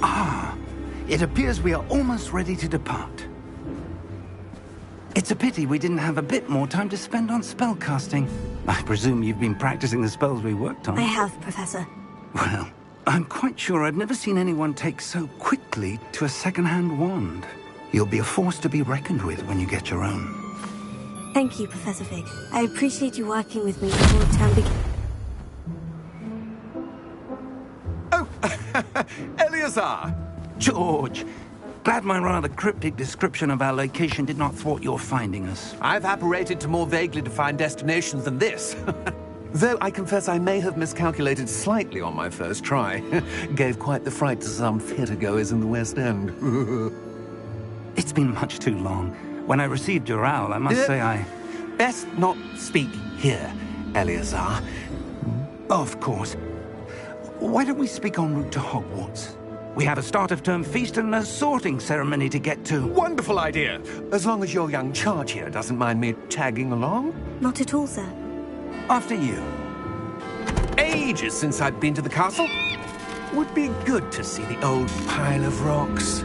Ah, it appears we are almost ready to depart. It's a pity we didn't have a bit more time to spend on spellcasting. I presume you've been practicing the spells we worked on. I have, Professor. Well, I'm quite sure I've never seen anyone take so quickly to a second-hand wand. You'll be a force to be reckoned with when you get your own. Thank you, Professor Fig. I appreciate you working with me before the term begins. Oh, Eleazar! George, glad my rather cryptic description of our location did not thwart your finding us. I've apparated to more vaguely defined destinations than this. Though I confess I may have miscalculated slightly on my first try. Gave quite the fright to some theatre-goers in the West End. It's been much too long. When I received your owl, I must say I... Best not speak here, Eleazar. Of course. Why don't we speak en route to Hogwarts? We have a start-of-term feast and a sorting ceremony to get to. Wonderful idea! As long as your young charge here doesn't mind me tagging along. Not at all, sir. After you. Ages since I've been to the castle. Would be good to see the old pile of rocks.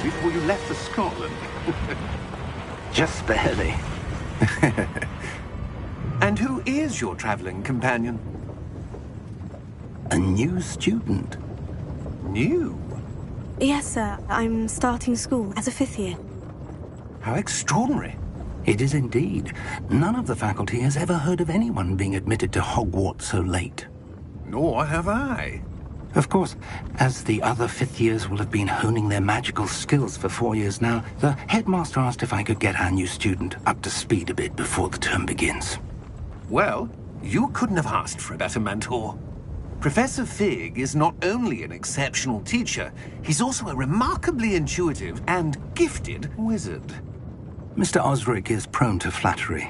Before you left for Scotland. Just barely. And who is your traveling companion? A new student. New? Yes, sir. I'm starting school as a 5th year. How extraordinary. It is indeed. None of the faculty has ever heard of anyone being admitted to Hogwarts so late. Nor have I. Of course, as the other 5th years will have been honing their magical skills for 4 years now, the headmaster asked if I could get our new student up to speed a bit before the term begins. Well, you couldn't have asked for a better mentor. Professor Fig is not only an exceptional teacher, he's also a remarkably intuitive and gifted wizard. Mr. Osric is prone to flattery.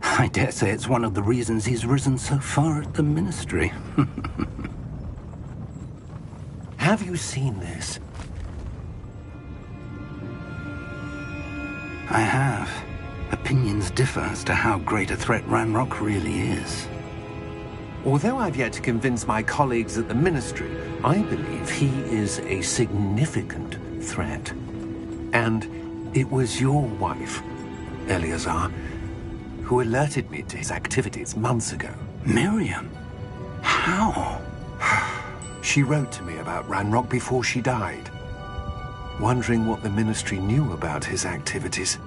I dare say it's one of the reasons he's risen so far at the Ministry. Have you seen this? I have. Opinions differ as to how great a threat Ranrock really is. Although I've yet to convince my colleagues at the Ministry, I believe he is a significant threat. And it was your wife, Eleazar, who alerted me to his activities months ago. Miriam? How? She wrote to me about Ranrock before she died, wondering what the Ministry knew about his activities.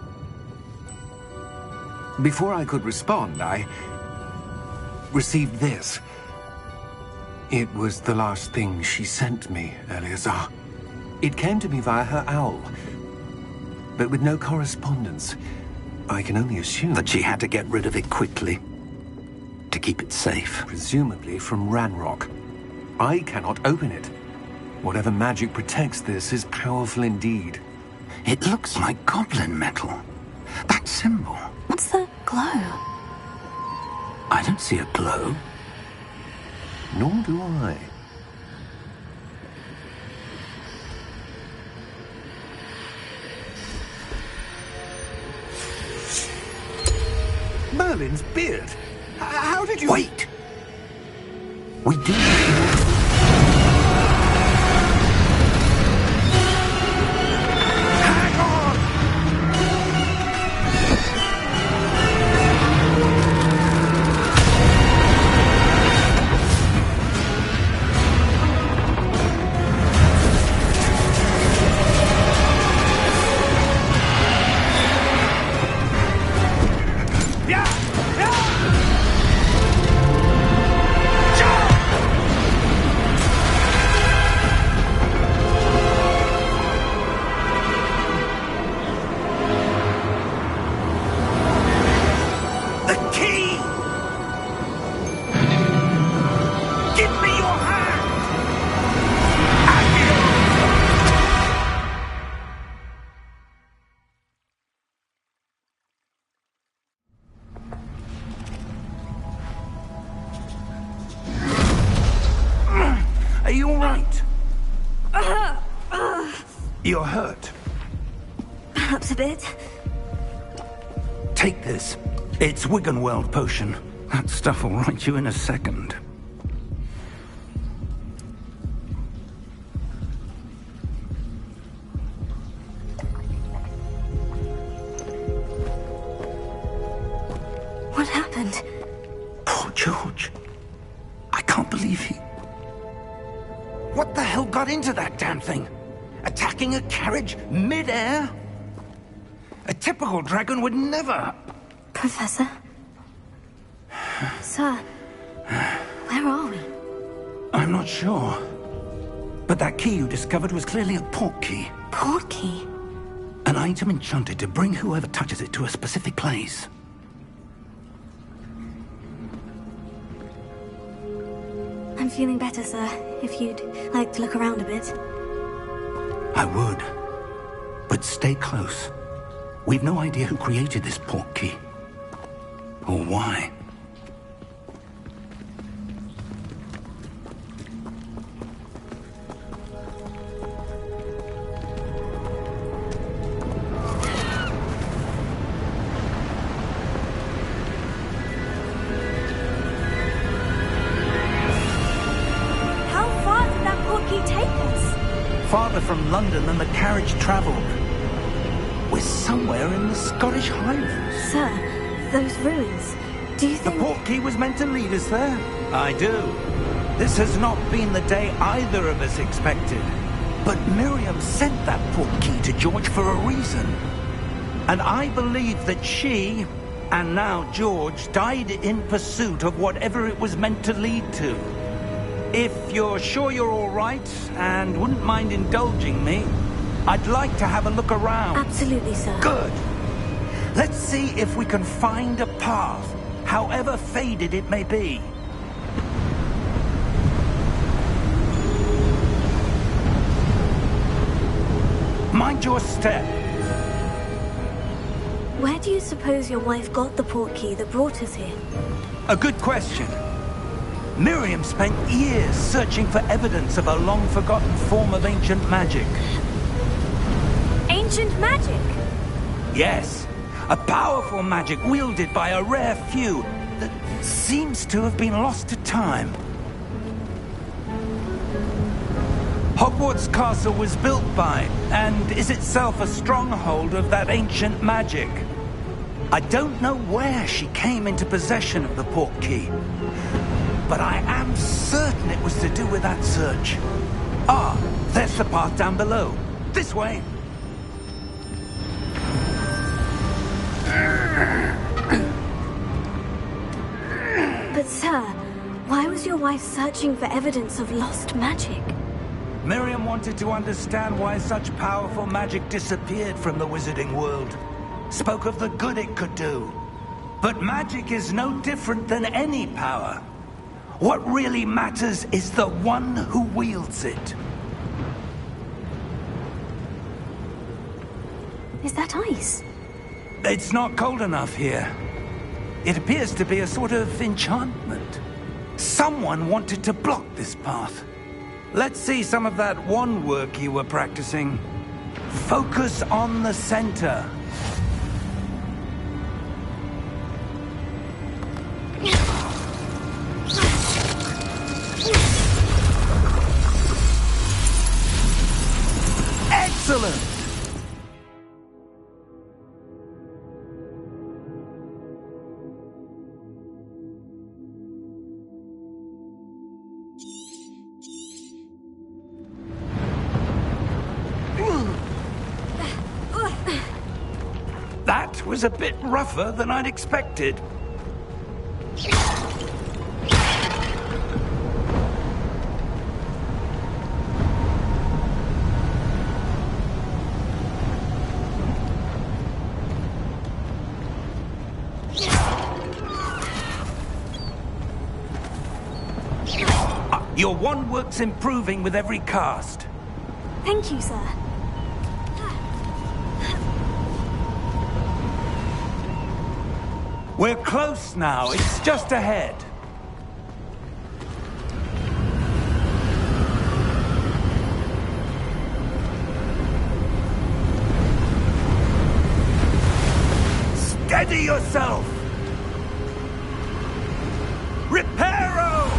Before I could respond, I received this. It was the last thing she sent me, Eleazar. It came to me via her owl, but with no correspondence. I can only assume that she had to get rid of it quickly, to keep it safe. Presumably from Ranrock. I cannot open it. Whatever magic protects this is powerful indeed. It looks like goblin metal. That symbol. What's the glow? I don't see a glow. Nor do I. Merlin's beard. How did you... Wait! We do... Hang on! right? You're hurt. Perhaps a bit. Take this. It's Wiggenweld potion. That stuff will right you in a second. What happened? Poor George. I can't believe he... What the hell got into that damn thing? Attacking a carriage mid-air? A typical dragon would never... Professor? Sir, where are we? I'm not sure. But that key you discovered was clearly a port key. Port key? An item enchanted to bring whoever touches it to a specific place. I'm feeling better, sir. If you'd like to look around a bit. I would. But stay close. We've no idea who created this port key. Or why. Farther from London than the carriage travelled. We're somewhere in the Scottish Highlands. Sir, those ruins, do you think... The port key was meant to lead us there? I do. This has not been the day either of us expected. But Miriam sent that port key to George for a reason. And I believe that she, and now George, died in pursuit of whatever it was meant to lead to. If you're sure you're all right, and wouldn't mind indulging me, I'd like to have a look around. Absolutely, sir. Good. Let's see if we can find a path, however faded it may be. Mind your step. Where do you suppose your wife got the port key that brought us here? A good question. Miriam spent years searching for evidence of a long-forgotten form of ancient magic. Ancient magic? Yes, a powerful magic wielded by a rare few that seems to have been lost to time. Hogwarts Castle was built by, and is itself a stronghold of that ancient magic. I don't know where she came into possession of the port key, but I am certain it was to do with that search. Ah, there's the path down below. This way. But sir, why was your wife searching for evidence of lost magic? Miriam wanted to understand why such powerful magic disappeared from the wizarding world. Spoke of the good it could do. But magic is no different than any power. What really matters is the one who wields it. Is that ice? It's not cold enough here. It appears to be a sort of enchantment. Someone wanted to block this path. Let's see some of that wand work you were practicing. Focus on the center. Excellent! That was a bit rougher than I'd expected. Your wand work's improving with every cast. Thank you, sir. We're close now. It's just ahead. Steady yourself! Reparo!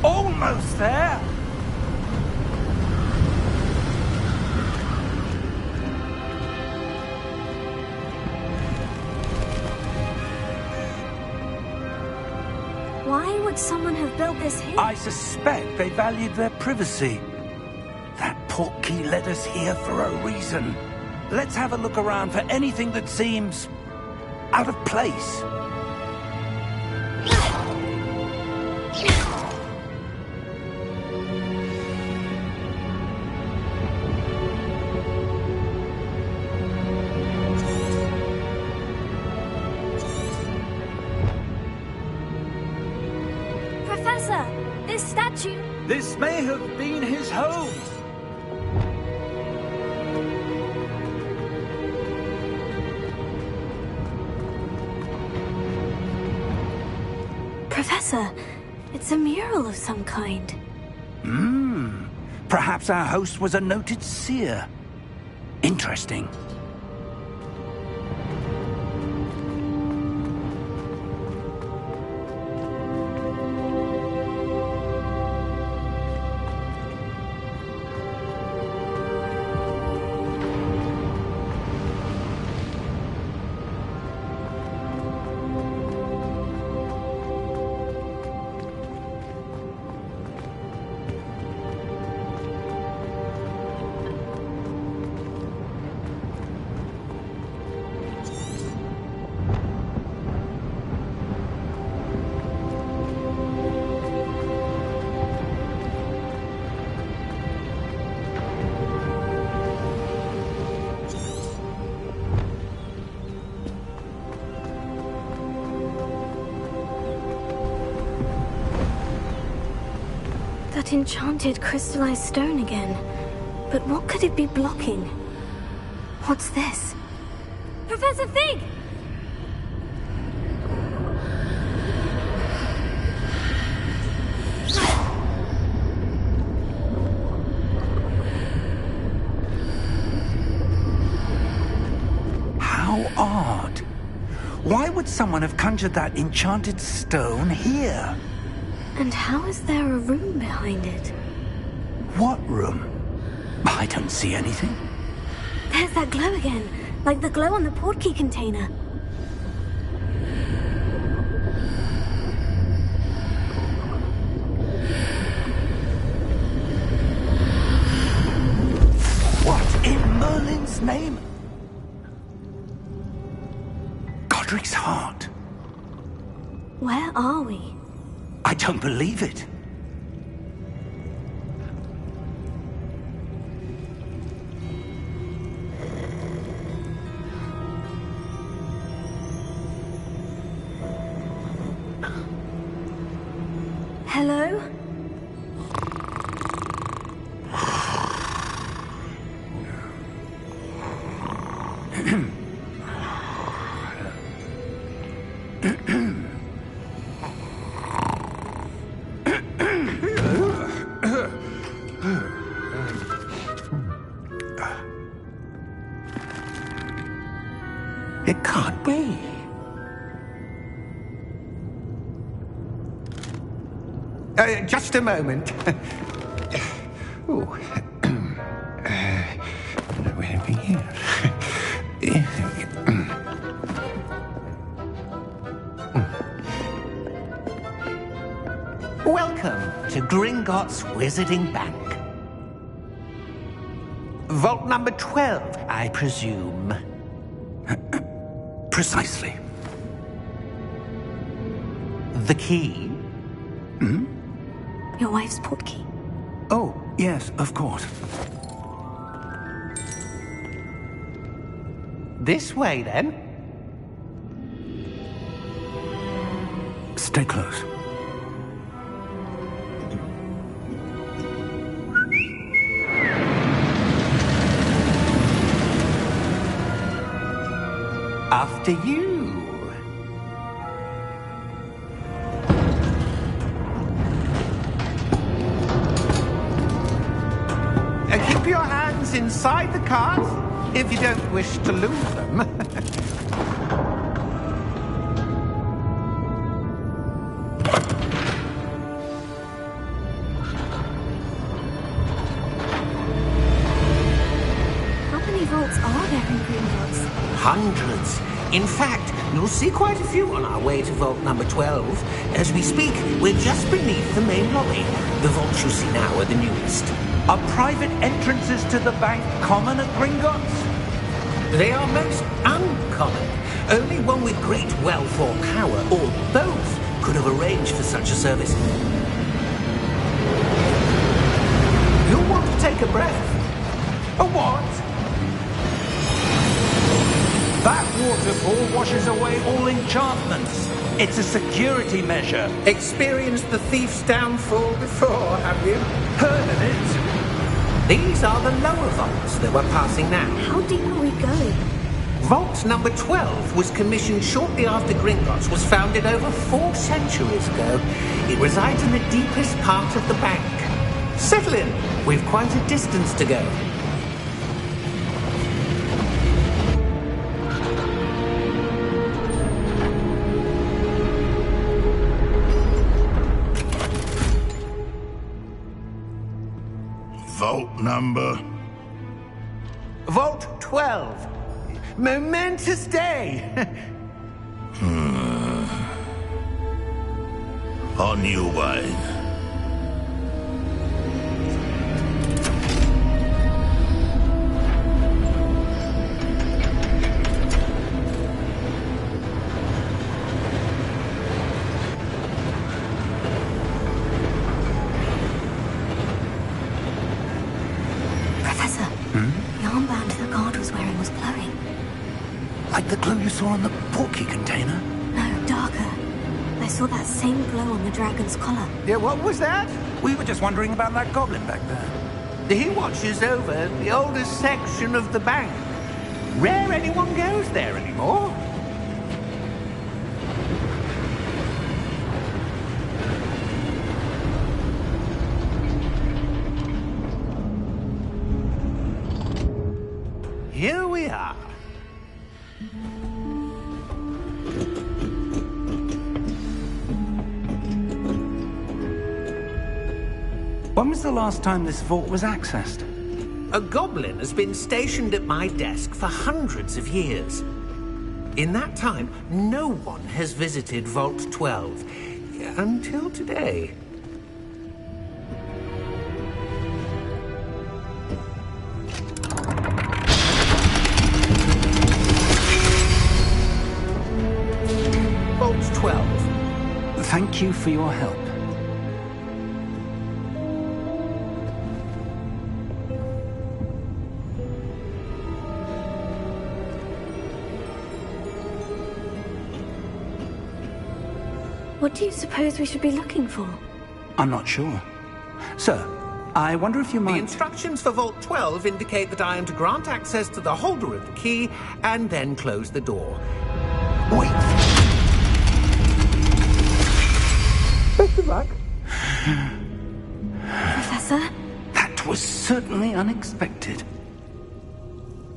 Almost there! Why would someone have built this here? I suspect they valued their privacy. That portkey led us here for a reason. Let's have a look around for anything that seems out of place. Professor, this statue... This may have been his home. Professor, it's a mural of some kind. Perhaps our host was a noted seer. Interesting. That enchanted crystallized stone again. But what could it be blocking? What's this? Professor Fig! How odd. Why would someone have conjured that enchanted stone here? And how is there a room behind it? What room? I don't see anything. There's that glow again, like the glow on the portkey container. What in Merlin's name? Godric's heart. Where are we? I don't believe it. Hello? It can't be. Just a moment. Oh. Where are we here? Welcome to Gringotts Wizarding Bank. Vault number 12, I presume. Precisely. The key? Your wife's portkey. Oh, yes, of course. This way, then. Stay close. After you. Keep your hands inside the cart if you don't wish to lose them. How many vaults are there in Gringotts? Hundreds. In fact, you'll see quite a few on our way to vault number 12. As we speak, we're just beneath the main lobby. The vaults you see now are the newest. Are private entrances to the bank common at Gringotts? They are most uncommon. Only one with great wealth or power, or both, could have arranged for such a service. You'll want to take a breath. A what? That waterfall washes away all enchantments. It's a security measure. Experienced the thief's downfall before, have you? Heard of it? These are the lower vaults that we're passing now. How deep are we going? Vault number 12 was commissioned shortly after Gringotts was founded over 4 centuries ago. It resides in the deepest part of the bank. Settle in. We've quite a distance to go. Vault number? Vault 12. Momentous day. On your way. Professor, the armband the guard was wearing was glowing. Like the glow you saw on the porky container? No, darker. I saw that same glow on the dragon's collar. Yeah, what was that? We were just wondering about that goblin back there. He watches over the oldest section of the bank. Rare anyone goes there anymore. Here we are. When was the last time this vault was accessed? A goblin has been stationed at my desk for hundreds of years. In that time, no one has visited Vault 12. Until today. Vault 12. Thank you for your help. What do you suppose we should be looking for? I'm not sure. Sir, I wonder if you The might... instructions for Vault 12 indicate that I am to grant access to the holder of the key and then close the door. Wait! Best of luck. Professor? That was certainly unexpected.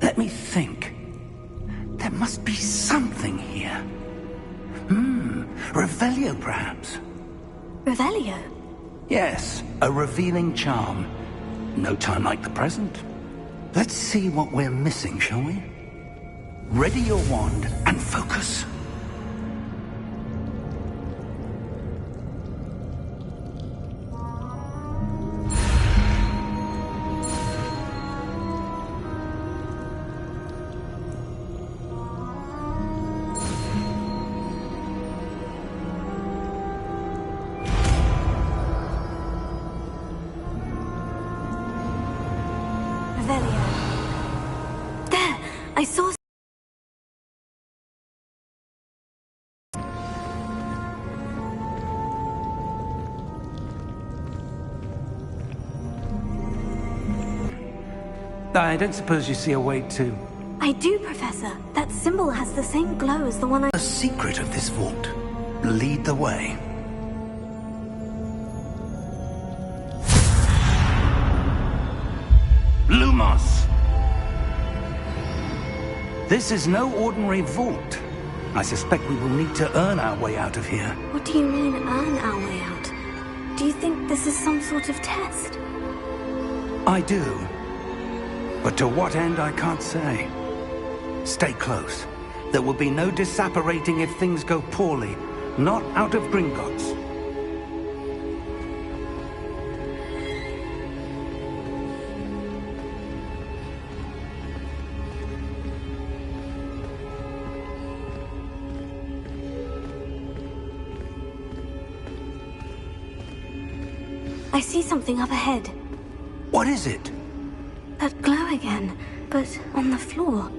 Let me think. There must be something here. Revelio, perhaps? Revelio? Yes, a revealing charm. No time like the present. Let's see what we're missing, shall we? Ready your wand and focus. Revelio. There! I saw... I don't suppose you see a way to I do, Professor. That symbol has the same glow as the one I... The secret of this vault. Lead the way. Lumos! This is no ordinary vault. I suspect we will need to earn our way out of here. What do you mean, earn our way out? Do you think this is some sort of test? I do. But to what end, I can't say. Stay close. There will be no disapparating if things go poorly. Not out of Gringotts. I see something up ahead. What is it? That glow again, but on the floor.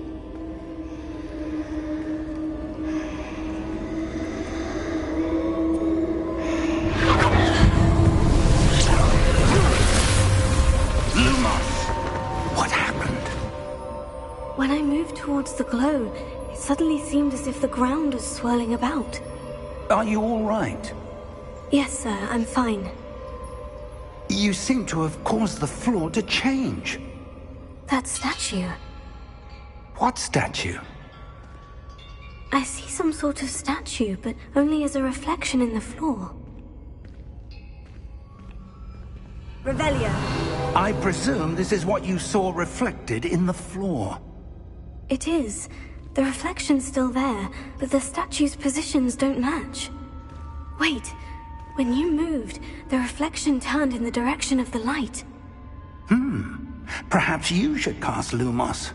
Lumos! What happened? When I moved towards the glow, it suddenly seemed as if the ground was swirling about. Are you all right? Yes, sir, I'm fine. You seem to have caused the floor to change. That statue. What statue? I see some sort of statue, but only as a reflection in the floor. Revelio. I presume this is what you saw reflected in the floor. It is. The reflection's still there, but the statue's positions don't match. Wait. When you moved, the reflection turned in the direction of the light. Perhaps you should cast Lumos.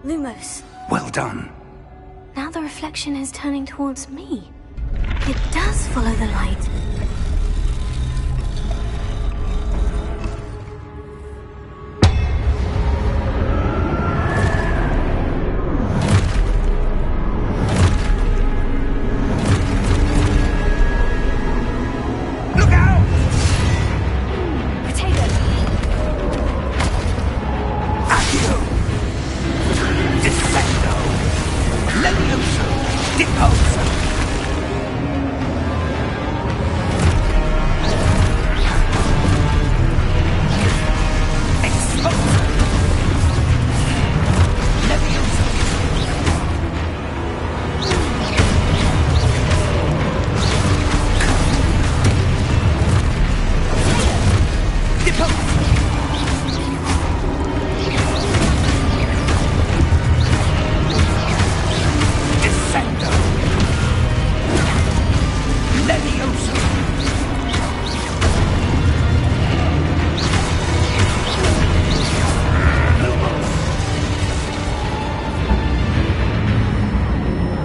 Lumos. Well done. Now the reflection is turning towards me. It does follow the light. Look out! Potato. Accio! Descendo! Levioso! Deposo! Exposo! Levioso! Deposo! Descendo! Levioso!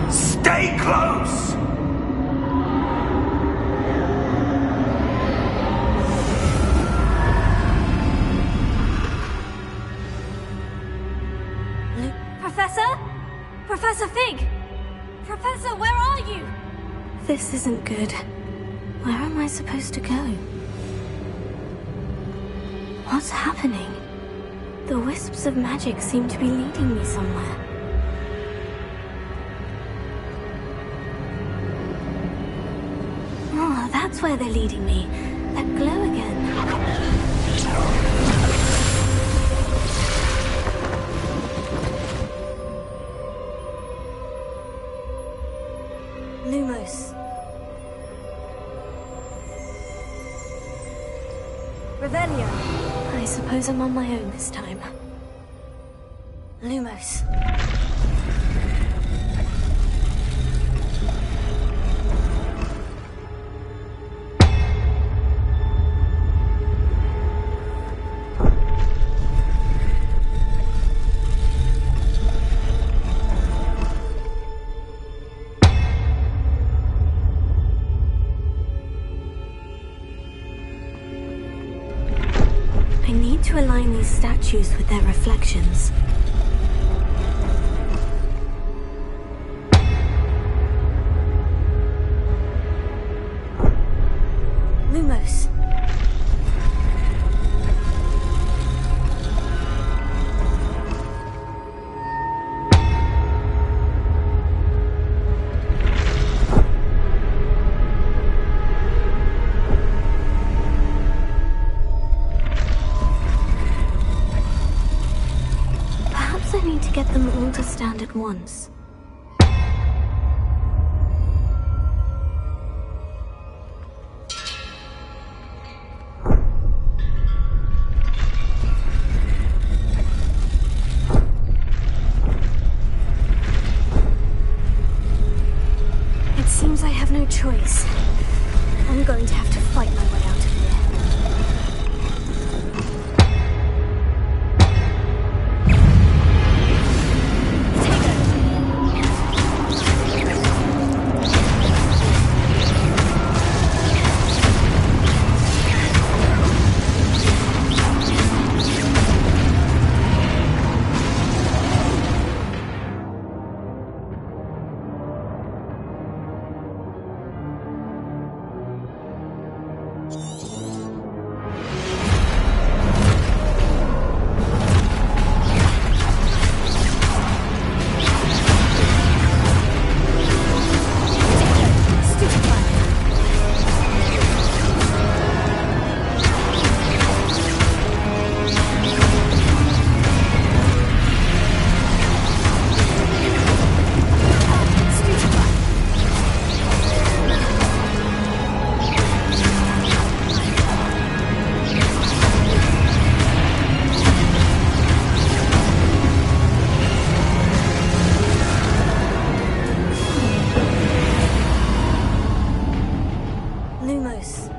Stay close! Professor? Professor Fig! Professor, where are you? This isn't good. Where am I supposed to go? What's happening? The wisps of magic seem to be leading me somewhere. Oh, that's where they're leading me. That glow again. Lumos. Revelio. I suppose I'm on my own this time. Lumos. to align these statues with their reflections. Lumos. Perhaps I need to get them all to stand at once. It seems I have no choice. I'm going to have to fight my way out of here. Lumos.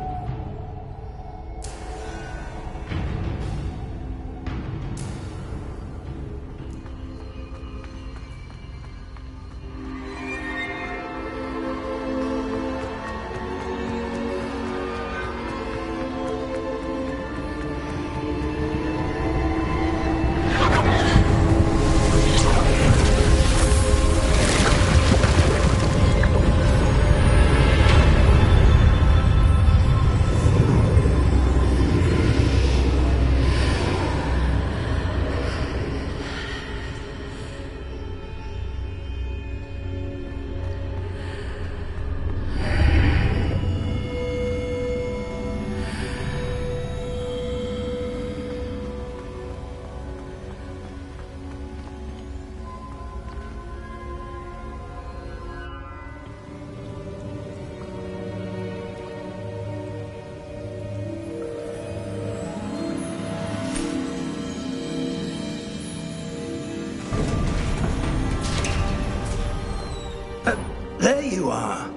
There you are.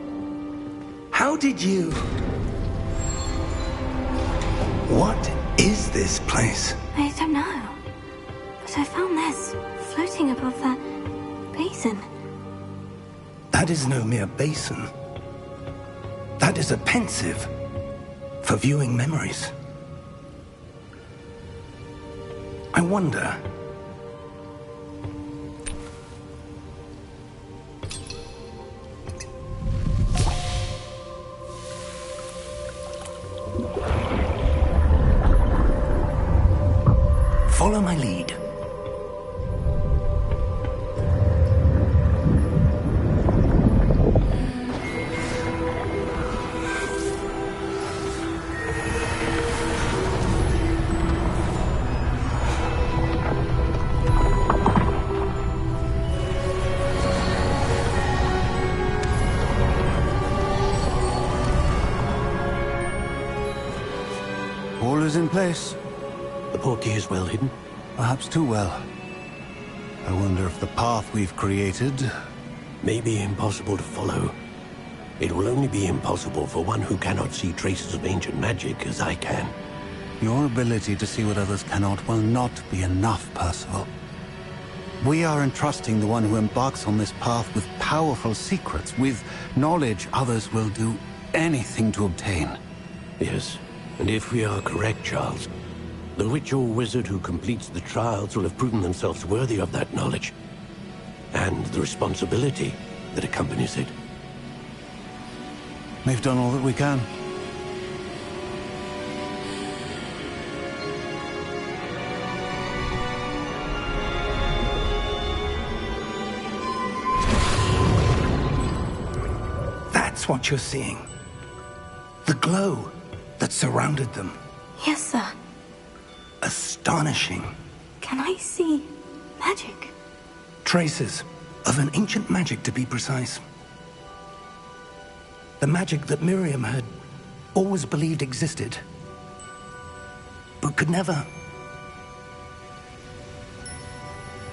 How did you... What is this place? I don't know. But I found this floating above that basin. That is no mere basin. That is a pensive for viewing memories. I wonder... Follow my lead. All is in place. The portkey is well hidden. Perhaps too well. I wonder if the path we've created... May be impossible to follow. It will only be impossible for one who cannot see traces of ancient magic as I can. Your ability to see what others cannot will not be enough, Percival. We are entrusting the one who embarks on this path with powerful secrets, with knowledge others will do anything to obtain. Yes, and if we are correct, Charles, The witch or wizard who completes the trials will have proven themselves worthy of that knowledge. And the responsibility that accompanies it. We've done all that we can. That's what you're seeing. The glow that surrounded them. Yes, sir. Astonishing. Can I see magic? Traces of an ancient magic, to be precise. The magic that Miriam had always believed existed, but could never.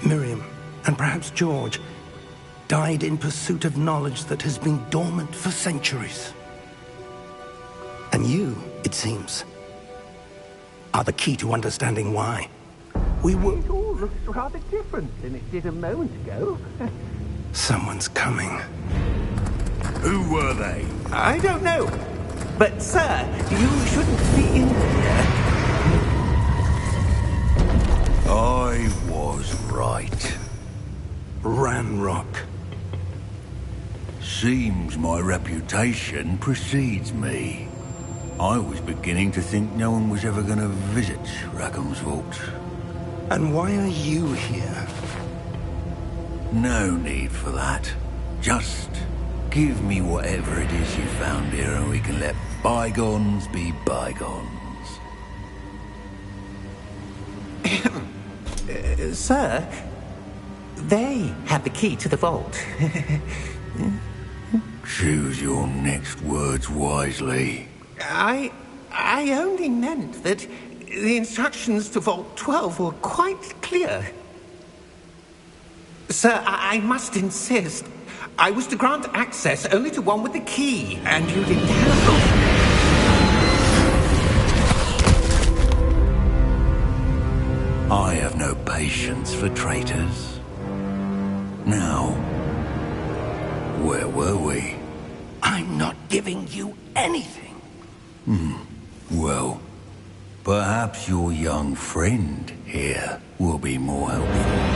Miriam, and perhaps George, died in pursuit of knowledge that has been dormant for centuries. And you, it seems, are the key to understanding why. We were... It all looks rather different than it did a moment ago. Someone's coming. Who were they? I don't know. But, sir, you shouldn't be in here. I was right. Ranrock. Seems my reputation precedes me. I was beginning to think no one was ever going to visit Rackham's Vault. And why are you here? No need for that. Just give me whatever it is you found here and we can let bygones be bygones. Sir, they have the key to the vault. Choose your next words wisely. I only meant that the instructions to Vault 12 were quite clear. Sir, I must insist. I was to grant access only to one with the key, and you didn't have... I have no patience for traitors. Now, where were we? I'm not giving you anything. Well, perhaps your young friend here will be more helpful.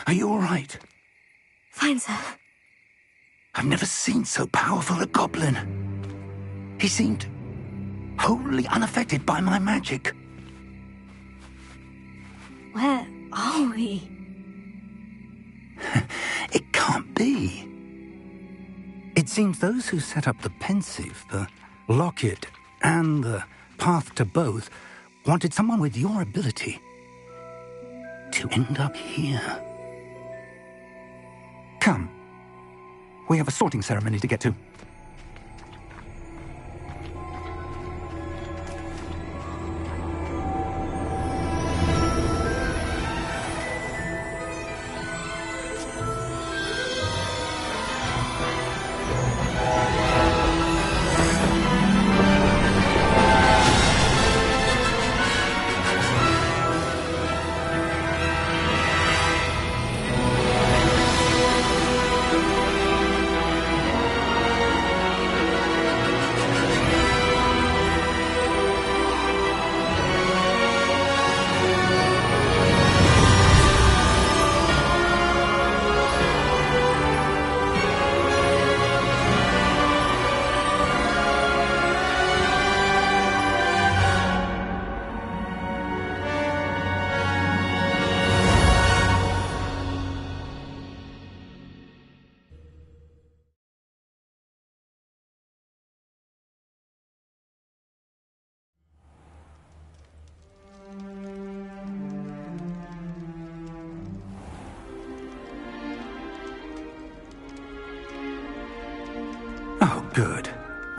Are you all right? Fine, sir. I've never seen so powerful a goblin. He seemed wholly unaffected by my magic. Where are we? It can't be. It seems those who set up the pensive, the locket, and the path to both wanted someone with your ability to end up here. Come. We have a sorting ceremony to get to.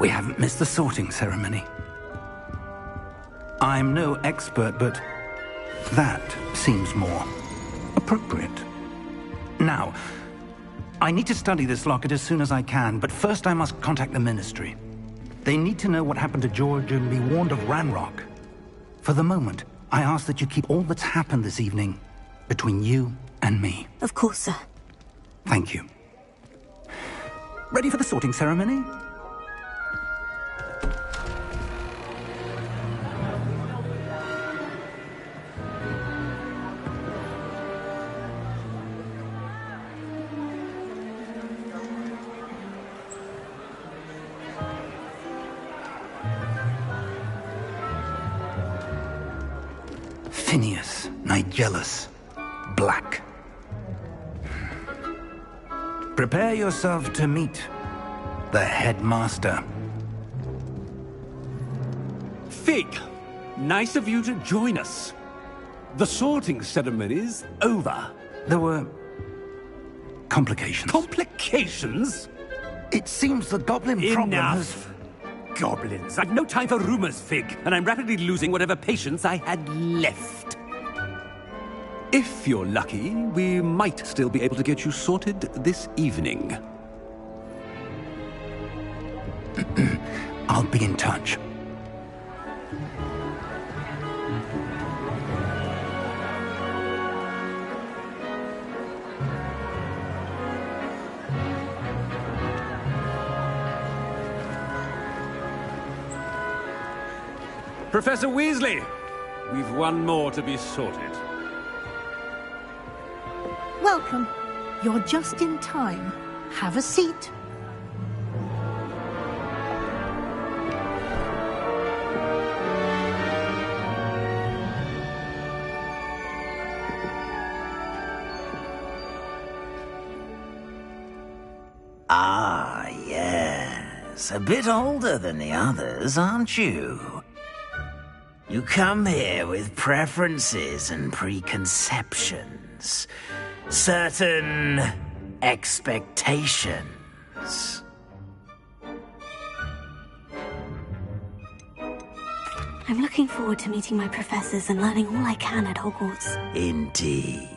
we haven't missed the sorting ceremony. I'm no expert, but that seems more appropriate. Now, I need to study this locket as soon as I can, but first I must contact the Ministry. They need to know what happened to George and be warned of Ranrock. For the moment, I ask that you keep all that's happened this evening between you and me. Of course, sir. Thank you. Ready for the sorting ceremony? Phineas, Nigellus, Black. Prepare yourself to meet the headmaster. Fig, nice of you to join us. The sorting ceremony's over. There were complications. Complications? It seems the goblin problem has... Enough. Goblins. I've no time for rumors, Fig, and I'm rapidly losing whatever patience I had left. If you're lucky, we might still be able to get you sorted this evening. I'll be in touch. Professor Weasley, we've one more to be sorted. Welcome. You're just in time. Have a seat. Ah, yes. A bit older than the others, aren't you? You come here with preferences and preconceptions. Certain expectations. I'm looking forward to meeting my professors and learning all I can at Hogwarts. Indeed.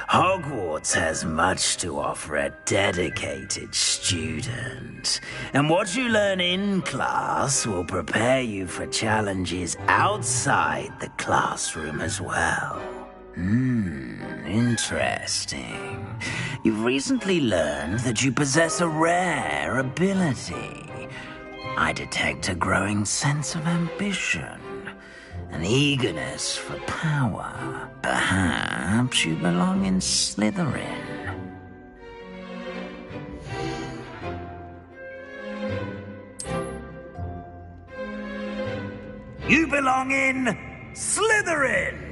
Hogwarts has much to offer a dedicated student. And what you learn in class will prepare you for challenges outside the classroom as well. Interesting. You've recently learned that you possess a rare ability. I detect a growing sense of ambition, an eagerness for power. Perhaps you belong in Slytherin. You belong in Slytherin!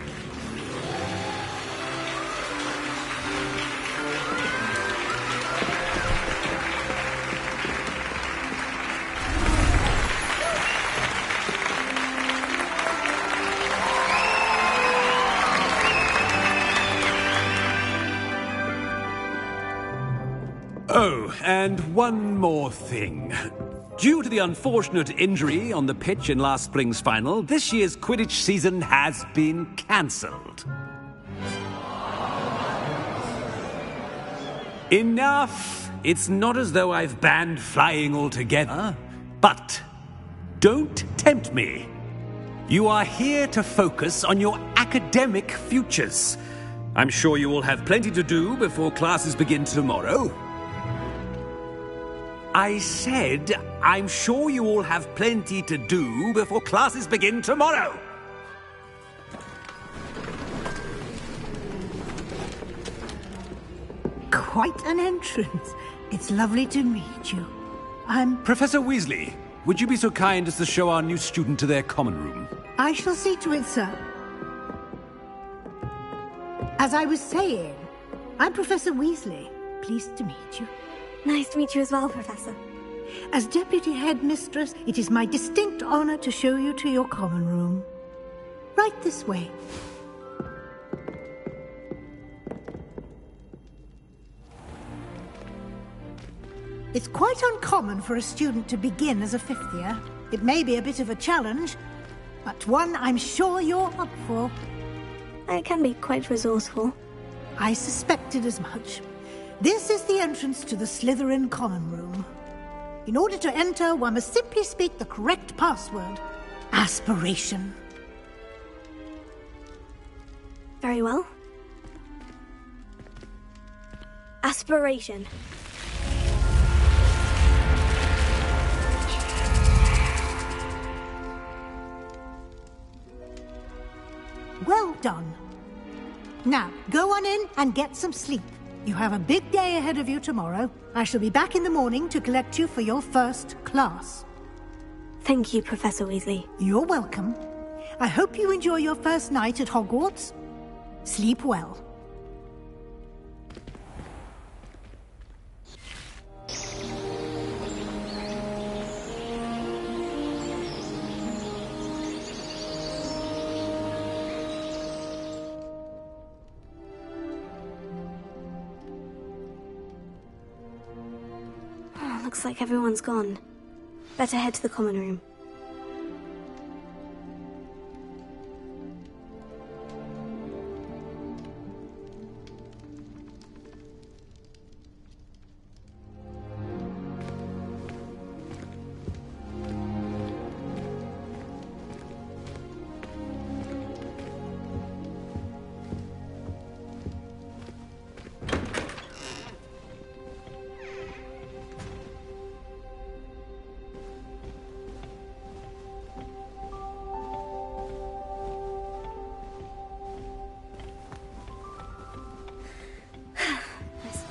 Oh, and one more thing. Due to the unfortunate injury on the pitch in last spring's final, this year's Quidditch season has been cancelled. Enough! It's not as though I've banned flying altogether, but don't tempt me. You are here to focus on your academic futures. I'm sure you will have plenty to do before classes begin tomorrow. I said, I'm sure you all have plenty to do before classes begin tomorrow. Quite an entrance. It's lovely to meet you. I'm... Professor Weasley, would you be so kind as to show our new student to their common room? I shall see to it, sir. As I was saying, I'm Professor Weasley. Pleased to meet you. Nice to meet you as well, Professor. As Deputy Headmistress, it is my distinct honor to show you to your common room. Right this way. It's quite uncommon for a student to begin as a fifth year. It may be a bit of a challenge, but one I'm sure you're up for. I can be quite resourceful. I suspected as much. This is the entrance to the Slytherin Common Room. In order to enter, one must simply speak the correct password. Aspiration. Very well. Aspiration. Well done. Now, go on in and get some sleep. You have a big day ahead of you tomorrow. I shall be back in the morning to collect you for your first class. Thank you, Professor Weasley. You're welcome. I hope you enjoy your first night at Hogwarts. Sleep well. Looks like everyone's gone. Better head to the common room.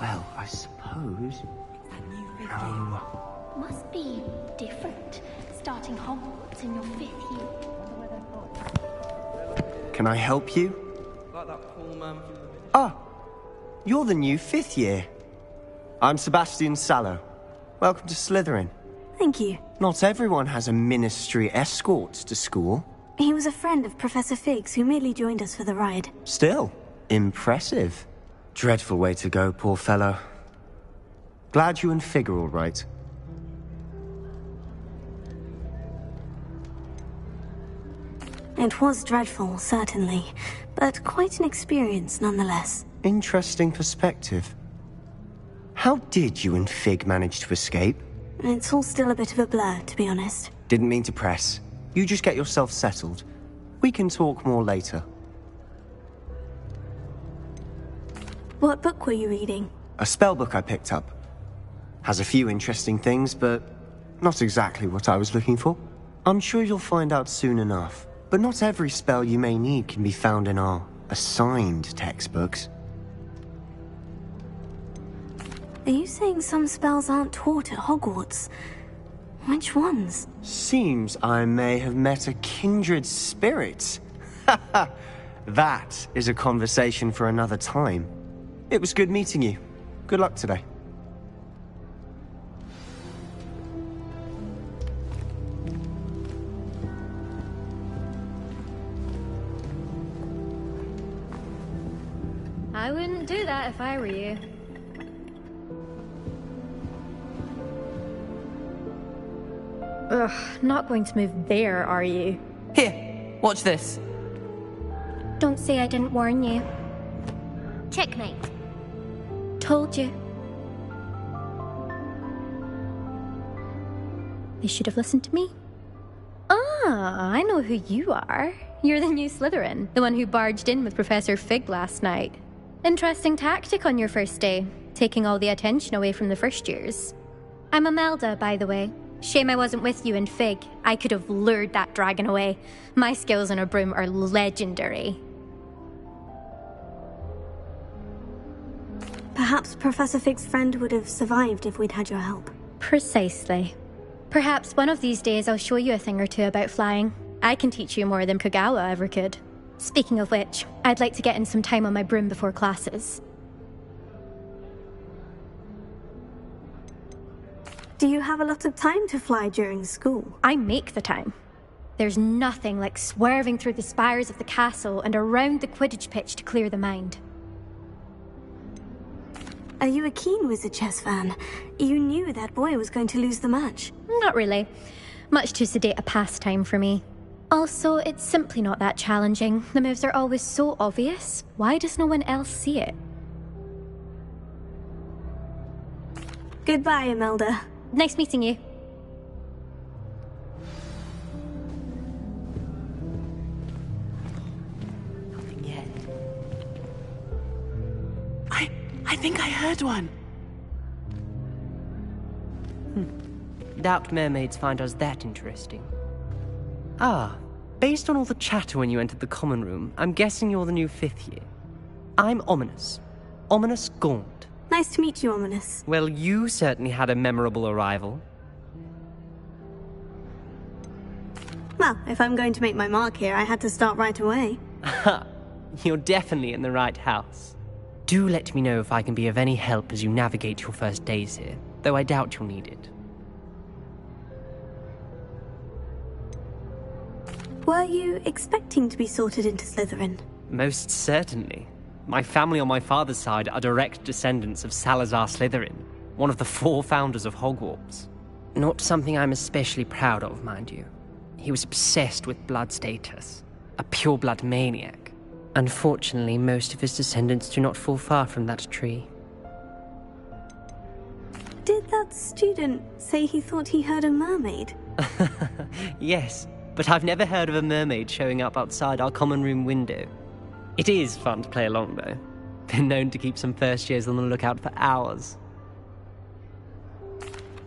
Well, I suppose... Must be different, starting Hogwarts in your 5th year. Can I help you? Ah, you're the new 5th year. I'm Sebastian Sallow. Welcome to Slytherin. Thank you. Not everyone has a ministry escort to school. He was a friend of Professor Fig's who merely joined us for the ride. Still, impressive. Dreadful way to go, poor fellow. Glad you and Fig are all right. It was dreadful, certainly, but quite an experience nonetheless. Interesting perspective. How did you and Fig manage to escape? It's all still a bit of a blur, to be honest. Didn't mean to press. You just get yourself settled. We can talk more later. What book were you reading? A spell book I picked up. Has a few interesting things, but not exactly what I was looking for. I'm sure you'll find out soon enough. But not every spell you may need can be found in our assigned textbooks. Are you saying some spells aren't taught at Hogwarts? Which ones? Seems I may have met a kindred spirit. That is a conversation for another time. It was good meeting you. Good luck today. I wouldn't do that if I were you. Ugh, not going to move there, are you? Here, watch this. Don't say I didn't warn you. Checkmate. Told you. They should have listened to me. Ah, I know who you are. You're the new Slytherin, the one who barged in with Professor Fig last night. Interesting tactic on your first day, taking all the attention away from the first years. I'm Imelda, by the way. Shame I wasn't with you and Fig. I could have lured that dragon away. My skills on a broom are legendary. Perhaps Professor Fig's friend would have survived if we'd had your help. Precisely. Perhaps one of these days I'll show you a thing or two about flying. I can teach you more than Kogawa ever could. Speaking of which, I'd like to get in some time on my broom before classes. Do you have a lot of time to fly during school? I make the time. There's nothing like swerving through the spires of the castle and around the Quidditch pitch to clear the mind. Are you a keen Wizard chess fan? You knew that boy was going to lose the match. Not really. Much too sedate a pastime for me. Also, it's simply not that challenging. The moves are always so obvious. Why does no one else see it? Goodbye, Imelda. Nice meeting you. Nothing yet. I think I heard one. Doubt mermaids find us that interesting. Ah, based on all the chatter when you entered the common room, I'm guessing you're the new 5th year. I'm Ominous. Ominous Gaunt. Nice to meet you, Ominous. Well, you certainly had a memorable arrival. Well, if I'm going to make my mark here, I had to start right away. Ha! You're definitely in the right house. Do let me know if I can be of any help as you navigate your first days here, though I doubt you'll need it. Were you expecting to be sorted into Slytherin? Most certainly. My family on my father's side are direct descendants of Salazar Slytherin, one of the 4 founders of Hogwarts. Not something I'm especially proud of, mind you. He was obsessed with blood status, a pure-blood maniac. Unfortunately, most of his descendants do not fall far from that tree. Did that student say he thought he heard a mermaid? Yes, but I've never heard of a mermaid showing up outside our common room window. It is fun to play along, though. Been known to keep some first years on the lookout for hours.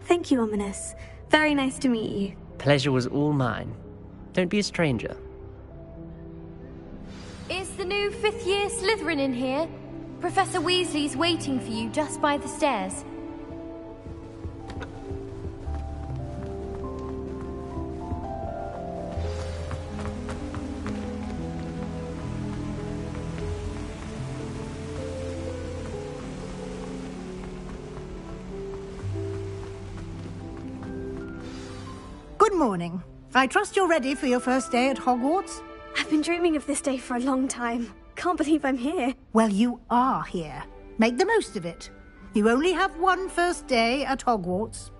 Thank you, Ominous. Very nice to meet you. Pleasure was all mine. Don't be a stranger. Is the new 5th year Slytherin in here? Professor Weasley's waiting for you just by the stairs. Good morning. I trust you're ready for your first day at Hogwarts? I've been dreaming of this day for a long time. Can't believe I'm here. Well, you are here. Make the most of it. You only have one first day at Hogwarts.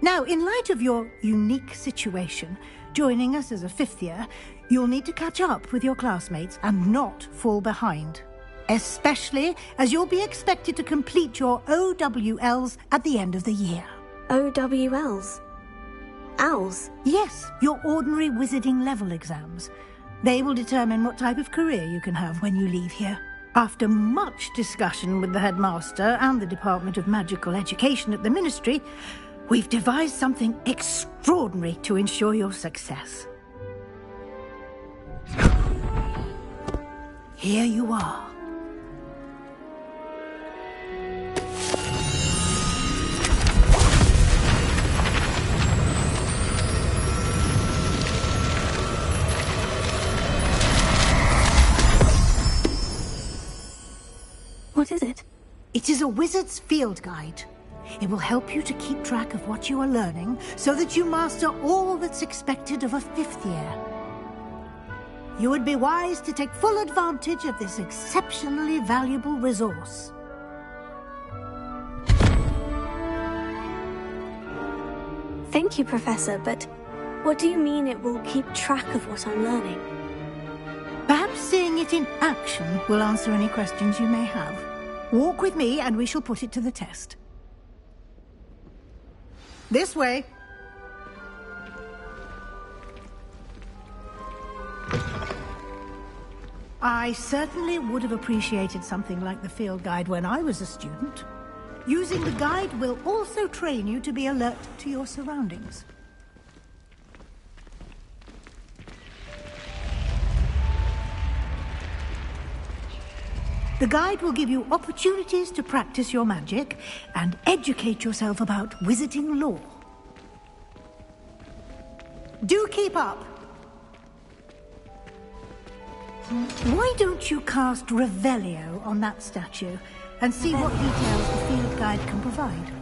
Now, in light of your unique situation, joining us as a 5th year, you'll need to catch up with your classmates and not fall behind. Especially as you'll be expected to complete your OWLs at the end of the year. OWLs? Owls? Yes, your ordinary wizarding level exams. They will determine what type of career you can have when you leave here. After much discussion with the headmaster and the Department of Magical Education at the Ministry, we've devised something extraordinary to ensure your success. Here you are. What is it? It is a wizard's field guide. It will help you to keep track of what you are learning so that you master all that's expected of a 5th year. You would be wise to take full advantage of this exceptionally valuable resource. Thank you, Professor, but what do you mean it will keep track of what I'm learning? Perhaps seeing it in action will answer any questions you may have. Walk with me and we shall put it to the test. This way. I certainly would have appreciated something like the field guide when I was a student. Using the guide will also train you to be alert to your surroundings. The guide will give you opportunities to practice your magic and educate yourself about wizarding lore. Do keep up! Why don't you cast Revelio on that statue and see what details the field guide can provide?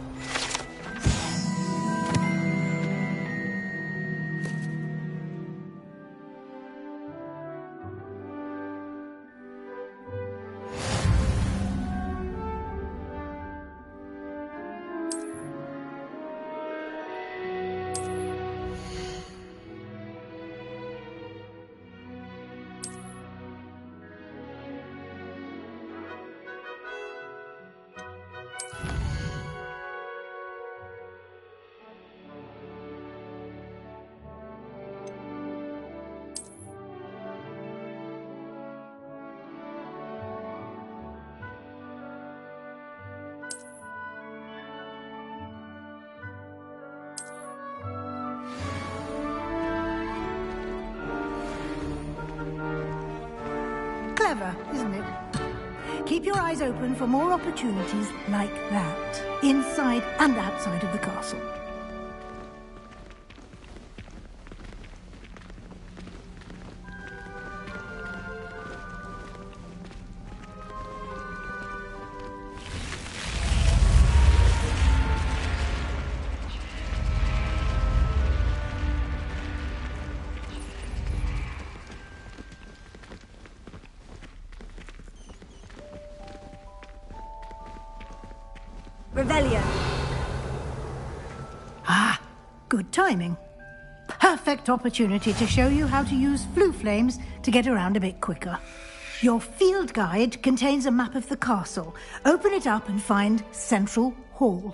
Clever, isn't it? Keep your eyes open for more opportunities like that, inside and outside of the castle. Revelio. Ah, good timing. Perfect opportunity to show you how to use flue flames to get around a bit quicker. Your field guide contains a map of the castle. Open it up and find Central Hall.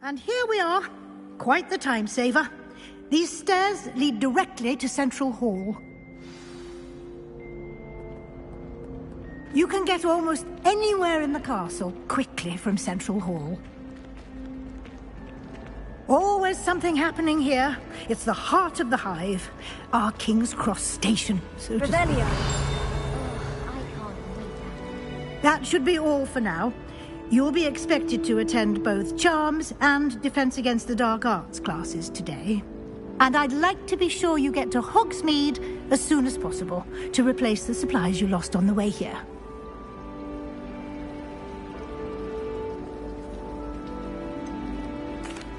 And here we are. Quite the time saver. These stairs lead directly to Central Hall. You can get almost anywhere in the castle quickly from Central Hall. Always something happening here. It's the heart of the hive. Our King's Cross station, so to speak. Revelio. That should be all for now. You'll be expected to attend both Charms and Defense Against the Dark Arts classes today. And I'd like to be sure you get to Hogsmeade as soon as possible to replace the supplies you lost on the way here.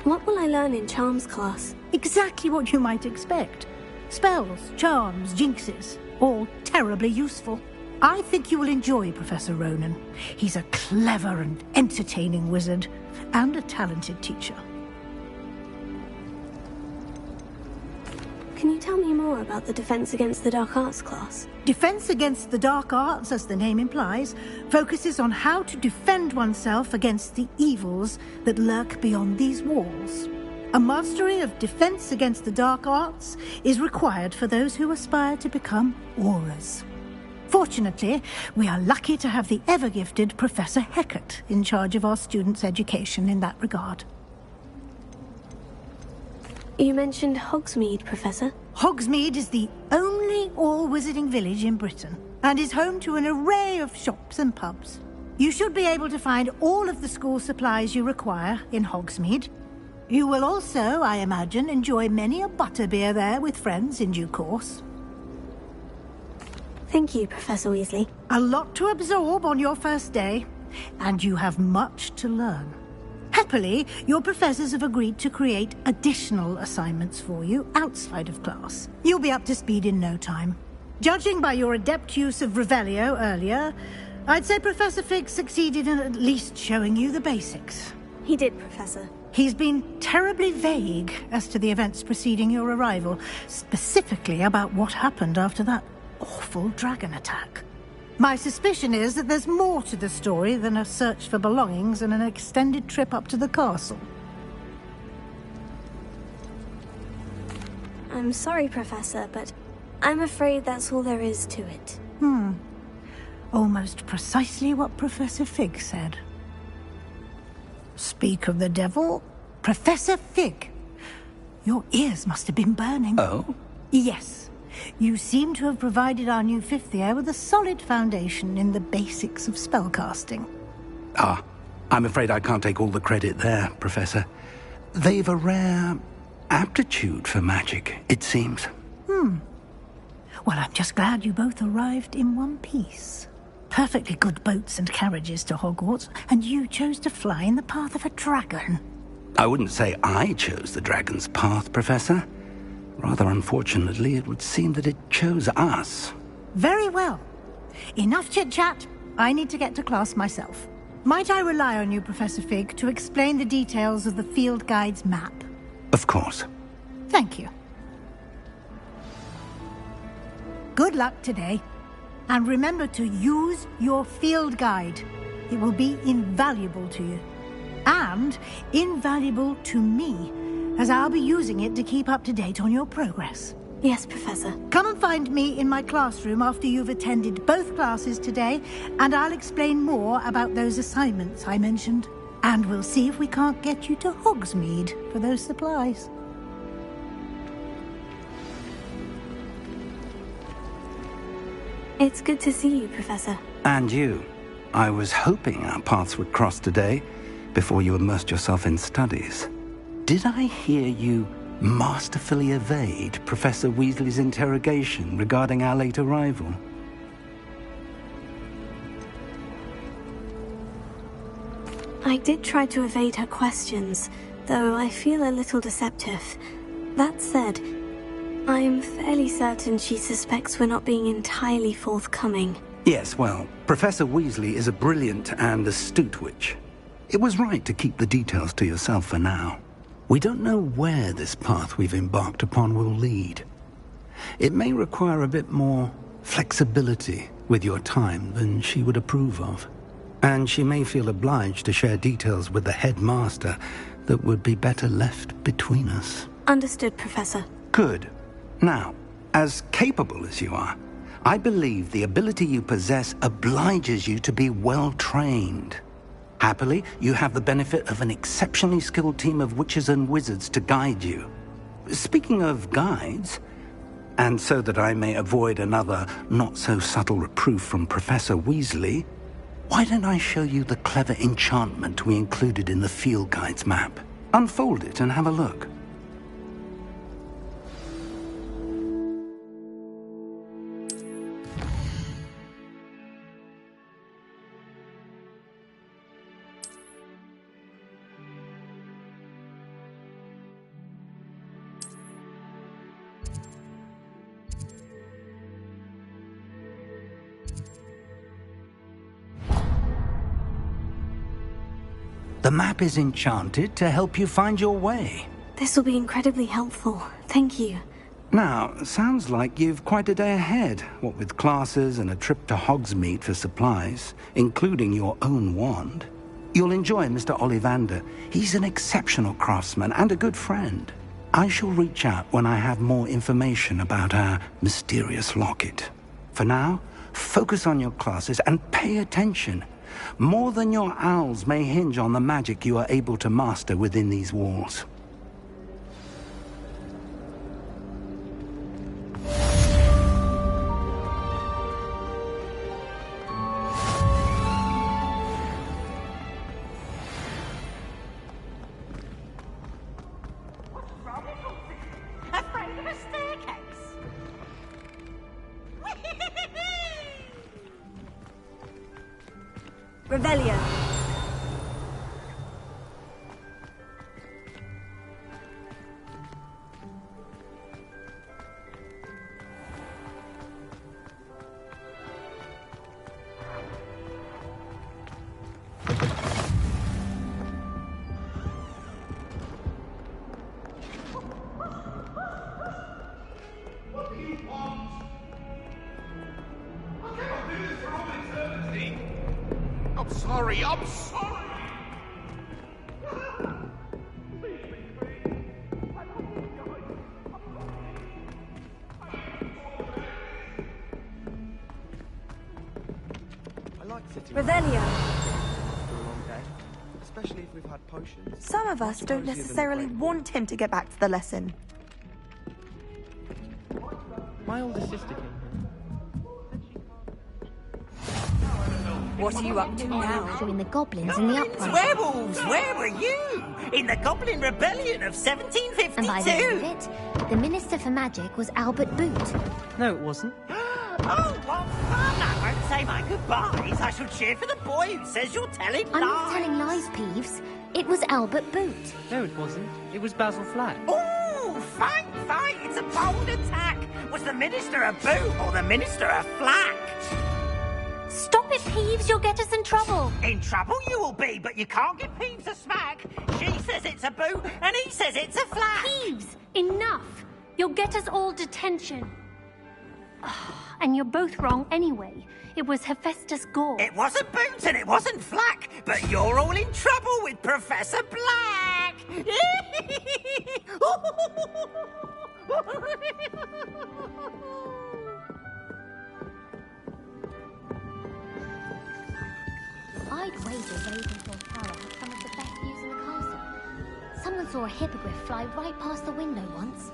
What will I learn in Charms class? Exactly what you might expect. Spells, charms, jinxes, all terribly useful. I think you will enjoy Professor Ronan. He's a clever and entertaining wizard, and a talented teacher. Can you tell me more about the Defense Against the Dark Arts class? Defense Against the Dark Arts, as the name implies, focuses on how to defend oneself against the evils that lurk beyond these walls. A mastery of Defense Against the Dark Arts is required for those who aspire to become Aurors. Fortunately, we are lucky to have the ever-gifted Professor Hecat in charge of our students' education in that regard. You mentioned Hogsmeade, Professor. Hogsmeade is the only all-wizarding village in Britain, and is home to an array of shops and pubs. You should be able to find all of the school supplies you require in Hogsmeade. You will also, I imagine, enjoy many a butterbeer there with friends in due course. Thank you, Professor Weasley. A lot to absorb on your first day, and you have much to learn. Happily, your professors have agreed to create additional assignments for you outside of class. You'll be up to speed in no time. Judging by your adept use of Revelio earlier, I'd say Professor Fig succeeded in at least showing you the basics. He did, Professor. He's been terribly vague as to the events preceding your arrival, specifically about what happened after that awful dragon attack. My suspicion is that there's more to the story than a search for belongings and an extended trip up to the castle. I'm sorry, Professor, but I'm afraid that's all there is to it. Almost precisely what Professor Fig said. Speak of the devil, Professor Fig. Your ears must have been burning. Oh? Yes. You seem to have provided our new fifth year with a solid foundation in the basics of spellcasting. Ah, I'm afraid I can't take all the credit there, Professor. They've a rare aptitude for magic, it seems. Well, I'm just glad you both arrived in one piece. Perfectly good boats and carriages to Hogwarts, and you chose to fly in the path of a dragon. I wouldn't say I chose the dragon's path, Professor. Rather unfortunately, it would seem that it chose us. Very well. Enough chit-chat. I need to get to class myself. Might I rely on you, Professor Fig, to explain the details of the field guide's map? Of course. Thank you. Good luck today. And remember to use your field guide. It will be invaluable to you. And invaluable to me, as I'll be using it to keep up to date on your progress. Yes, Professor. Come and find me in my classroom after you've attended both classes today, and I'll explain more about those assignments I mentioned. And we'll see if we can't get you to Hogsmeade for those supplies. It's good to see you, Professor. And you. I was hoping our paths would cross today, before you immersed yourself in studies. Did I hear you masterfully evade Professor Weasley's interrogation regarding our late arrival? I did try to evade her questions, though I feel a little deceptive. That said, I'm fairly certain she suspects we're not being entirely forthcoming. Yes, well, Professor Weasley is a brilliant and astute witch. It was right to keep the details to yourself for now. We don't know where this path we've embarked upon will lead. It may require a bit more flexibility with your time than she would approve of. And she may feel obliged to share details with the headmaster that would be better left between us. Understood, Professor. Good. Now, as capable as you are, I believe the ability you possess obliges you to be well trained. Happily, you have the benefit of an exceptionally skilled team of witches and wizards to guide you. Speaking of guides, and so that I may avoid another not-so-subtle reproof from Professor Weasley, why don't I show you the clever enchantment we included in the field guide's map? Unfold it and have a look. The map is enchanted to help you find your way. This will be incredibly helpful. Thank you. Now, sounds like you've quite a day ahead, what with classes and a trip to Hogsmeade for supplies, including your own wand. You'll enjoy Mr. Ollivander. He's an exceptional craftsman and a good friend. I shall reach out when I have more information about our mysterious locket. For now, focus on your classes and pay attention. More than your owls may hinge on the magic you are able to master within these walls. Afraid of a staircase? Revelio. What do you want? I cannot do this for all eternity. I'm sorry, I'm sorry! I like sitting Revelio. after a long day, especially if we've had potions. Some of us don't necessarily want him to get back to the lesson. My older sister came here. What are you up to now? Doing the goblins in the uprising. Werewolves, where were you? In the Goblin Rebellion of 1752. And by the end of it, the Minister for Magic was Albert Boot. No, it wasn't. Oh, what fun! I won't say my goodbyes. I shall cheer for the boy who says you're telling lies. I'm not telling lies, Peeves. It was Albert Boot. No, it wasn't. It was Basil Flack. Oh, fine, fine. It's a bold attack. Was the Minister a boot or the Minister a flack? Stop it, Peeves. You'll get us in trouble. In trouble you will be, but you can't give Peeves a smack. She says it's a boot, and he says it's a flack. Peeves, enough. You'll get us all detention. And you're both wrong anyway. It was Hephaestus Gore. It wasn't boot and it wasn't flack, but you're all in trouble with Professor Black. I'd wager Ravenfall Tower had some of the best views in the castle. Someone saw a hippogriff fly right past the window once.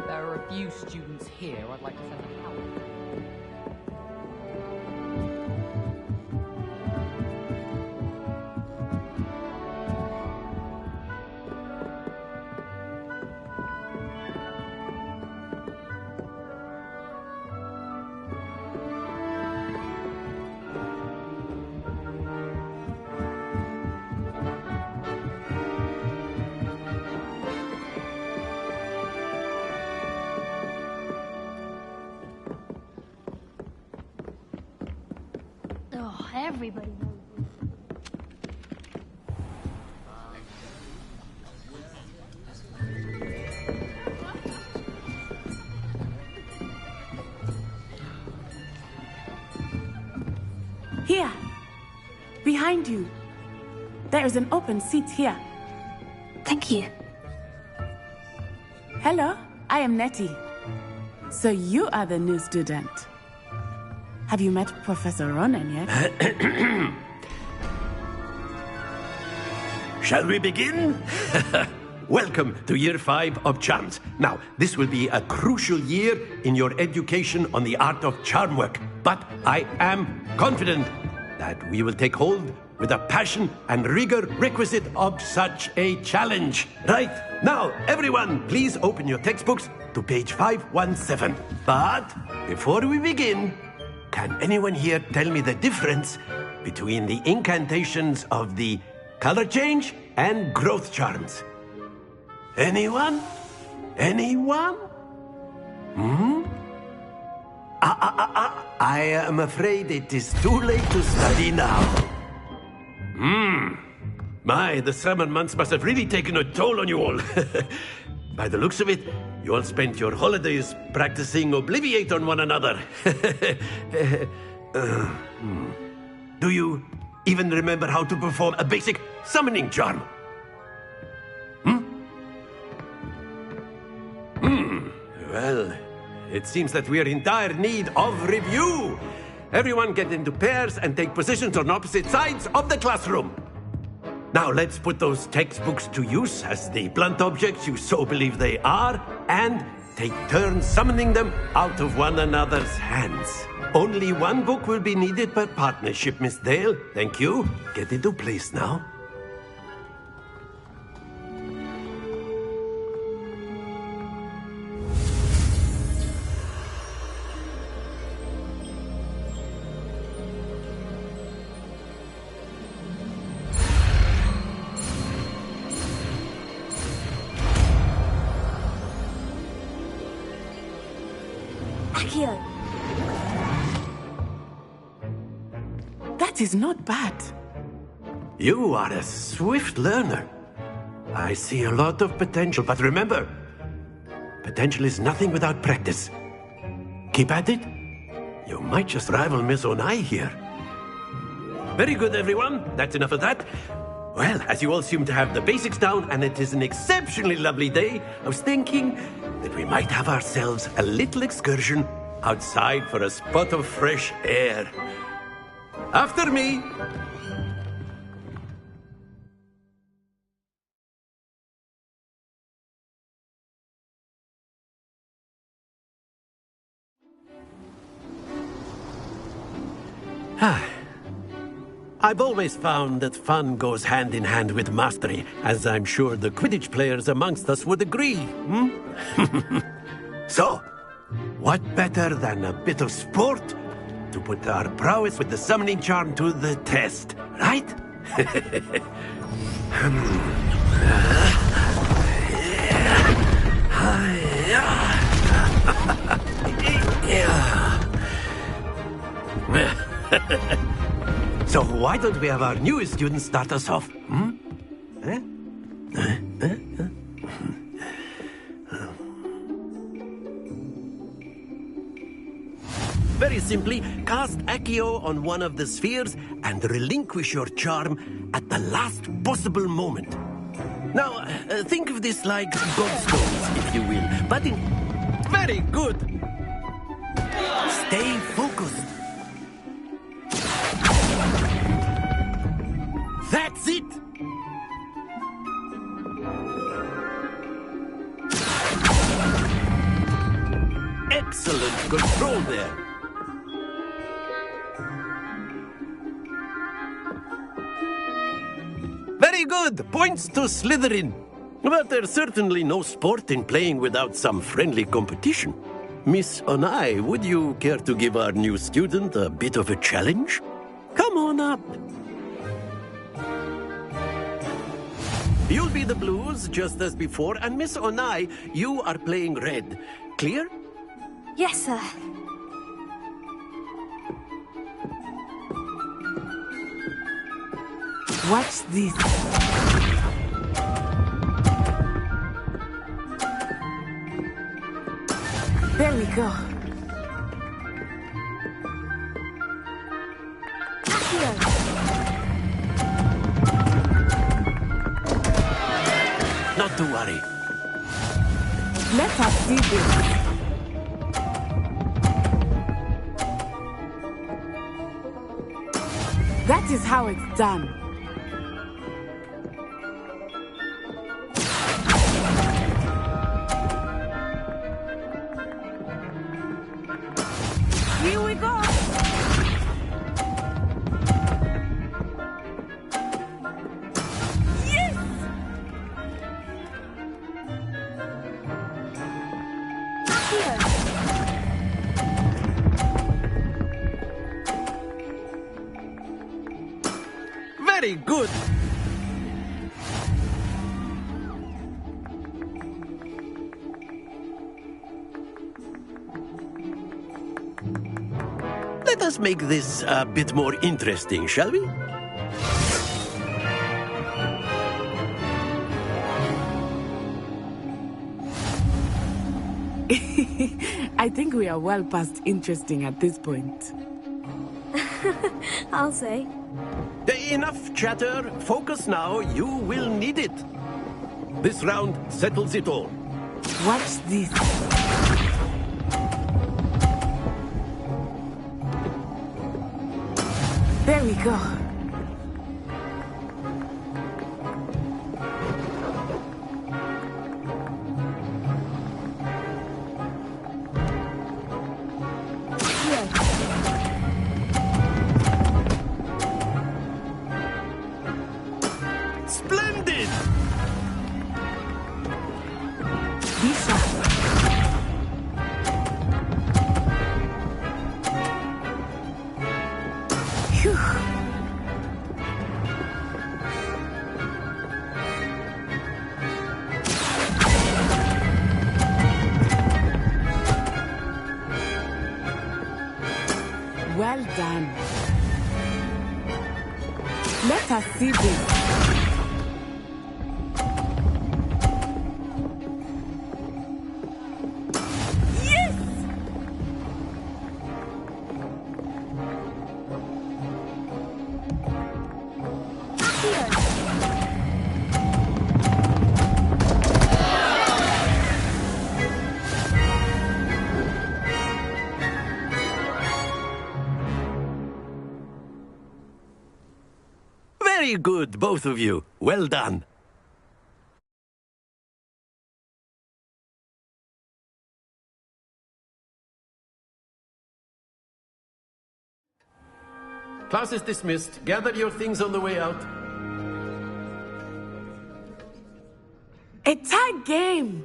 There are a few students here I'd like to send them out. Oh, everybody knows. Here. Behind you. There is an open seat here. Thank you. Hello, I am Nettie. So you are the new student. Have you met Professor Ronan yet? Shall we begin? Welcome to Year 5 of Charms. Now, this will be a crucial year in your education on the art of charm work. But I am confident that we will take hold with the passion and rigor requisite of such a challenge. Right, now, everyone, please open your textbooks to page 517. But before we begin, can anyone here tell me the difference between the incantations of the color change and growth charms? Anyone? Anyone? I am afraid it is too late to study now. My, the summer months must have really taken a toll on you all. By the looks of it, you all spent your holidays practicing Obliviate on one another. Do you even remember how to perform a basic summoning charm? Well, it seems that we are in dire need of review. Everyone get into pairs and take positions on opposite sides of the classroom. Now let's put those textbooks to use as the blunt objects you so believe they are, and take turns summoning them out of one another's hands. Only one book will be needed per partnership, Miss Dale. Thank you. Get into place now. Accio! That is not bad. You are a swift learner. I see a lot of potential, but remember, potential is nothing without practice. Keep at it. You might just rival Miss Onai here. Very good, everyone. That's enough of that. Well, as you all seem to have the basics down, and it is an exceptionally lovely day, I was thinking that we might have ourselves a little excursion outside for a spot of fresh air. After me! I've always found that fun goes hand in hand with mastery, as I'm sure the Quidditch players amongst us would agree, hmm? So, what better than a bit of sport to put our prowess with the summoning charm to the test, right? So why don't we have our newest student start us off? Hmm? Very simply, cast Accio on one of the spheres and relinquish your charm at the last possible moment. Now, think of this like godstones, if you will, but in... Very good! Stay focused. That's it! Excellent control there. Very good! Points to Slytherin. But there's certainly no sport in playing without some friendly competition. Miss Onai, would you care to give our new student a bit of a challenge? Come on up. You'll be the blues, just as before, and Miss Onai, you are playing red. Clear? Yes, sir. Watch this. There we go. Not to worry. Let us see this. That is how it's done. Here we go. Yes! Very good. Let us make this a bit more interesting, shall we? I think we are well past interesting at this point. I'll say. Enough chatter. Focus now. You will need it. This round settles it all. Watch this. There we go. Splendid! Be sharp. Phew. Well done. Let us see this. Very good, both of you. Well done. Class is dismissed. Gather your things on the way out. A tight game!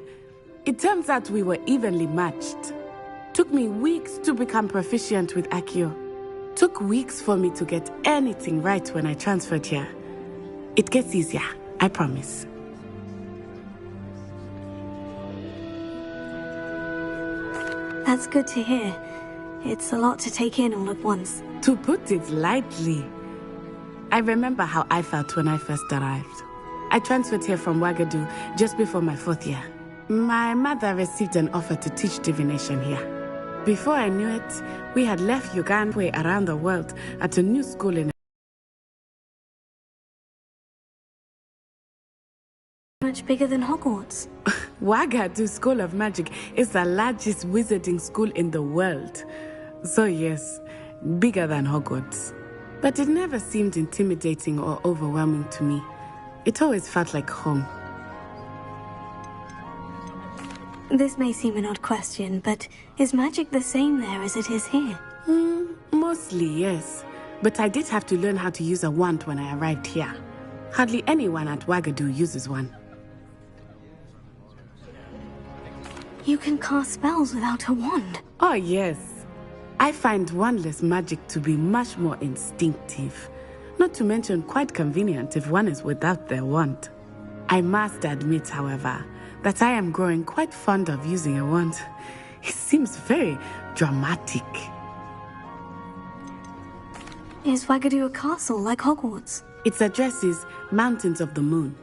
It turns out we were evenly matched. Took me weeks to become proficient with Accio. Took weeks for me to get anything right when I transferred here. It gets easier, I promise. That's good to hear. It's a lot to take in all at once. To put it lightly, I remember how I felt when I first arrived. I transferred here from Wagadu just before my 4th year. My mother received an offer to teach divination here. Before I knew it, we had left Uganda around the world at a new school in much bigger than Hogwarts. Wagadu School of Magic is the largest wizarding school in the world. So yes, bigger than Hogwarts. But it never seemed intimidating or overwhelming to me. It always felt like home. This may seem an odd question, but is magic the same there as it is here? Mostly, yes. But I did have to learn how to use a wand when I arrived here. Hardly anyone at Wagadu uses one. You can cast spells without a wand? Oh, yes. I find wandless magic to be much more instinctive. Not to mention quite convenient if one is without their wand. I must admit, however, that I am growing quite fond of using a wand. It seems very dramatic. Is Wagadu a castle like Hogwarts? Its address is Mountains of the Moon.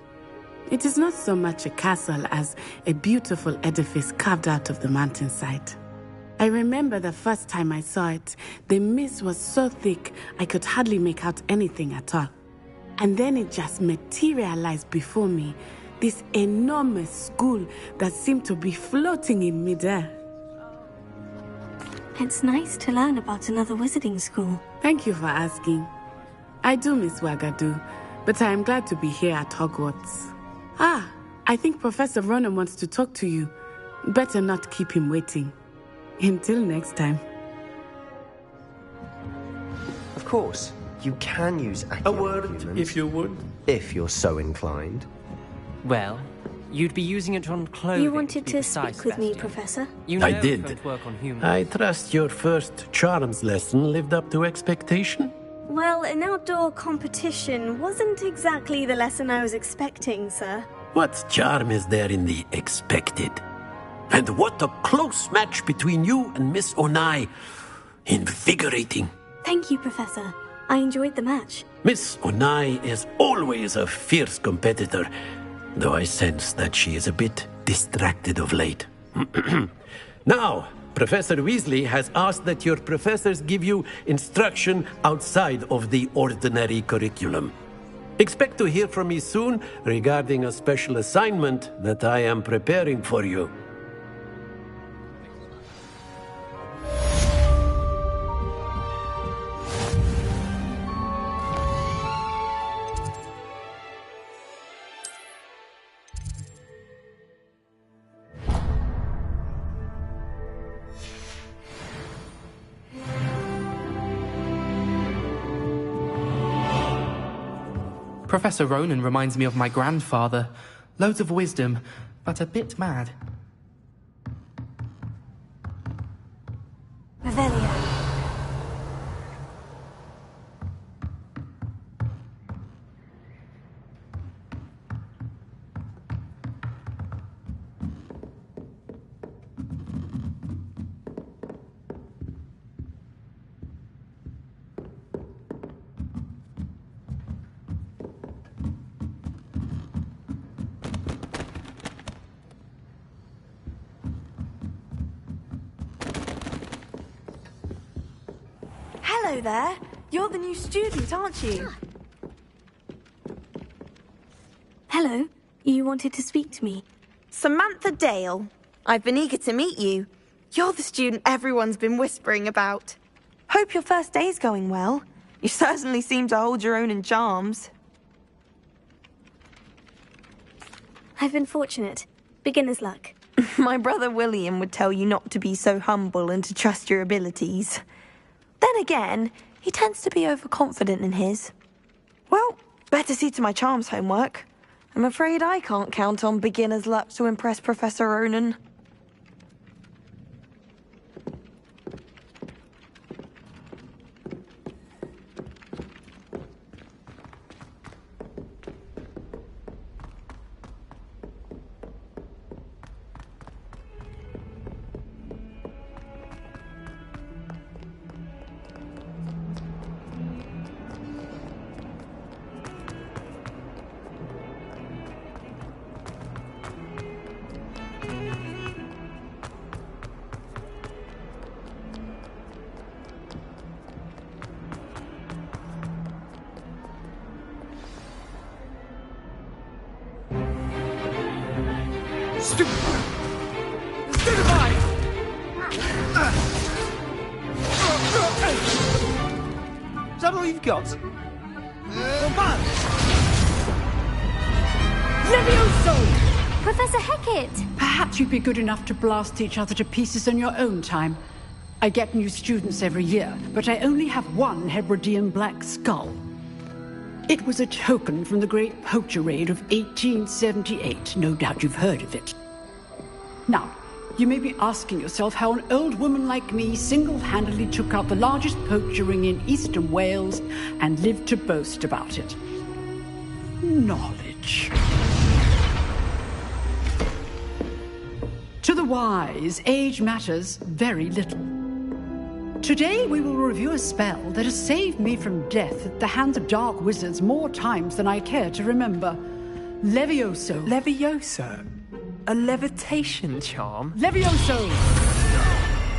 It is not so much a castle as a beautiful edifice carved out of the mountainside. I remember the first time I saw it, the mist was so thick I could hardly make out anything at all. And then it just materialized before me, this enormous school that seemed to be floating in midair. It's nice to learn about another wizarding school. Thank you for asking. I do miss Wagadu, but I am glad to be here at Hogwarts. Ah, I think Professor Ronan wants to talk to you. Better not keep him waiting. Until next time. Of course, you can use a word, if you would. If you're so inclined. Well, you'd be using it on clothing. You wanted to speak with me, Professor? You know I it did. won't work on humans. I trust your first charms lesson lived up to expectation? Well, an outdoor competition wasn't exactly the lesson I was expecting, sir. What charm is there in the expected? And what a close match between you and Miss Onai. Invigorating. Thank you, Professor. I enjoyed the match. Miss Onai is always a fierce competitor, though I sense that she is a bit distracted of late. Now, Professor Weasley has asked that your professors give you instruction outside of the ordinary curriculum. Expect to hear from me soon regarding a special assignment that I am preparing for you. Professor Ronan reminds me of my grandfather. Loads of wisdom, but a bit mad. Revelio. Hello there. You're the new student, aren't you? Hello. You wanted to speak to me? Samantha Dale. I've been eager to meet you. You're the student everyone's been whispering about. Hope your first day's going well. You certainly seem to hold your own in charms. I've been fortunate. Beginner's luck. My brother William would tell you not to be so humble and to trust your abilities. Then again, He tends to be overconfident in his. Well, better see to my charms homework. I'm afraid I can't count on beginner's luck to impress Professor Ronan. Is that all you've got? Levioso! Professor Hecat! Perhaps you'd be good enough to blast each other to pieces in your own time. I get new students every year, but I only have one Hebridean black skull. It was a token from the Great Poacher Raid of 1878. No doubt you've heard of it. Now, you may be asking yourself how an old woman like me single-handedly took out the largest poacher ring in eastern Wales and lived to boast about it. Knowledge. To the wise, age matters very little. Today we will review a spell that has saved me from death at the hands of dark wizards more times than I care to remember. Levioso. Levioso? A levitation charm? Levioso!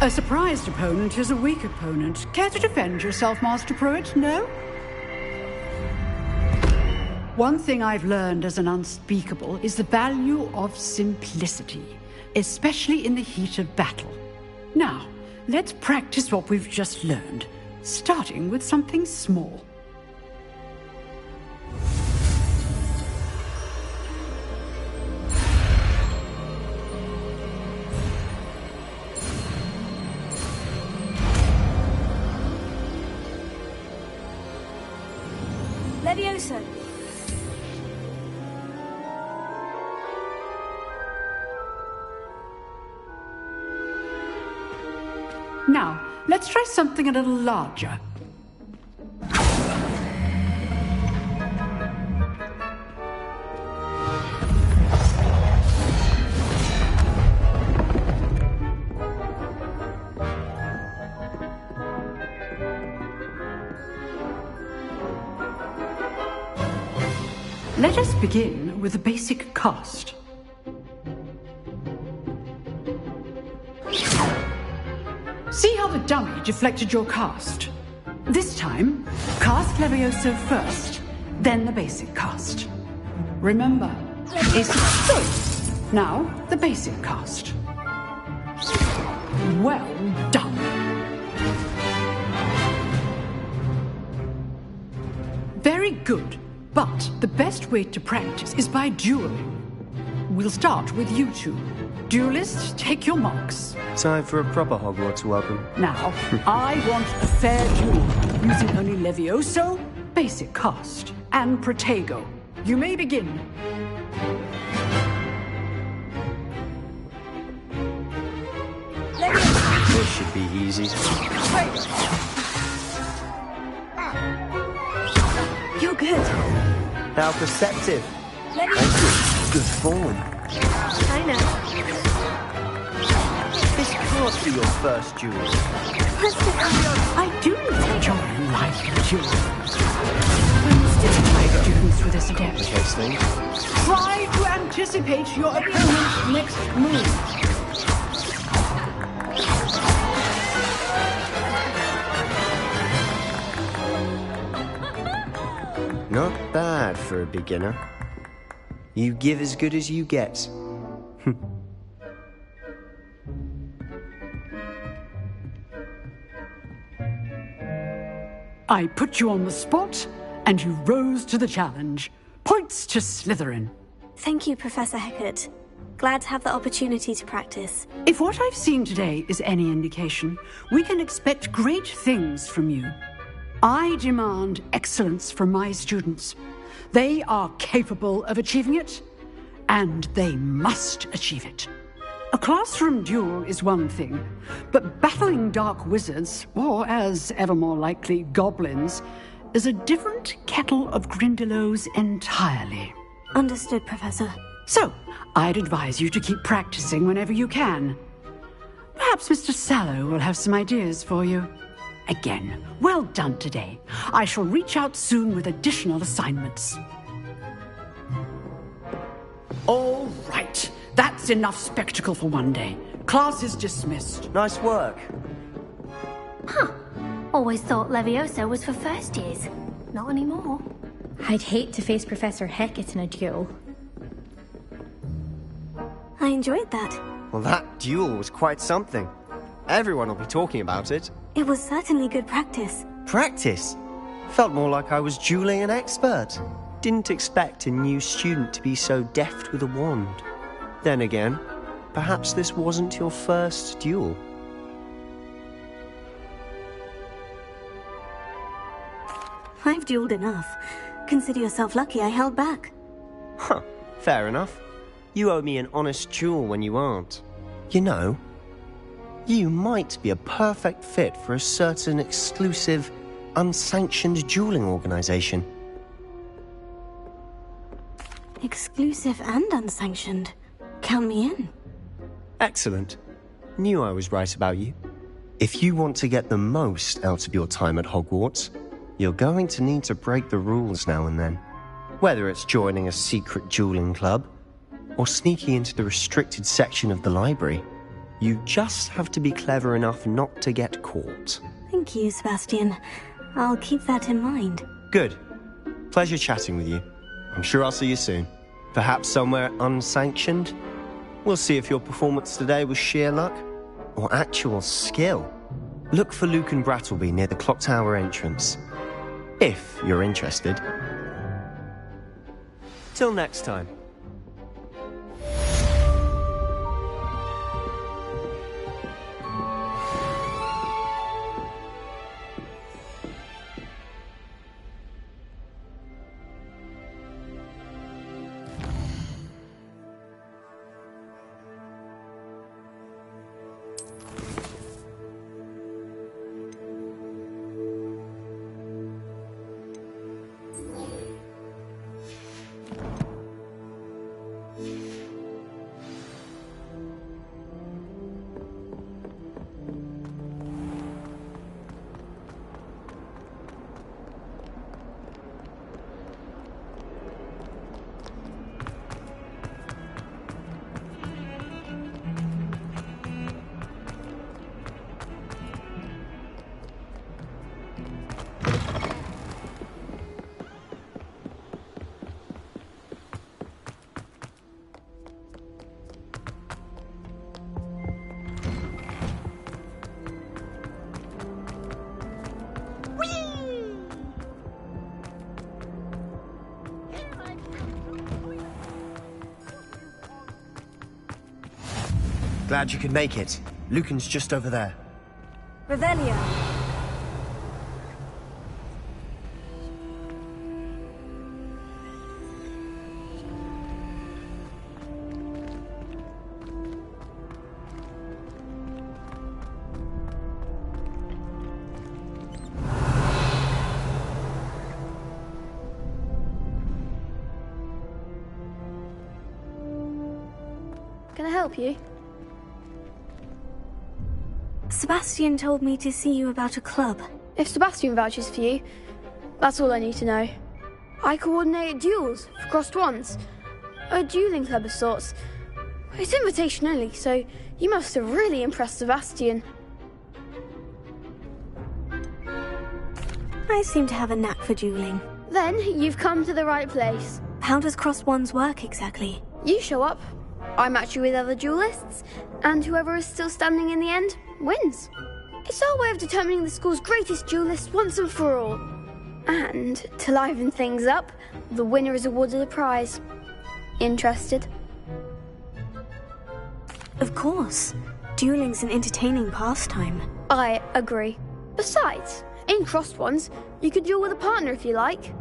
A surprised opponent is a weak opponent. Care to defend yourself, Master Pruitt? No? One thing I've learned as an unspeakable is the value of simplicity, especially in the heat of battle. Now, let's practice what we've just learned, starting with something small. Levioso. Now, let's try something a little larger. Let us begin with the basic cast. See how the dummy deflected your cast? This time, cast Levioso first, then the basic cast. Remember, it's good. Now, the basic cast. Well done. Very good. But the best way to practice is by dueling. We'll start with you two. Duelists, take your marks. Time for a proper Hogwarts welcome. Now, I want a fair duel, using only Levioso, basic cast, and Protego. You may begin. This should be easy. You're good. How perceptive. Thank you. Good form. I know. This can't be your first duel. I do enjoy life duels. We must distracted students with this adept. Case thing. Try to anticipate your opponent's next move. Not bad for a beginner. You give as good as you get. I put you on the spot, and you rose to the challenge. Points to Slytherin. Thank you, Professor Hecat. Glad to have the opportunity to practice. If what I've seen today is any indication, we can expect great things from you. I demand excellence from my students. They are capable of achieving it, and they must achieve it. A classroom duel is one thing, but battling dark wizards, or as ever more likely, goblins, is a different kettle of Grindylows entirely. Understood, Professor. So, I'd advise you to keep practicing whenever you can. Perhaps Mr. Sallow will have some ideas for you. Again, well done today. I shall reach out soon with additional assignments. All right. That's enough spectacle for one day. Class is dismissed. Nice work. Huh. Always thought Leviosa was for first years. Not anymore. I'd hate to face Professor Hecat in a duel. I enjoyed that. Well, that duel was quite something. Everyone will be talking about it. It was certainly good practice. Practice? Felt more like I was dueling an expert. Didn't expect a new student to be so deft with a wand. Then again, perhaps this wasn't your first duel. I've dueled enough. Consider yourself lucky I held back. Huh, fair enough. You owe me an honest duel when you aren't. You know, you might be a perfect fit for a certain exclusive, unsanctioned dueling organization. Exclusive and unsanctioned. Count me in. Excellent. Knew I was right about you. If you want to get the most out of your time at Hogwarts, you're going to need to break the rules now and then. Whether it's joining a secret dueling club, or sneaking into the restricted section of the library, you just have to be clever enough not to get caught. Thank you, Sebastian. I'll keep that in mind. Good. Pleasure chatting with you. I'm sure I'll see you soon. Perhaps somewhere unsanctioned? We'll see if your performance today was sheer luck or actual skill. Look for Luke and Brattleby near the clock tower entrance, if you're interested. Till next time. Glad you could make it. Lucan's just over there. Revelio. Can I help you? Sebastian told me to see you about a club. If Sebastian vouches for you, that's all I need to know. I coordinate duels for crossed wands. A dueling club of sorts. It's invitation only, so you must have really impressed Sebastian. I seem to have a knack for dueling. Then you've come to the right place. How does crossed wands work exactly? You show up, I match you with other duelists, and whoever is still standing in the end wins. It's our way of determining the school's greatest duelist once and for all. And to liven things up, the winner is awarded a prize. Interested? Of course. Dueling's an entertaining pastime. I agree. Besides, In crossed ones, you could duel with a partner if you like.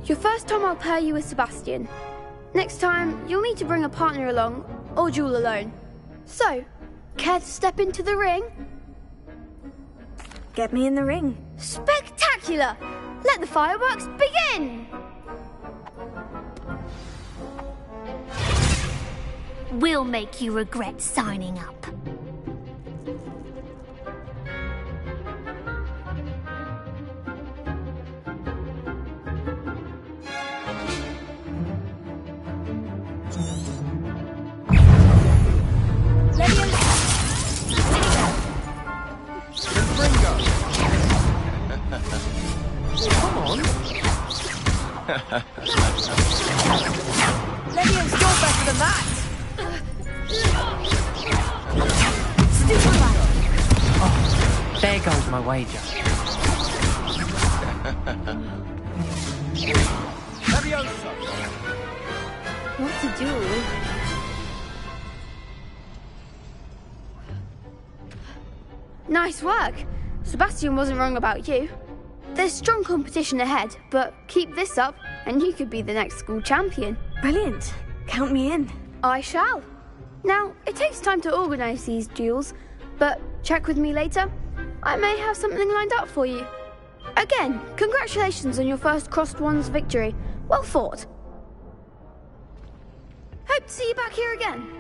Your first time I'll pair you with Sebastian. Next time, you'll need to bring a partner along, or duel alone. So, care to step into the ring? Get me in the ring. Spectacular! Let the fireworks begin! We'll make you regret signing up. Come on. Levion's still better than that. Oh, there goes my wager. What's a duel? Nice work. Sebastian wasn't wrong about you. There's strong competition ahead, but keep this up and you could be the next school champion. Brilliant. Count me in. I shall. Now, it takes time to organise these duels, but check with me later. I may have something lined up for you. Again, congratulations on your first Crossed Ones victory. Well fought. Hope to see you back here again.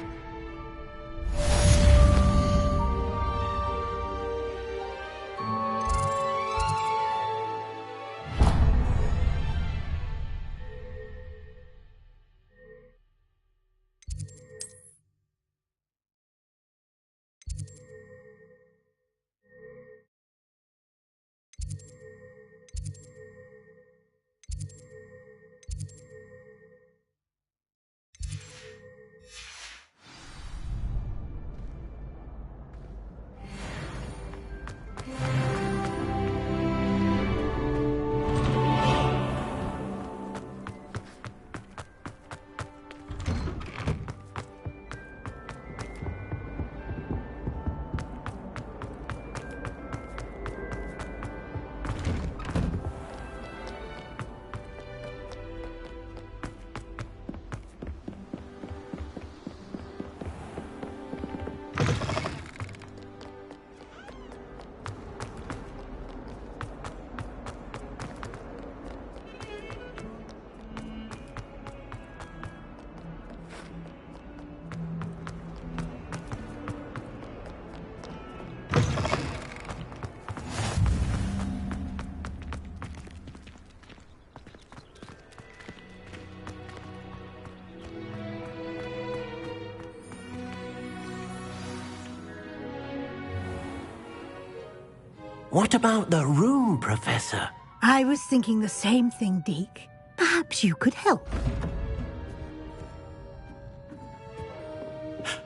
What about the room, Professor? I was thinking the same thing, Deke. Perhaps you could help.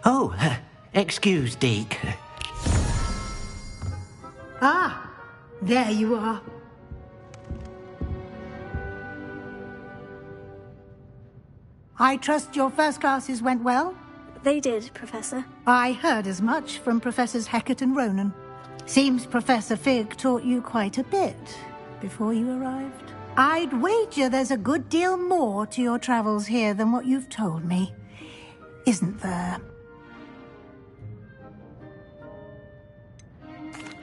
Oh, excuse, Deke. Ah, there you are. I trust your first classes went well? They did, Professor. I heard as much from Professors Hecat and Ronan. Seems Professor Fig taught you quite a bit before you arrived. I'd wager there's a good deal more to your travels here than what you've told me. Isn't there?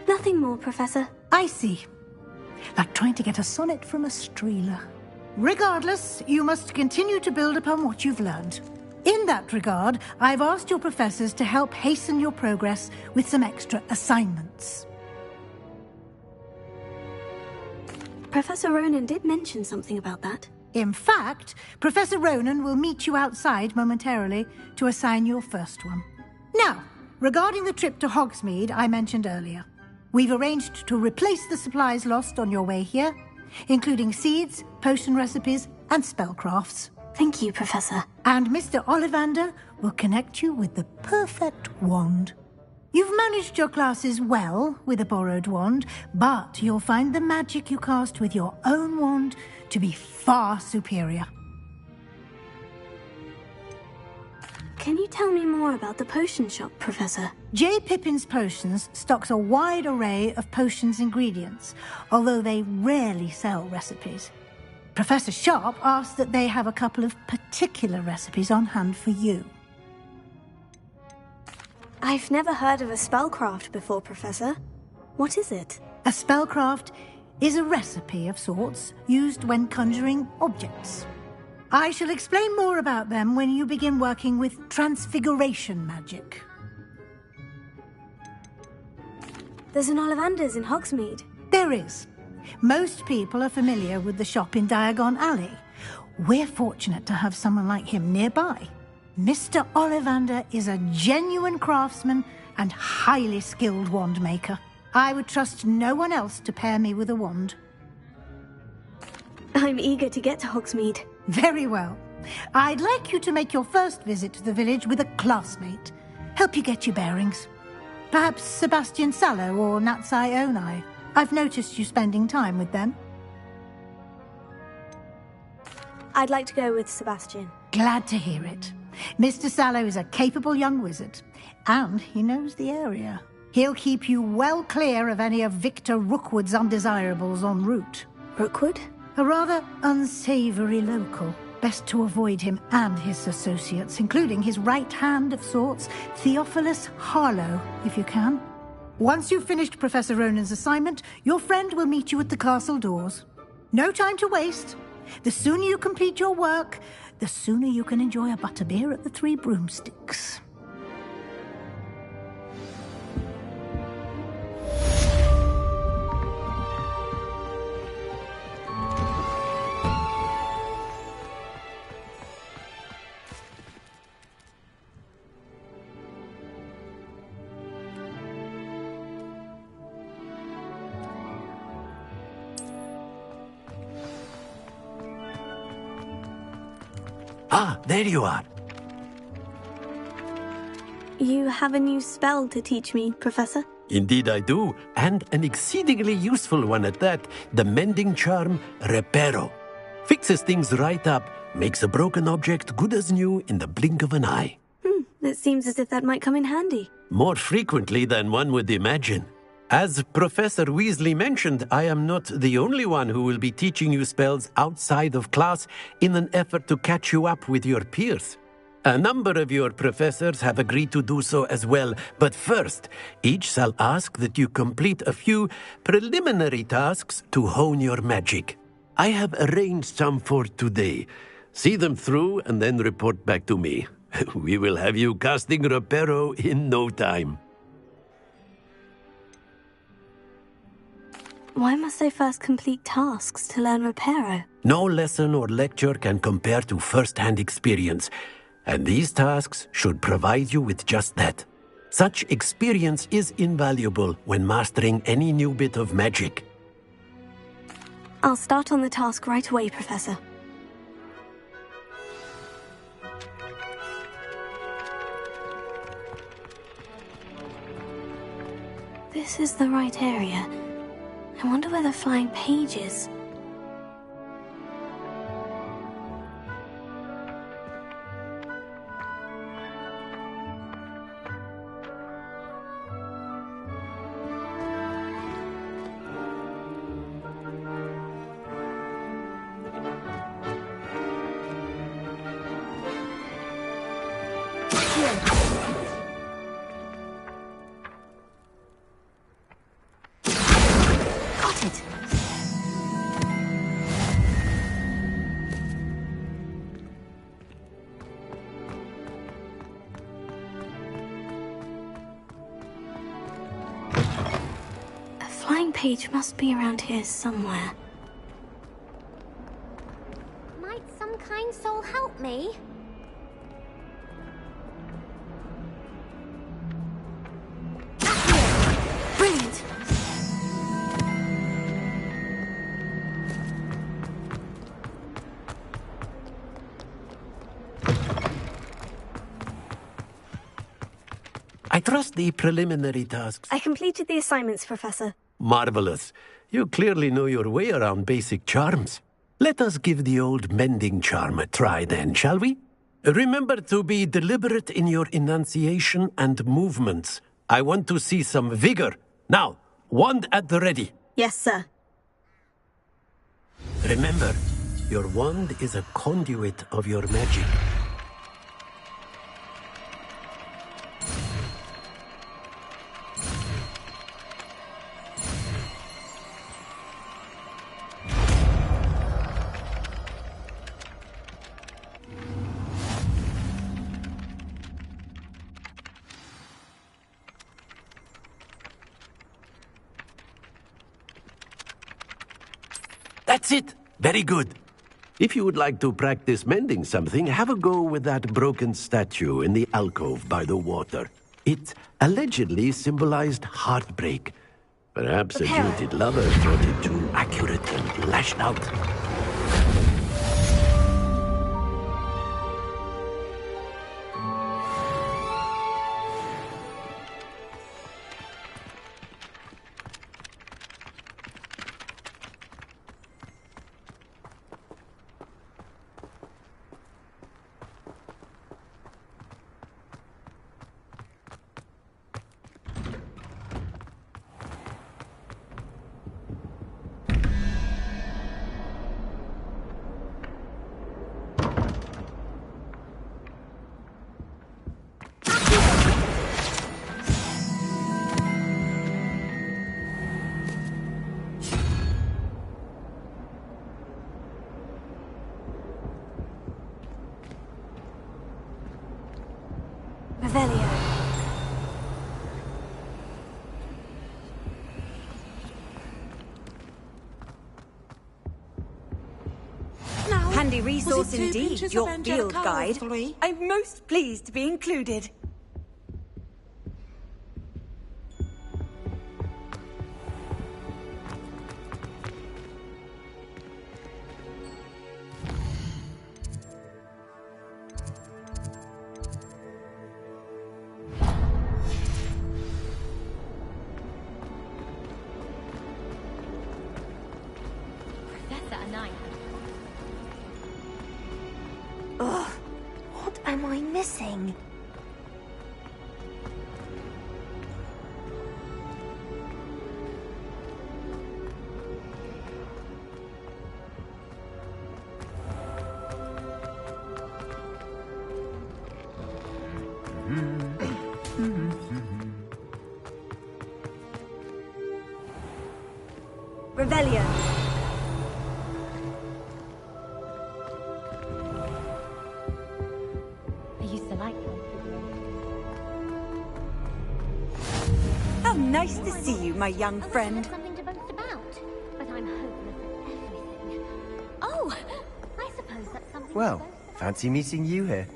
Nothing more, Professor. I see. Like trying to get a sonnet from a streeler. Regardless, you must continue to build upon what you've learned. In that regard, I've asked your professors to help hasten your progress with some extra assignments. Professor Ronan did mention something about that. In fact, Professor Ronan will meet you outside momentarily to assign your first one. Now, regarding the trip to Hogsmeade I mentioned earlier, we've arranged to replace the supplies lost on your way here, including seeds, potion recipes, and spellcrafts. Thank you, Professor. And Mr. Ollivander will connect you with the perfect wand. You've managed your classes well with a borrowed wand, but you'll find the magic you cast with your own wand to be far superior. Can you tell me more about the potion shop, Professor? J. Pippin's Potions stocks a wide array of potions ingredients, although they rarely sell recipes. Professor Sharp asked that they have a couple of particular recipes on hand for you. I've never heard of a spellcraft before, Professor. What is it? A spellcraft is a recipe of sorts used when conjuring objects. I shall explain more about them when you begin working with transfiguration magic. There's an Ollivander's in Hogsmeade. There is. Most people are familiar with the shop in Diagon Alley. We're fortunate to have someone like him nearby. Mr. Ollivander is a genuine craftsman and highly skilled wand maker. I would trust no one else to pair me with a wand. I'm eager to get to Hogsmeade. Very well. I'd like you to make your first visit to the village with a classmate. Help you get your bearings. Perhaps Sebastian Sallow or Natsai Onai. I've noticed you spending time with them. I'd like to go with Sebastian. Glad to hear it. Mr. Sallow is a capable young wizard, and he knows the area. He'll keep you well clear of any of Victor Rookwood's undesirables en route. Rookwood? A rather unsavoury local. Best to avoid him and his associates, including his right hand of sorts, Theophilus Harlow, if you can. Once you've finished Professor Ronan's assignment, your friend will meet you at the castle doors. No time to waste. The sooner you complete your work, the sooner you can enjoy a butterbeer at the Three Broomsticks. Ah, there you are. You have a new spell to teach me, Professor? Indeed I do, and an exceedingly useful one at that. The mending charm, Reparo. Fixes things right up, makes a broken object good as new in the blink of an eye. It seems as if that might come in handy. More frequently than one would imagine. As Professor Weasley mentioned, I am not the only one who will be teaching you spells outside of class in an effort to catch you up with your peers. A number of your professors have agreed to do so as well, but first, each shall ask that you complete a few preliminary tasks to hone your magic. I have arranged some for today. See them through and then report back to me. We will have you casting Reparo in no time. Why must I first complete tasks to learn Reparo? No lesson or lecture can compare to first-hand experience, and these tasks should provide you with just that. Such experience is invaluable when mastering any new bit of magic. I'll start on the task right away, Professor. This is the right area. I wonder where the flying page is. Page must be around here somewhere. Might some kind soul help me? Brilliant! I trust the preliminary tasks. I completed the assignments, Professor. Marvelous. You clearly know your way around basic charms. Let us give the old mending charm a try then, shall we? Remember to be deliberate in your enunciation and movements. I want to see some vigor. Now, wand at the ready. Yes, sir. Remember, your wand is a conduit of your magic. That's it! Very good. If you would like to practice mending something, have a go with that broken statue in the alcove by the water. It allegedly symbolized heartbreak. Perhaps a jilted lover thought it too accurate and lashed out. Handy resource indeed, your field guide. I'm most pleased to be included. Ugh, what am I missing? Revelio. I used to like them. How nice to see you, my young friend. Something to boast about, but I'm hopeless at everything. Oh, I suppose that's something. Well, fancy meeting you here.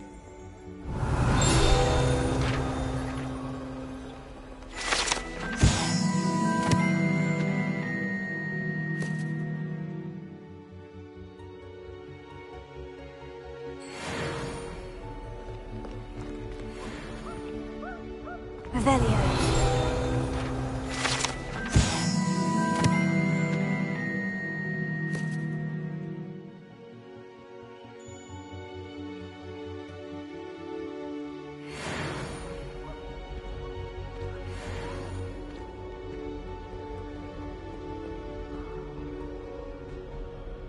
Revelio.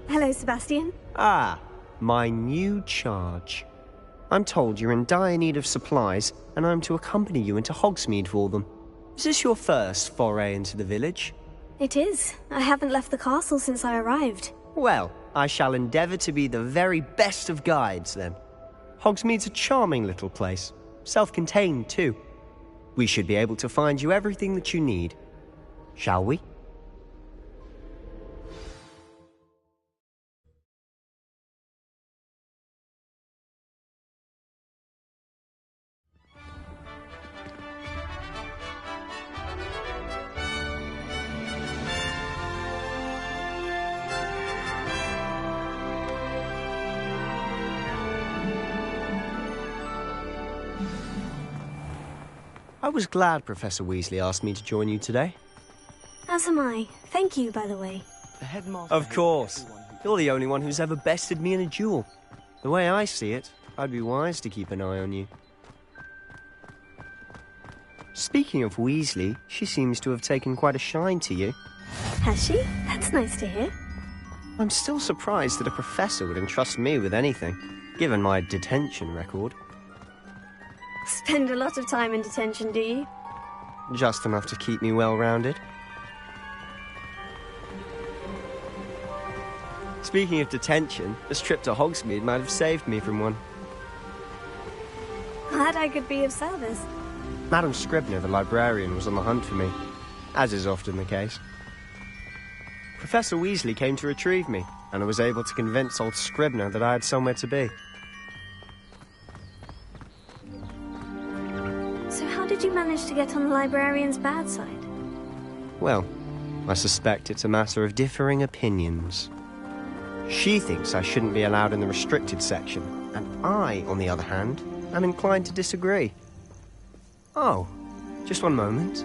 Hello, Sebastian. Ah, my new charge. I'm told you're in dire need of supplies, and I'm to accompany you into Hogsmeade for them. Is this your first foray into the village? It is. I haven't left the castle since I arrived. Well, I shall endeavour to be the very best of guides, then. Hogsmeade's a charming little place. Self-contained, too. We should be able to find you everything that you need. Shall we? I was glad Professor Weasley asked me to join you today. As am I. Thank you, by the way. Of course. You're the only one who's ever bested me in a duel. The way I see it, I'd be wise to keep an eye on you. Speaking of Weasley, she seems to have taken quite a shine to you. Has she? That's nice to hear. I'm still surprised that a professor would entrust me with anything, given my detention record. Spend a lot of time in detention, do you? Just enough to keep me well-rounded. Speaking of detention, this trip to Hogsmeade might have saved me from one. Glad I could be of service. Madam Scribner, the librarian, was on the hunt for me, as is often the case. Professor Weasley came to retrieve me, and I was able to convince old Scribner that I had somewhere to be. So how did you manage to get on the librarian's bad side? Well, I suspect it's a matter of differing opinions. She thinks I shouldn't be allowed in the restricted section, and I, on the other hand, am inclined to disagree. Oh, just one moment.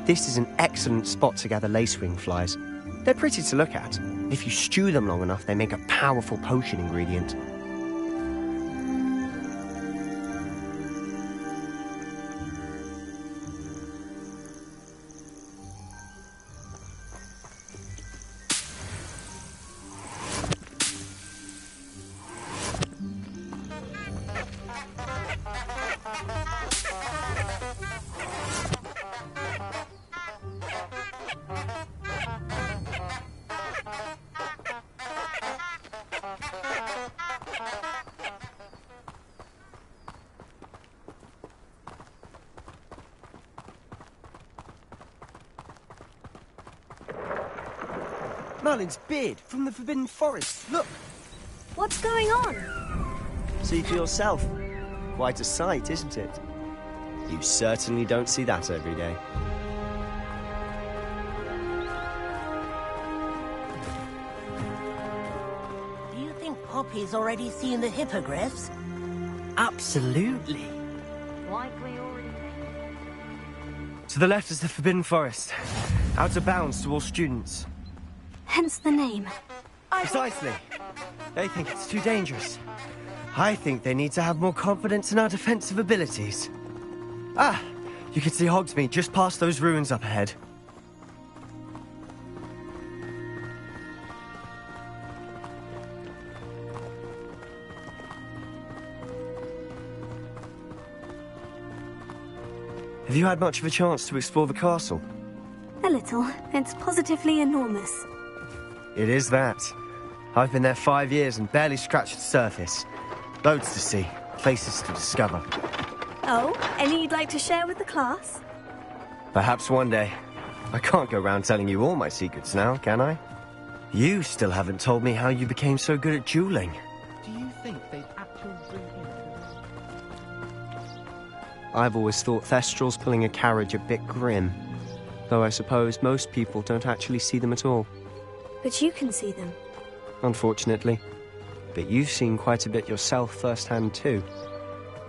This is an excellent spot to gather lacewing flies. They're pretty to look at. If you stew them long enough, they make a powerful potion ingredient. Merlin's beard from the Forbidden Forest. Look! What's going on? See for yourself. Quite a sight, isn't it? You certainly don't see that every day. Do you think Poppy's already seen the hippogriffs? Absolutely. Likely already. To the left is the Forbidden Forest. Out of bounds to all students. Hence the name. Precisely. They think it's too dangerous. I think they need to have more confidence in our defensive abilities. Ah, you can see Hogsmeade just past those ruins up ahead. Have you had much of a chance to explore the castle? A little. It's positively enormous. It is that. I've been there 5 years and barely scratched the surface. Loads to see, places to discover. Oh, any you'd like to share with the class? Perhaps one day. I can't go around telling you all my secrets now, can I? You still haven't told me how you became so good at dueling. Do you think they'd actually bring in... I've always thought Thestrals pulling a carriage a bit grim. Though I suppose most people don't actually see them at all. But you can see them. Unfortunately. But you've seen quite a bit yourself firsthand too.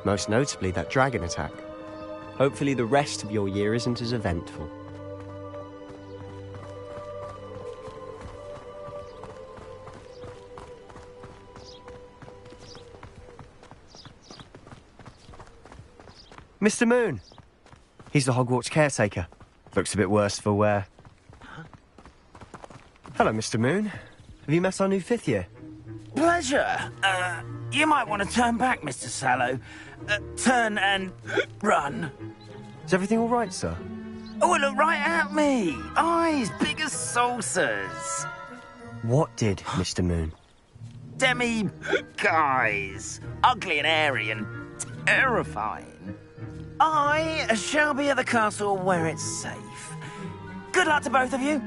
Most notably that dragon attack. Hopefully the rest of your year isn't as eventful. Mr. Moon! He's the Hogwarts caretaker. Looks a bit worse for wear. Hello, Mr. Moon. Have you met our new 5th year? Pleasure. You might want to turn back, Mr. Sallow. Turn and run. Is everything all right, sir? Oh, look right at me. Eyes big as saucers. What did, Mr. Moon? Guys. Ugly and airy and terrifying. I shall be at the castle where it's safe. Good luck to both of you.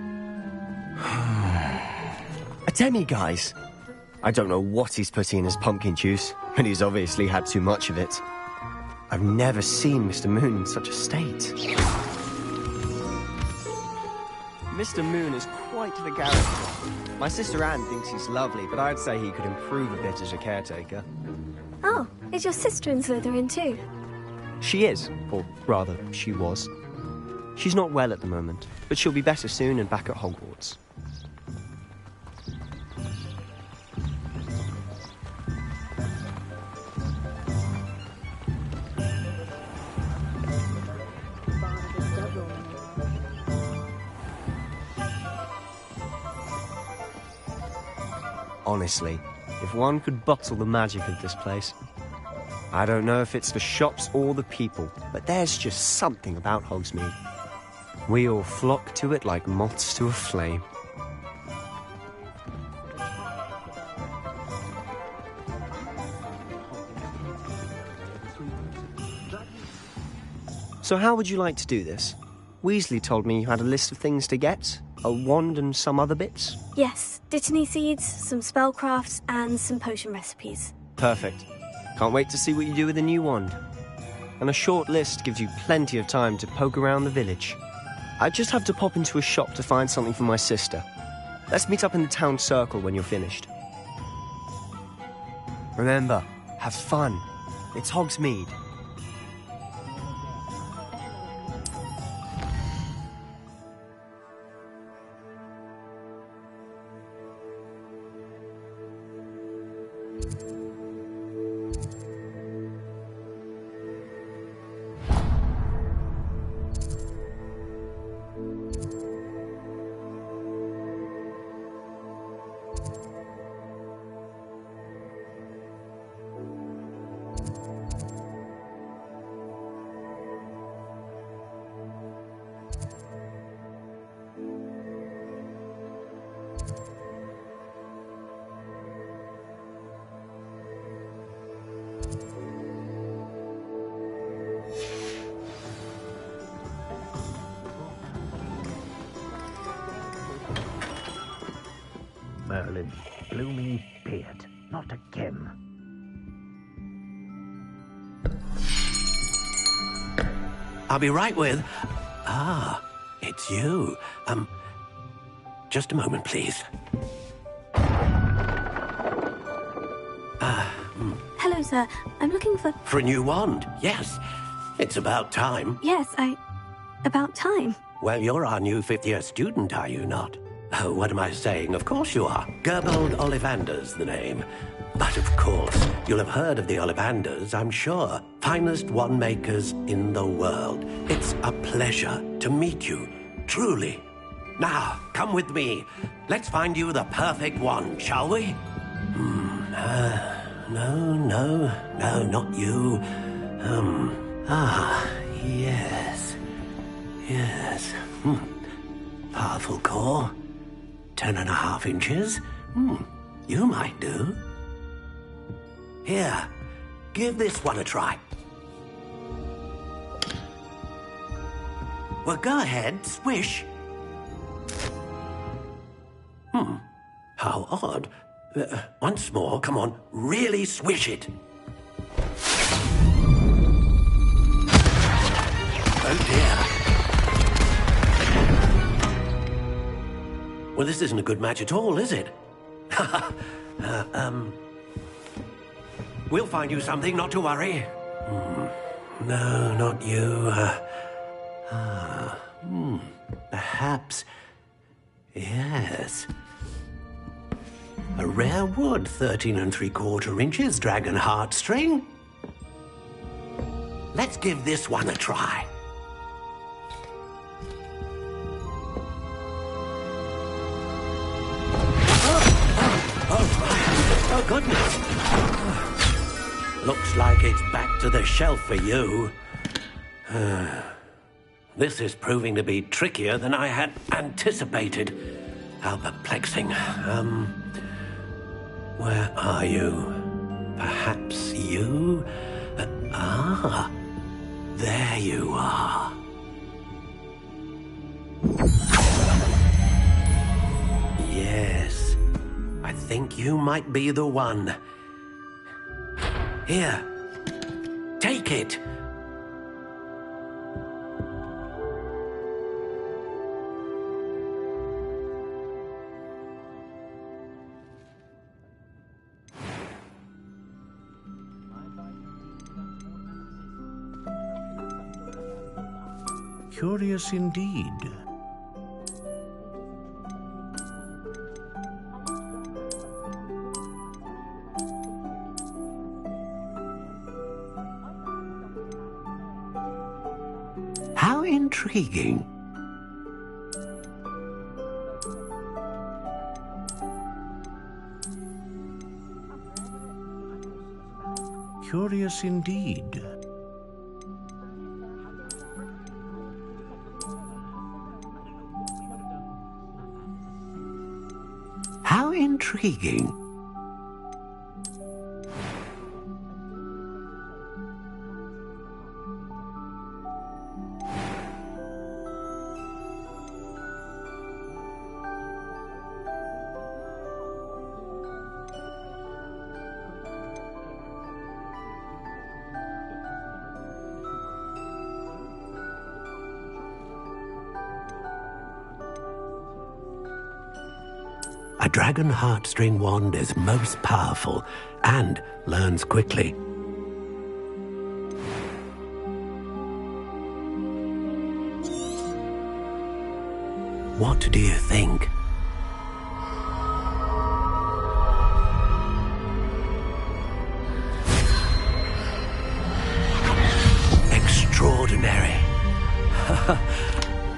A demi-guise? I don't know what he's putting in his pumpkin juice, but he's obviously had too much of it. I've never seen Mr. Moon in such a state. Mr. Moon is quite the character. My sister Anne thinks he's lovely, but I'd say he could improve a bit as a caretaker. Oh, is your sister in Slytherin too? She is, or rather, she was. She's not well at the moment, but she'll be better soon and back at Hogwarts. Honestly, if one could bottle the magic of this place. I don't know if it's the shops or the people, but there's just something about Hogsmeade. We all flock to it like moths to a flame. So how would you like to do this? Weasley told me you had a list of things to get. A wand and some other bits? Yes, Dittany seeds, some spellcrafts, and some potion recipes. Perfect. Can't wait to see what you do with the new wand. And a short list gives you plenty of time to poke around the village. I just have to pop into a shop to find something for my sister. Let's meet up in the town circle when you're finished. Remember, have fun. It's Hogsmeade. Merlin, blooming beard, not again. I'll be right with... Ah, it's you. Just a moment, please. Hello, sir. I'm looking for... For a new wand, yes. It's about time. Yes, about time. Well, you're our new fifth-year student, are you not? Oh, what am I saying? Of course you are. Gerbold Ollivander's the name. But of course, you'll have heard of the Ollivanders, I'm sure. Finest wand makers in the world. It's a pleasure to meet you, truly. Now, come with me. Let's find you the perfect wand, shall we? No, not you. Yes. Powerful core. 10.5 inches. You might do. Here, give this one a try. Well, go ahead, swish. How odd. Once more, come on, really swish it. Oh dear. Well, this isn't a good match at all, is it? We'll find you something, not to worry. No, not you. Perhaps... Yes. A rare wood, 13 3/4 inches, dragon heartstring. Let's give this one a try. Oh, goodness. Looks like it's back to the shelf for you. This is proving to be trickier than I had anticipated. How perplexing. Where are you? Perhaps you? There you are. Yes. I think you might be the one. Here. Take it. Curious indeed. How intriguing. curious indeed. How intriguing. A dragon heartstring wand is most powerful and learns quickly. What do you think? Extraordinary.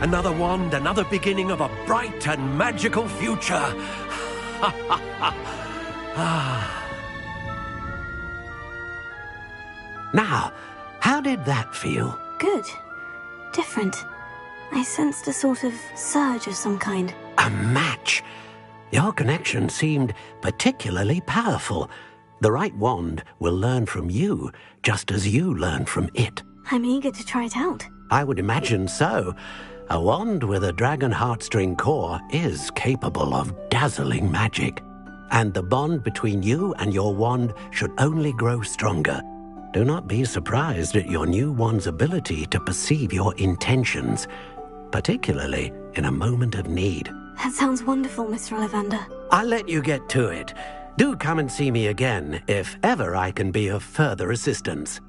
Another wand, another beginning of a bright and magical future. Now, how did that feel? Good. Different. I sensed a sort of surge of some kind. A match. Your connection seemed particularly powerful. The right wand will learn from you, just as you learn from it. I'm eager to try it out. I would imagine so. A wand with a dragon heartstring core is capable of dazzling magic. And the bond between you and your wand should only grow stronger. Do not be surprised at your new wand's ability to perceive your intentions, particularly in a moment of need. That sounds wonderful, Mr. Ollivander. I'll let you get to it. Do come and see me again if ever I can be of further assistance.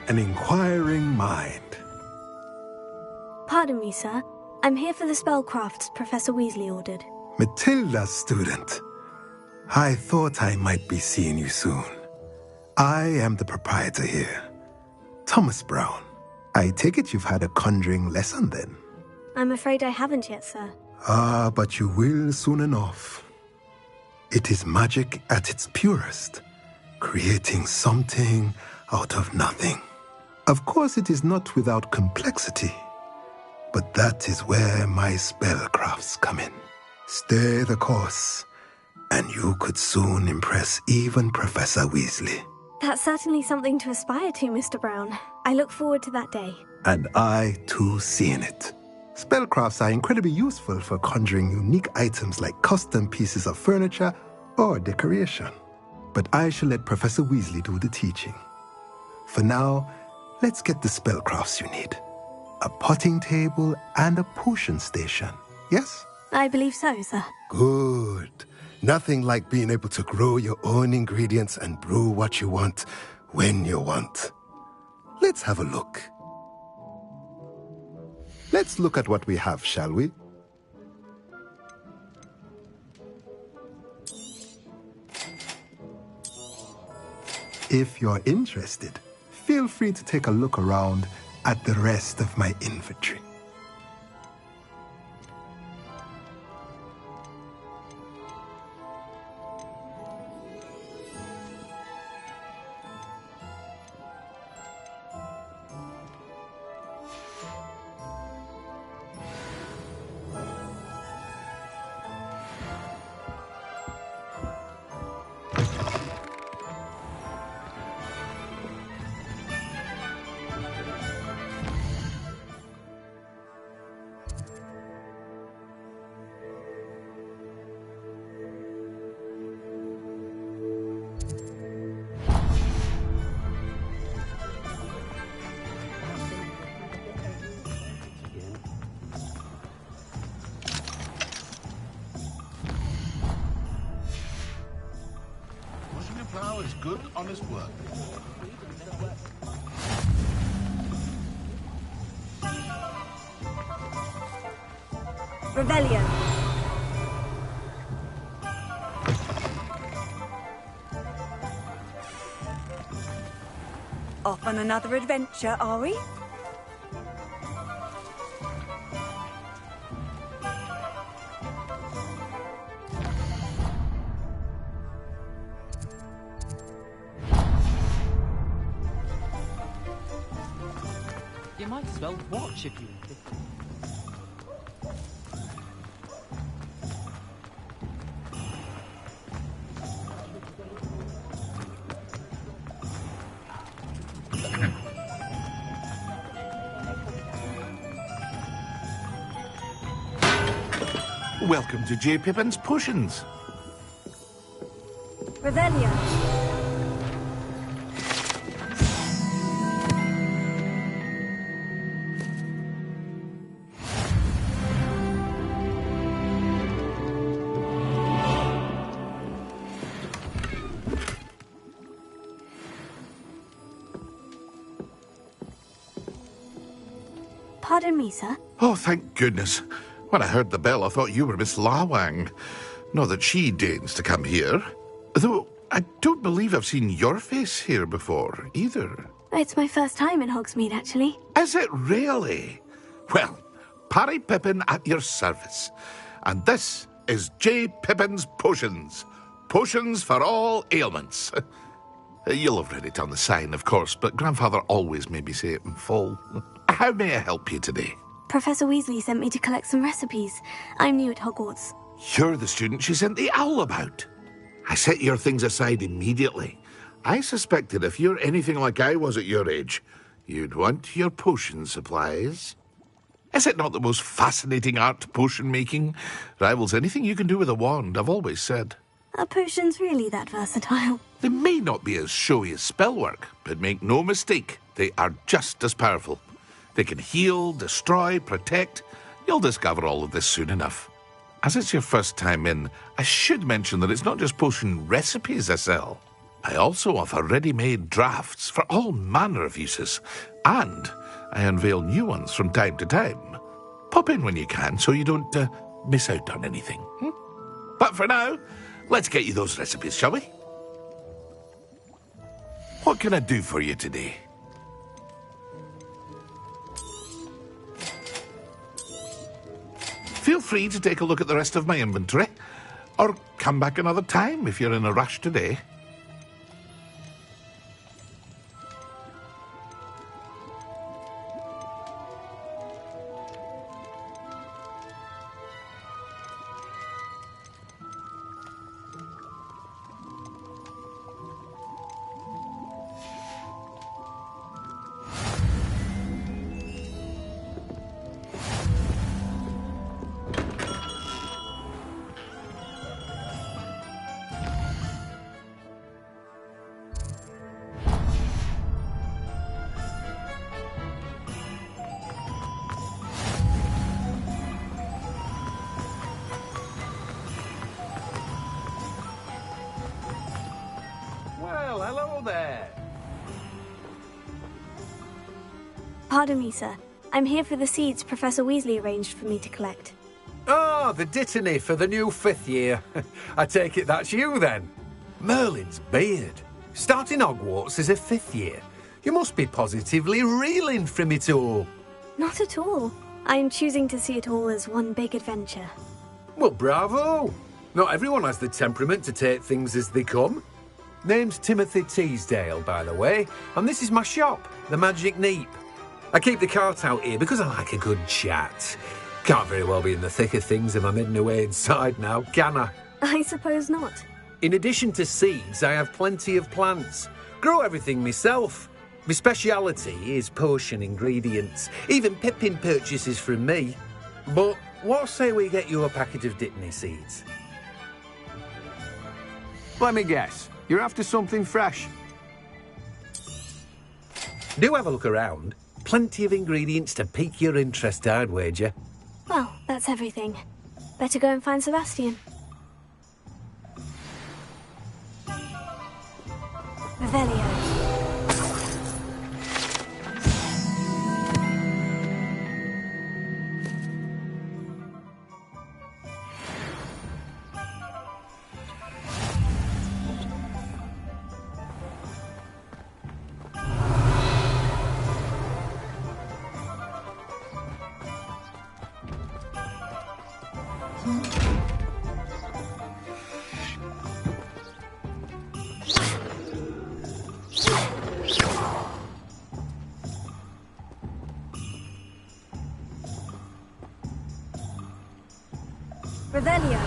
An inquiring mind. Pardon me, sir. I'm here for the spellcrafts Professor Weasley ordered. Matilda's student. I thought I might be seeing you soon. I am the proprietor here, Thomas Brown. I take it you've had a conjuring lesson then? I'm afraid I haven't yet, sir. Ah, but you will soon enough. It is magic at its purest, creating something out of nothing. Of course, it is not without complexity, but that is where my spellcrafts come in. Stay the course, and you could soon impress even Professor Weasley. That's certainly something to aspire to, Mr. Brown. I look forward to that day. And I, too, seeing it. Spellcrafts are incredibly useful for conjuring unique items like custom pieces of furniture or decoration. But I shall let Professor Weasley do the teaching. For now, let's get the spellcrafts you need. A potting table and a potion station, yes? I believe so, sir. Good. Nothing like being able to grow your own ingredients and brew what you want when you want. Let's have a look. Let's look at what we have, shall we? If you're interested, feel free to take a look around at the rest of my inventory. good, honest work. Revelio. Off on another adventure, are we? You might as well watch if you insist. Welcome to J. Pippin's Potions. Revelio. Pardon me, sir. Oh, thank goodness. When I heard the bell, I thought you were Miss Lawang. Not that she deigns to come here. Though, I don't believe I've seen your face here before, either. It's my first time in Hogsmeade, actually. Is it really? Well, Parry Pippin at your service. And this is J. Pippin's Potions. Potions for all ailments. You'll have read it on the sign, of course, but Grandfather always made me say it in full. How may I help you today? Professor Weasley sent me to collect some recipes. I'm new at Hogwarts. You're the student she sent the owl about. I set your things aside immediately. I suspected if you're anything like I was at your age, you'd want your potion supplies. Is it not the most fascinating art, potion making? Rivals anything you can do with a wand, I've always said. Are potions really that versatile? They may not be as showy as spellwork, but make no mistake, they are just as powerful. They can heal, destroy, protect. You'll discover all of this soon enough. As it's your first time in, I should mention that it's not just potion recipes I sell. I also offer ready-made drafts for all manner of uses, and I unveil new ones from time to time. Pop in when you can so you don't miss out on anything. But for now, let's get you those recipes, shall we? What can I do for you today? Feel free to take a look at the rest of my inventory, or come back another time if you're in a rush today. Well, hello there. Pardon me, sir. I'm here for the seeds Professor Weasley arranged for me to collect. Oh, the dittany for the new 5th year. I take it that's you, then. Merlin's beard. Starting Hogwarts as a 5th year. You must be positively reeling from it all. Not at all. I'm choosing to see it all as one big adventure. Well, bravo. Not everyone has the temperament to take things as they come. Name's Timothy Teasdale, by the way, and this is my shop, the Magic Neep. I keep the cart out here because I like a good chat. Can't very well be in the thick of things if I'm hidden away inside now, can I? I suppose not. In addition to seeds, I have plenty of plants. Grow everything myself. My speciality is potion ingredients. Even Pippin purchases from me. But what say we get you a packet of Dittany seeds? Let me guess. You're after something fresh. Do have a look around. Plenty of ingredients to pique your interest, I'd wager. Well, that's everything. Better go and find Sebastian. Revelio. Revelio.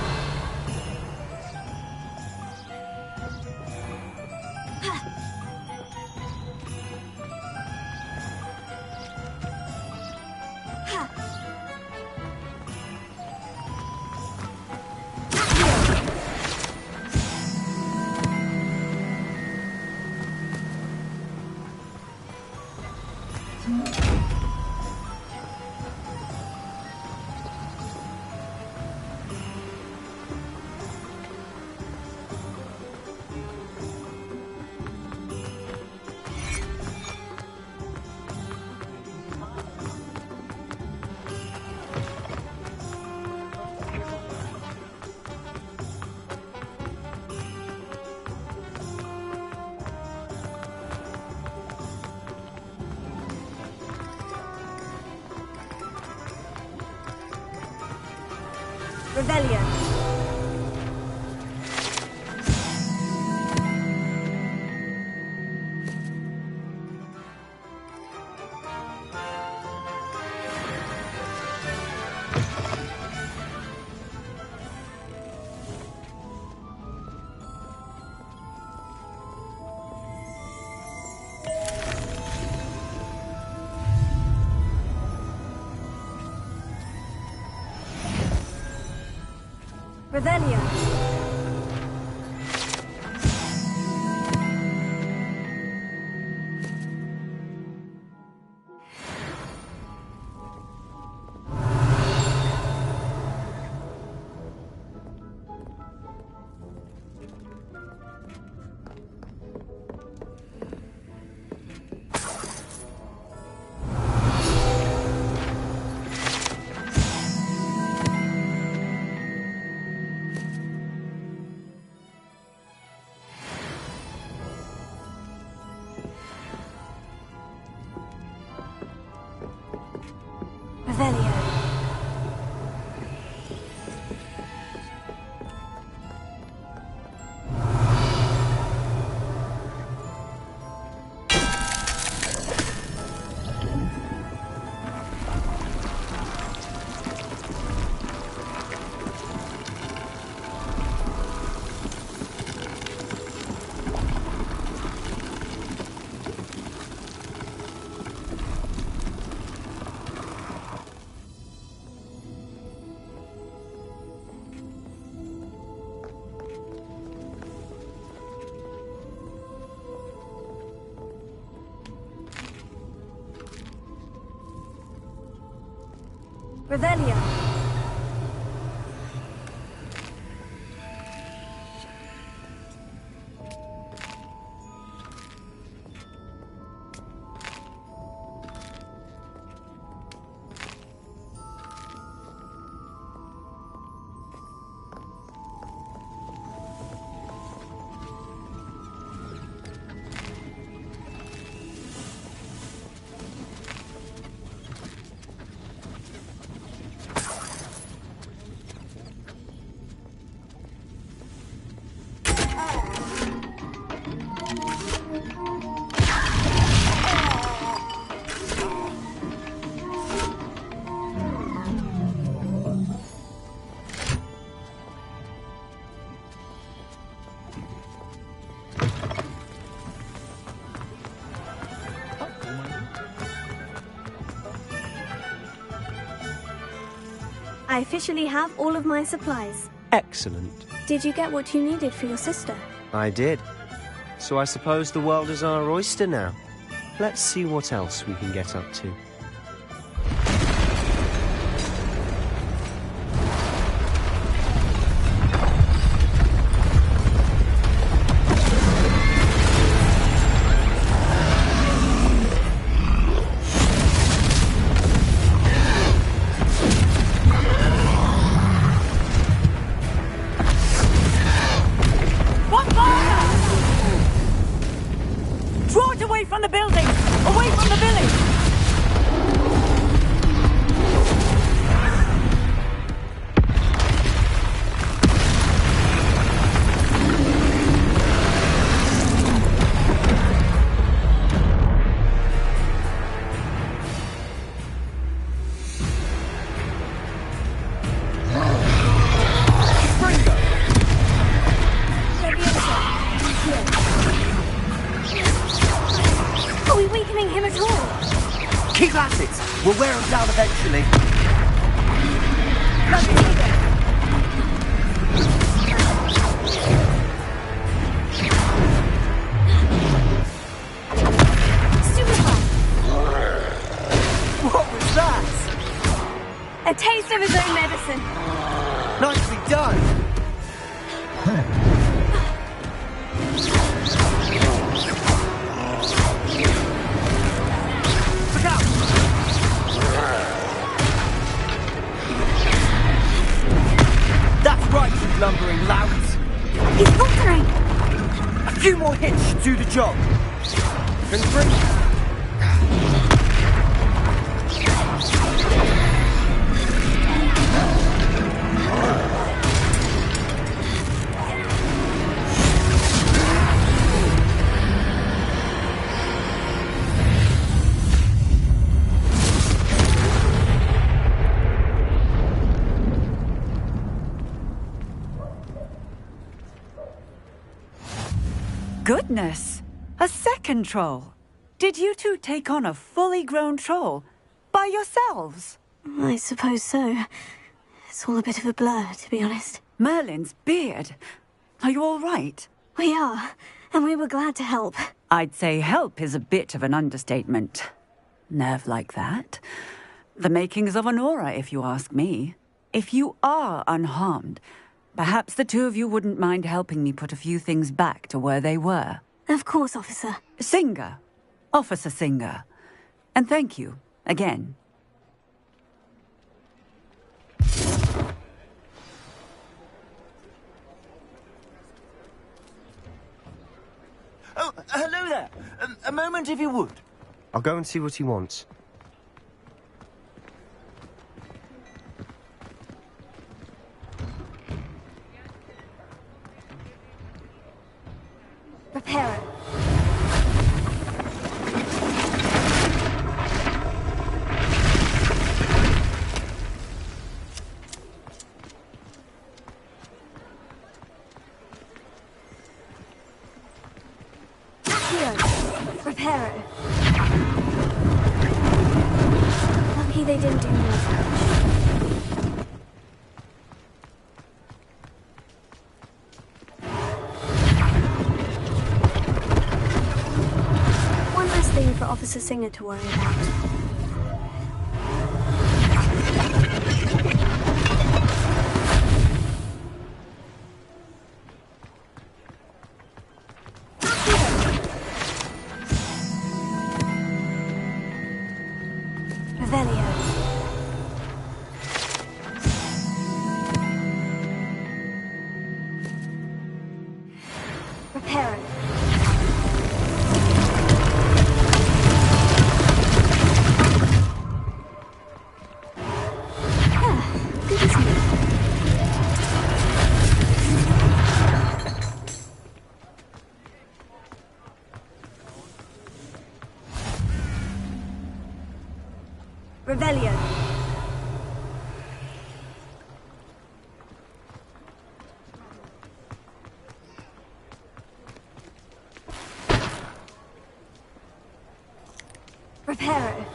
Revelio. Revelio. Revelio. Revelio. I officially have all of my supplies. Excellent. Did you get what you needed for your sister? I did. So I suppose the world is our oyster now. Let's see what else we can get up to. That's it. We'll wear them down eventually. What was that? A taste of his own medicine. Nicely done. Look out! That's right, you lumbering louts. He's faltering. A few more hits should do the job. And three. Goodness! A second troll! Did you two take on a fully grown troll? By yourselves? I suppose so. It's all a bit of a blur, to be honest. Merlin's beard. Are you all right? We are, and we were glad to help. I'd say help is a bit of an understatement. Nerve like that. The makings of an aura, if you ask me. If you are unharmed, perhaps the two of you wouldn't mind helping me put a few things back to where they were. Of course, officer. Singer. Officer Singer. And thank you, again. Oh, hello there. A moment, if you would. I'll go and see what he wants. Prepare it. Prepare it. Lucky they didn't do more damage. One less thing for Officer Singer to worry about. Prepare it. Good as new. Revelio. Prepare it.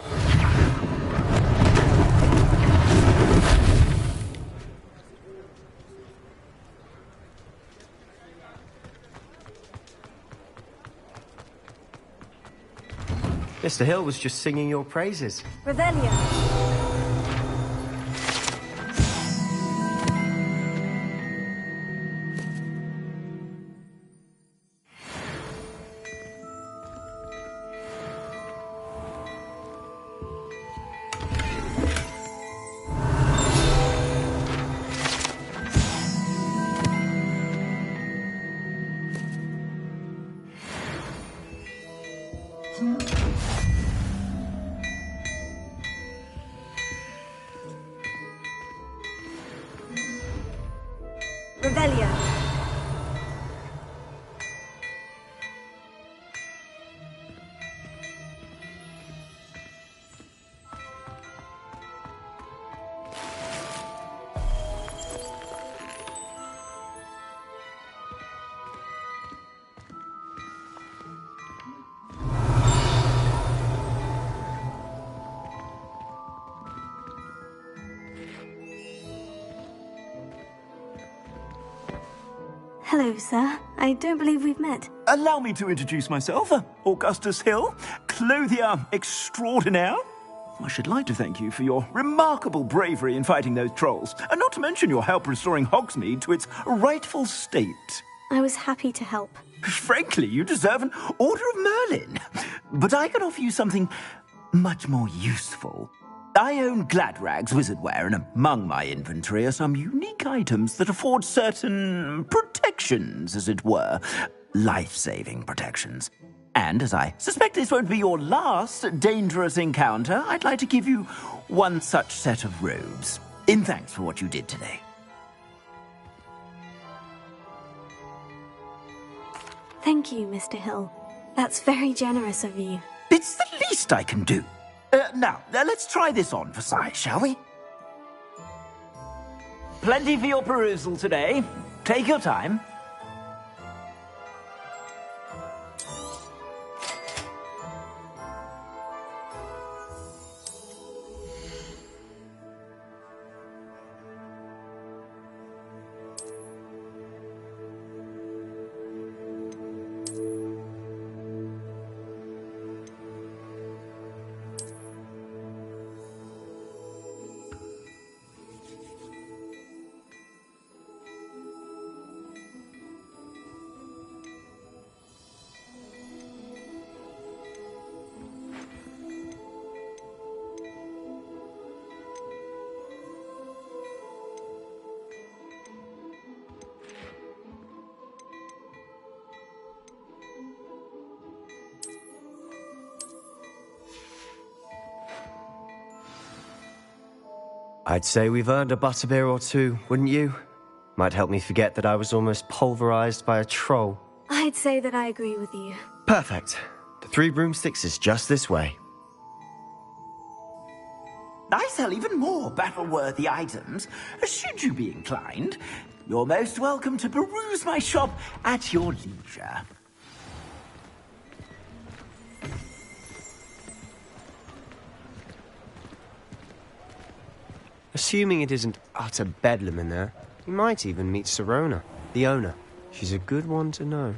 Mr. Hill was just singing your praises. Revelio. Revelio. Hello, sir. I don't believe we've met. Allow me to introduce myself. Augustus Hill, clothier extraordinaire. I should like to thank you for your remarkable bravery in fighting those trolls, and not to mention your help restoring Hogsmeade to its rightful state. I was happy to help. Frankly, you deserve an Order of Merlin. But I can offer you something much more useful. I own Gladrag's wizardware, and among my inventory are some unique items that afford certain protections, as it were. Life-saving protections. And as I suspect this won't be your last dangerous encounter, I'd like to give you one such set of robes, in thanks for what you did today. Thank you, Mr. Hill. That's very generous of you. It's the least I can do. Now, let's try this on for size, shall we? Plenty for your perusal today. Take your time. I'd say we've earned a butterbeer or two, wouldn't you? Might help me forget that I was almost pulverized by a troll. I'd say that I agree with you. Perfect. The 3 broomsticks is just this way. I sell even more battle-worthy items, should you be inclined. You're most welcome to peruse my shop at your leisure. Assuming it isn't utter bedlam in there, you might even meet Sirona, the owner. She's a good one to know.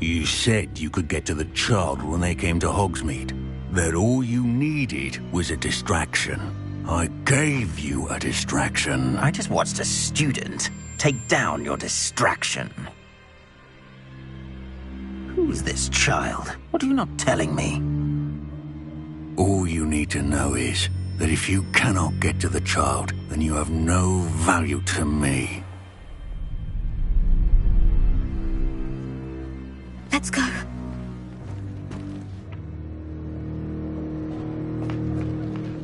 You said you could get to the child when they came to Hogsmeade. That all you needed was a distraction. I gave you a distraction. I just watched a student take down your distraction. Who's this child? What are you not telling me? All you need to know is that if you cannot get to the child, then you have no value to me. Let's go.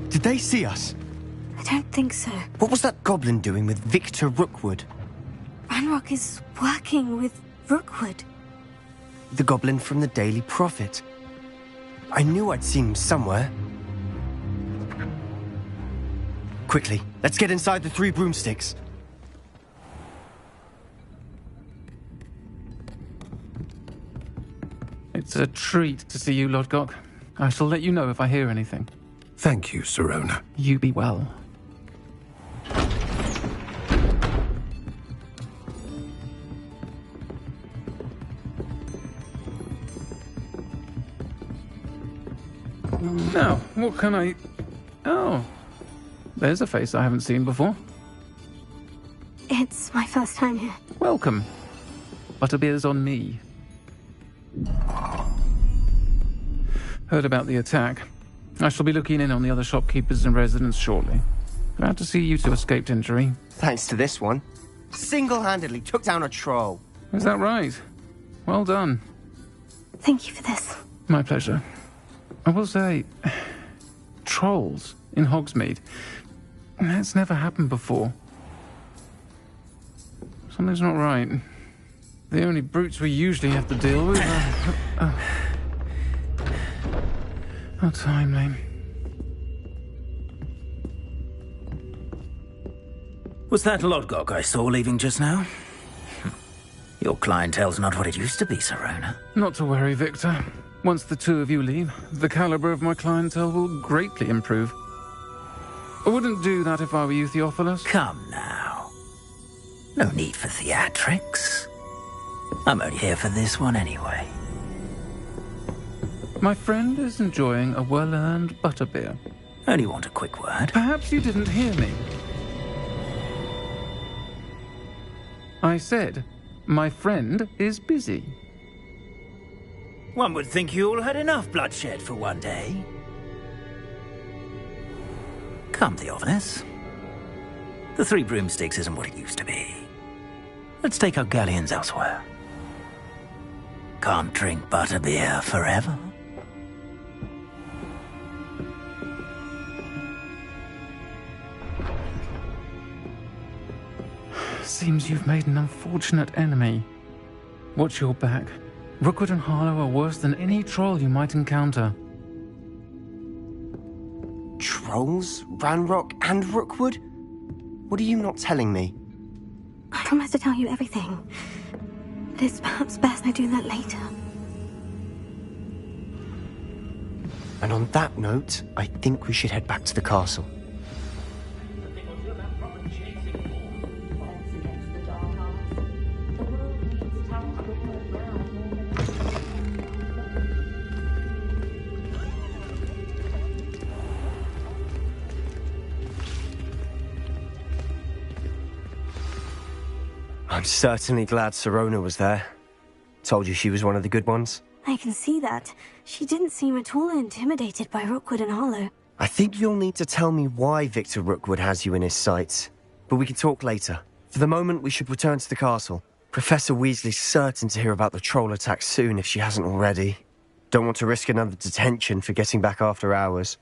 Did they see us? I don't think so. What was that goblin doing with Victor Rookwood? Ranrock is working with Rookwood. The goblin from the Daily Prophet. I knew I'd seen him somewhere. Quickly, let's get inside the 3 broomsticks. It's a treat to see you, Lodgok. I shall let you know if I hear anything. Thank you, Sirona. You be well. Now, what can I... Oh, there's a face I haven't seen before. It's my first time here. Welcome. Butterbeer's on me. Heard about the attack. I shall be looking in on the other shopkeepers and residents shortly. Glad to see you two escaped injury. Thanks to this one. Single-handedly took down a troll. Is that right? Well done. Thank you for this. My pleasure. I will say, trolls in Hogsmeade. That's never happened before. Something's not right. The only brutes we usually have to deal with are... How timely. Was that Lodgok I saw leaving just now? Your clientele's not what it used to be, Sirona. Not to worry, Victor. Once the two of you leave, the caliber of my clientele will greatly improve. I wouldn't do that if I were you, Theophilus. Come now. No need for theatrics. I'm only here for this one anyway. My friend is enjoying a well-earned butterbeer. Only want a quick word. Perhaps you didn't hear me. I said, my friend is busy. One would think you all had enough bloodshed for one day. Come, Theophilus. The Three Broomsticks isn't what it used to be. Let's take our galleons elsewhere. Can't drink butterbeer forever. Seems you've made an unfortunate enemy. Watch your back. Rookwood and Harlow are worse than any troll you might encounter. Trolls? Ranrock and Rookwood? What are you not telling me? I promise to tell you everything. But it's perhaps best I do that later. And on that note, I think we should head back to the castle. I'm certainly glad Sirona was there. Told you she was one of the good ones. I can see that. She didn't seem at all intimidated by Rookwood and Harlow. I think you'll need to tell me why Victor Rookwood has you in his sights. But we can talk later. For the moment, we should return to the castle. Professor Weasley's certain to hear about the troll attack soon if she hasn't already. Don't want to risk another detention for getting back after hours.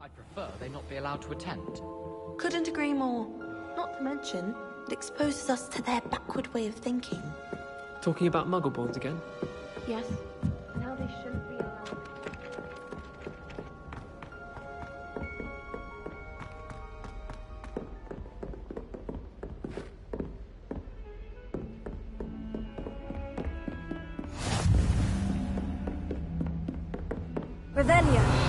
I'd prefer they not be allowed to attend. Couldn't agree more. Not to mention, it exposes us to their backward way of thinking. Talking about muggleborns again? Yes. Now they shouldn't be allowed. Revelio.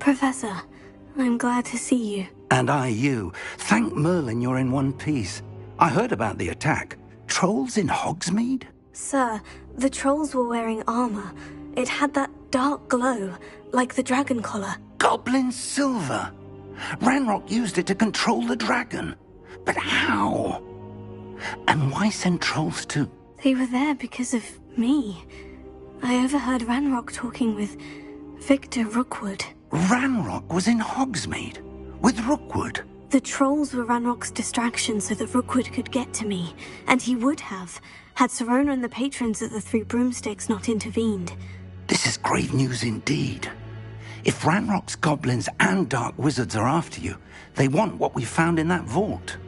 Professor, I'm glad to see you. And I you. Thank Merlin you're in one piece. I heard about the attack. Trolls in Hogsmeade? Sir, the trolls were wearing armor. It had that dark glow, like the dragon collar. Goblin silver. Ranrock used it to control the dragon. But how? And why send trolls to... They were there because of me. I overheard Ranrock talking with Victor Rookwood. Ranrock was in Hogsmeade? With Rookwood? The trolls were Ranrock's distraction so that Rookwood could get to me. And he would have, had Serona and the patrons of the Three Broomsticks not intervened. This is grave news indeed. If Ranrock's goblins and dark wizards are after you, they want what we found in that vault.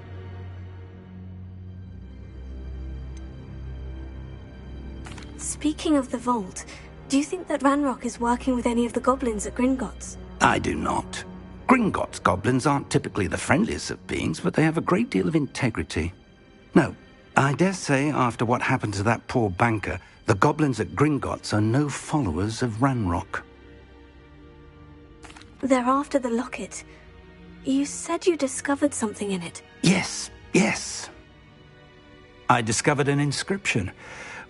Speaking of the vault, do you think that Ranrock is working with any of the goblins at Gringotts? I do not. Gringotts goblins aren't typically the friendliest of beings, but they have a great deal of integrity. No, I dare say after what happened to that poor banker, the goblins at Gringotts are no followers of Ranrock. They're after the locket. You said you discovered something in it. Yes. I discovered an inscription.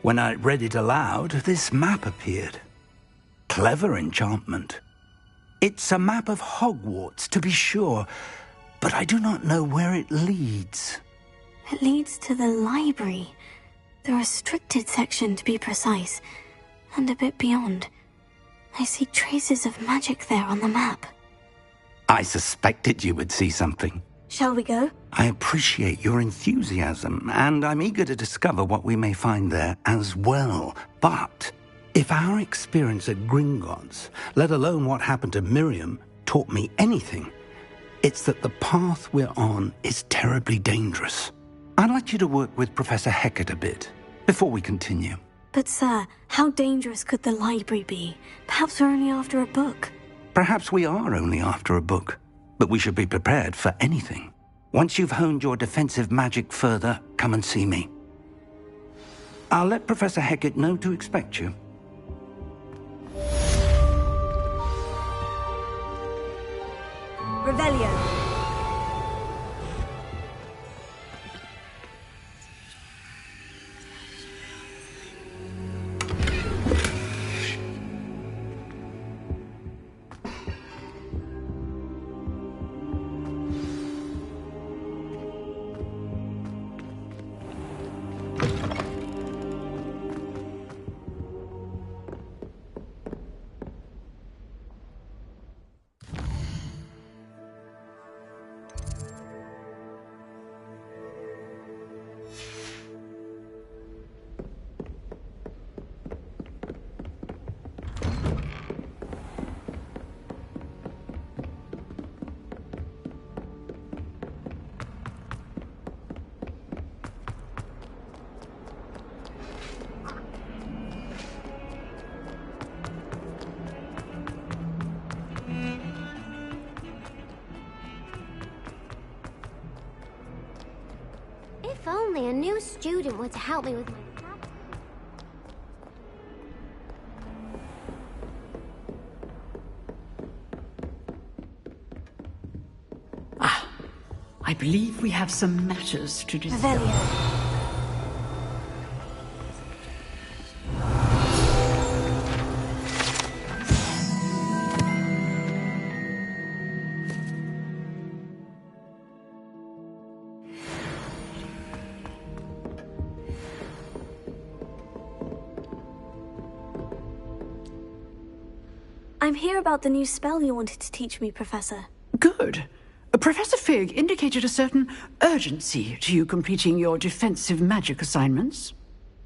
When I read it aloud, this map appeared. Clever enchantment. It's a map of Hogwarts, to be sure, but I do not know where it leads. It leads to the library. The restricted section, to be precise, and a bit beyond. I see traces of magic there on the map. I suspected you would see something. Shall we go? I appreciate your enthusiasm, and I'm eager to discover what we may find there as well. But if our experience at Gringotts, let alone what happened to Miriam, taught me anything, it's that the path we're on is terribly dangerous. I'd like you to work with Professor Hecat a bit before we continue. But sir, how dangerous could the library be? Perhaps we're only after a book. Perhaps we are only after a book, but we should be prepared for anything. Once you've honed your defensive magic further, come and see me. I'll let Professor Hecat know to expect you. Revelio. If only a new student were to help me with my... I believe we have some matters to discuss. Revelio. I'm here about the new spell you wanted to teach me, Professor. Good. Professor Fig indicated a certain urgency to you completing your defensive magic assignments.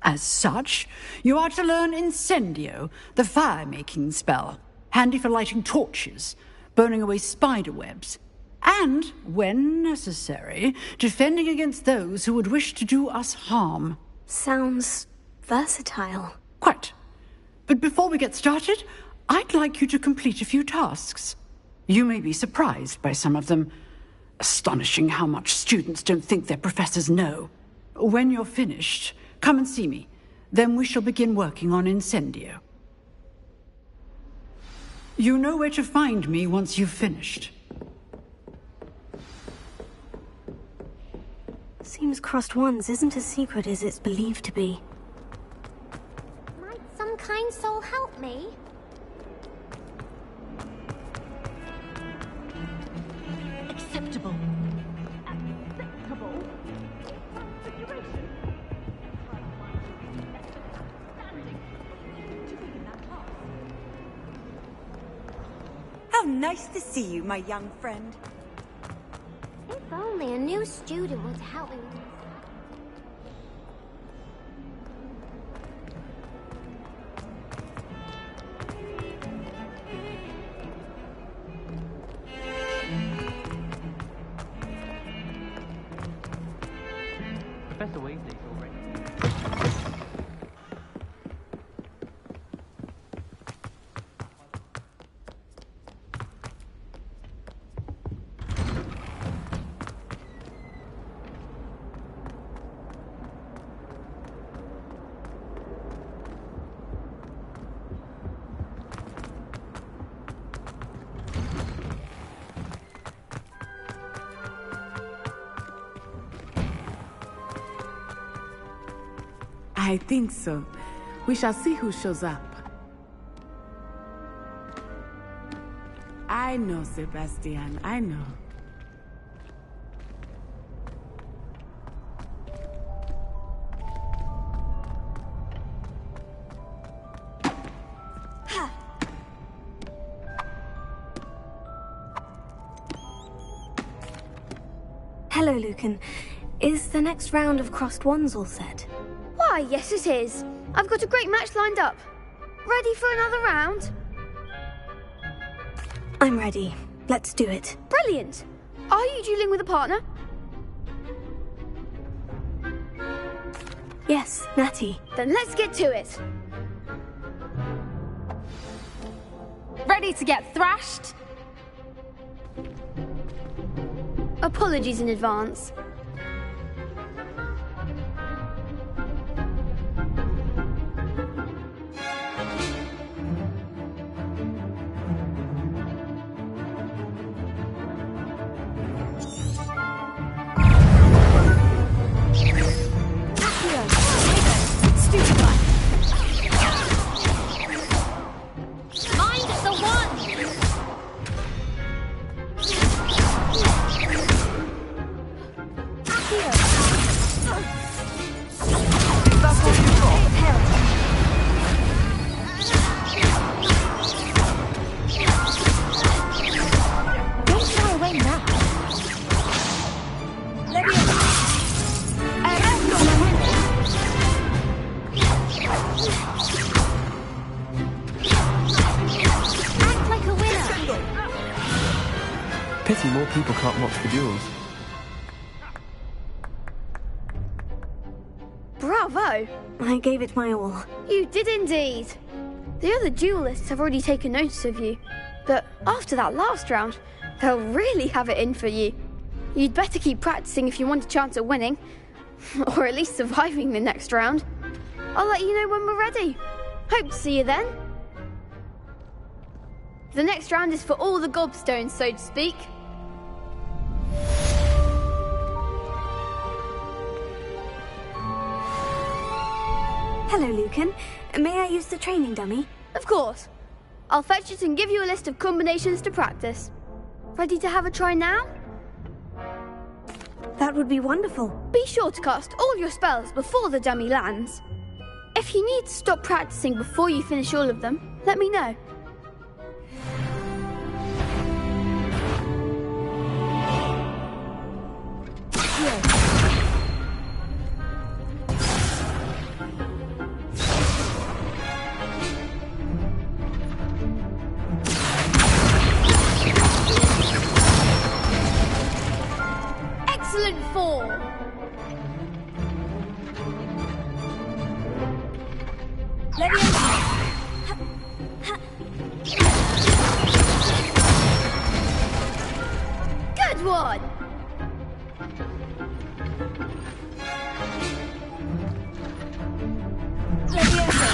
As such, you are to learn Incendio, the fire-making spell, handy for lighting torches, burning away spider webs, and, when necessary, defending against those who would wish to do us harm. Sounds versatile. Quite. But before we get started, I'd like you to complete a few tasks. You may be surprised by some of them. Astonishing how much students don't think their professors know. When you're finished, come and see me. Then we shall begin working on Incendio. You know where to find me once you've finished. Seems Crossed Wands isn't as secret as it's believed to be. Might some kind soul help me? Acceptable. How nice to see you, my young friend. If only a new student were to help me with this. Professor Weasley's already. I think so. We shall see who shows up. I know, Sebastian, I know. Hello, Lucan. Is the next round of Crossed Wands all set? Why, yes it is. I've got a great match lined up. Ready for another round? I'm ready. Let's do it. Brilliant. Are you dueling with a partner? Yes, Natty. Then let's get to it. Ready to get thrashed? Apologies in advance. Pity more people can't watch the duels. Bravo! I gave it my all. You did indeed. The other duelists have already taken notice of you, but after that last round, they'll really have it in for you. You'd better keep practicing if you want a chance at winning, or at least surviving the next round. I'll let you know when we're ready. Hope to see you then. The next round is for all the gobstones, so to speak. Hello, Lucan. May I use the training dummy? Of course. I'll fetch it and give you a list of combinations to practice. Ready to have a try now? That would be wonderful. Be sure to cast all your spells before the dummy lands. If you need to stop practicing before you finish all of them, let me know. Excellent form. Good one. Leviosa.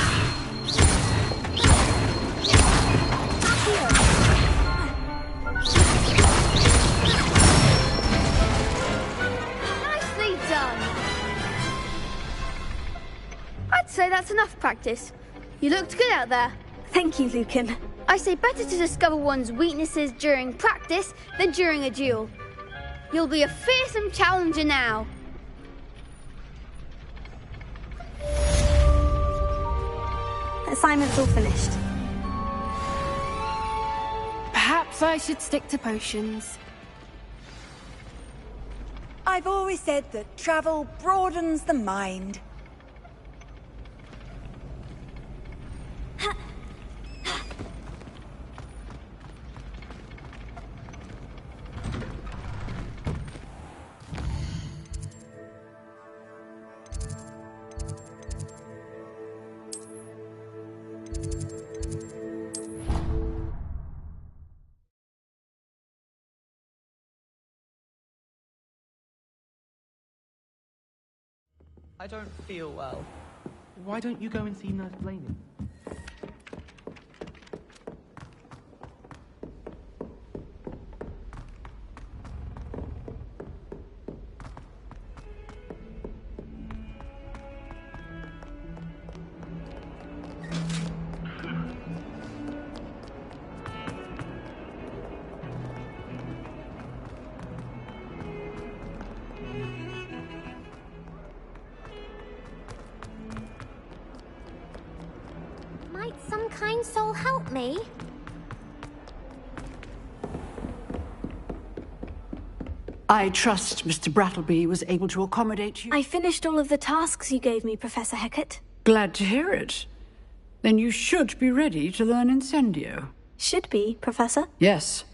enough practice. You looked good out there. Thank you, Lucan. I say better to discover one's weaknesses during practice than during a duel. You'll be a fearsome challenger now. Assignment's all finished. Perhaps I should stick to potions. I've always said that travel broadens the mind. I don't feel well. Why don't you go and see Nurse Blaney? Might some kind soul help me? I trust Mr. Brattleby was able to accommodate you. I finished all of the tasks you gave me, Professor Hecat. Glad to hear it. Then you should be ready to learn Incendio. Should be, Professor? Yes.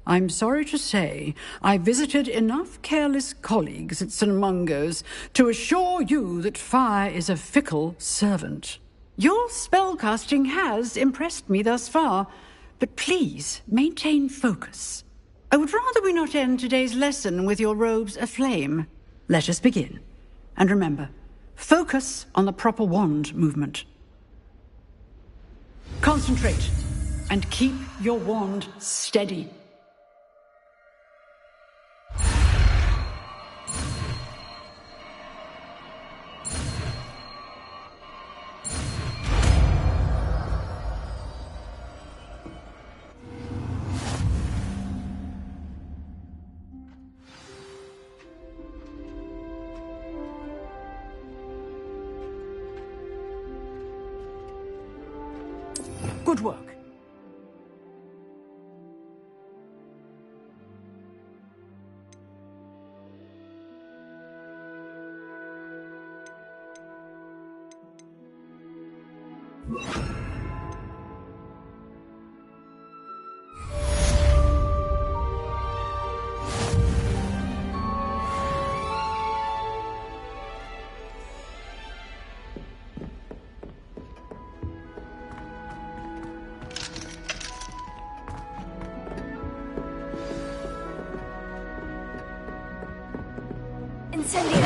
I'm sorry to say, I visited enough careless colleagues at St. Mungo's to assure you that fire is a fickle servant. Your spellcasting has impressed me thus far, but please maintain focus. I would rather we not end today's lesson with your robes aflame. Let us begin. And remember, focus on the proper wand movement. Concentrate, and keep your wand steady. Good work. Incendio!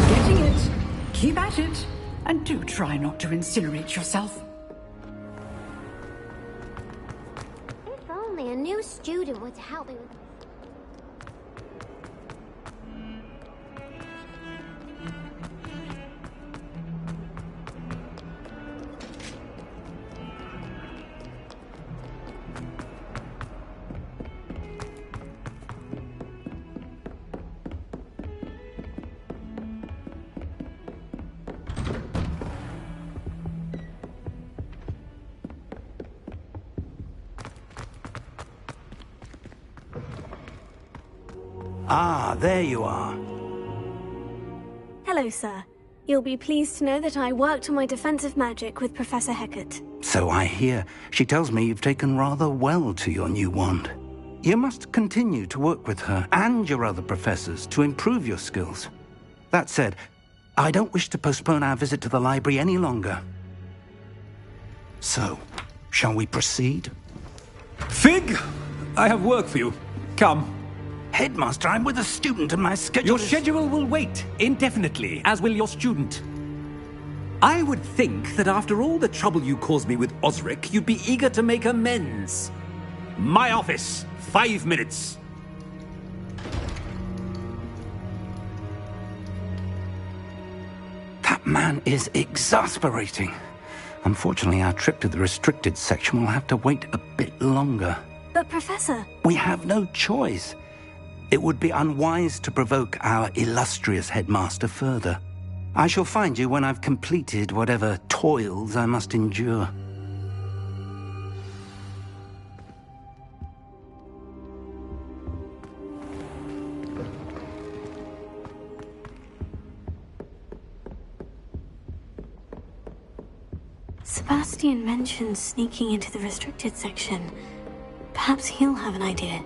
Getting it. Keep at it. And do try not to incinerate yourself. If only a new student would help me with... Ah, there you are. Hello, sir. You'll be pleased to know that I worked on my defensive magic with Professor Hecat. So I hear. She tells me you've taken rather well to your new wand. You must continue to work with her and your other professors to improve your skills. That said, I don't wish to postpone our visit to the library any longer. So, shall we proceed? Fig! I have work for you. Come. Headmaster, I'm with a student and my schedule Your schedule will wait indefinitely, as will your student. I would think that after all the trouble you caused me with Osric, you'd be eager to make amends. My office. 5 minutes. That man is exasperating. Unfortunately, our trip to the restricted section will have to wait a bit longer. But Professor... We have no choice. It would be unwise to provoke our illustrious headmaster further. I shall find you when I've completed whatever toils I must endure. Sebastian mentioned sneaking into the restricted section. Perhaps he'll have an idea.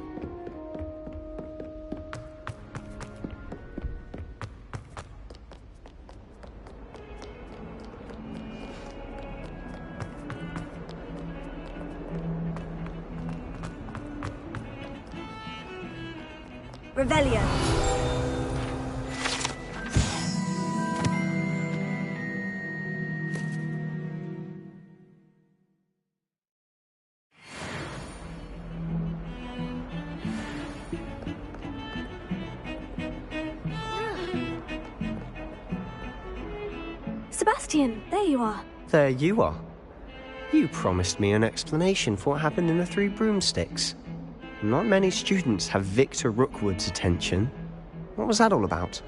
Revelio. Sebastian, there you are. There you are. You promised me an explanation for what happened in the Three Broomsticks. Not many students have Victor Rookwood's attention. What was that all about?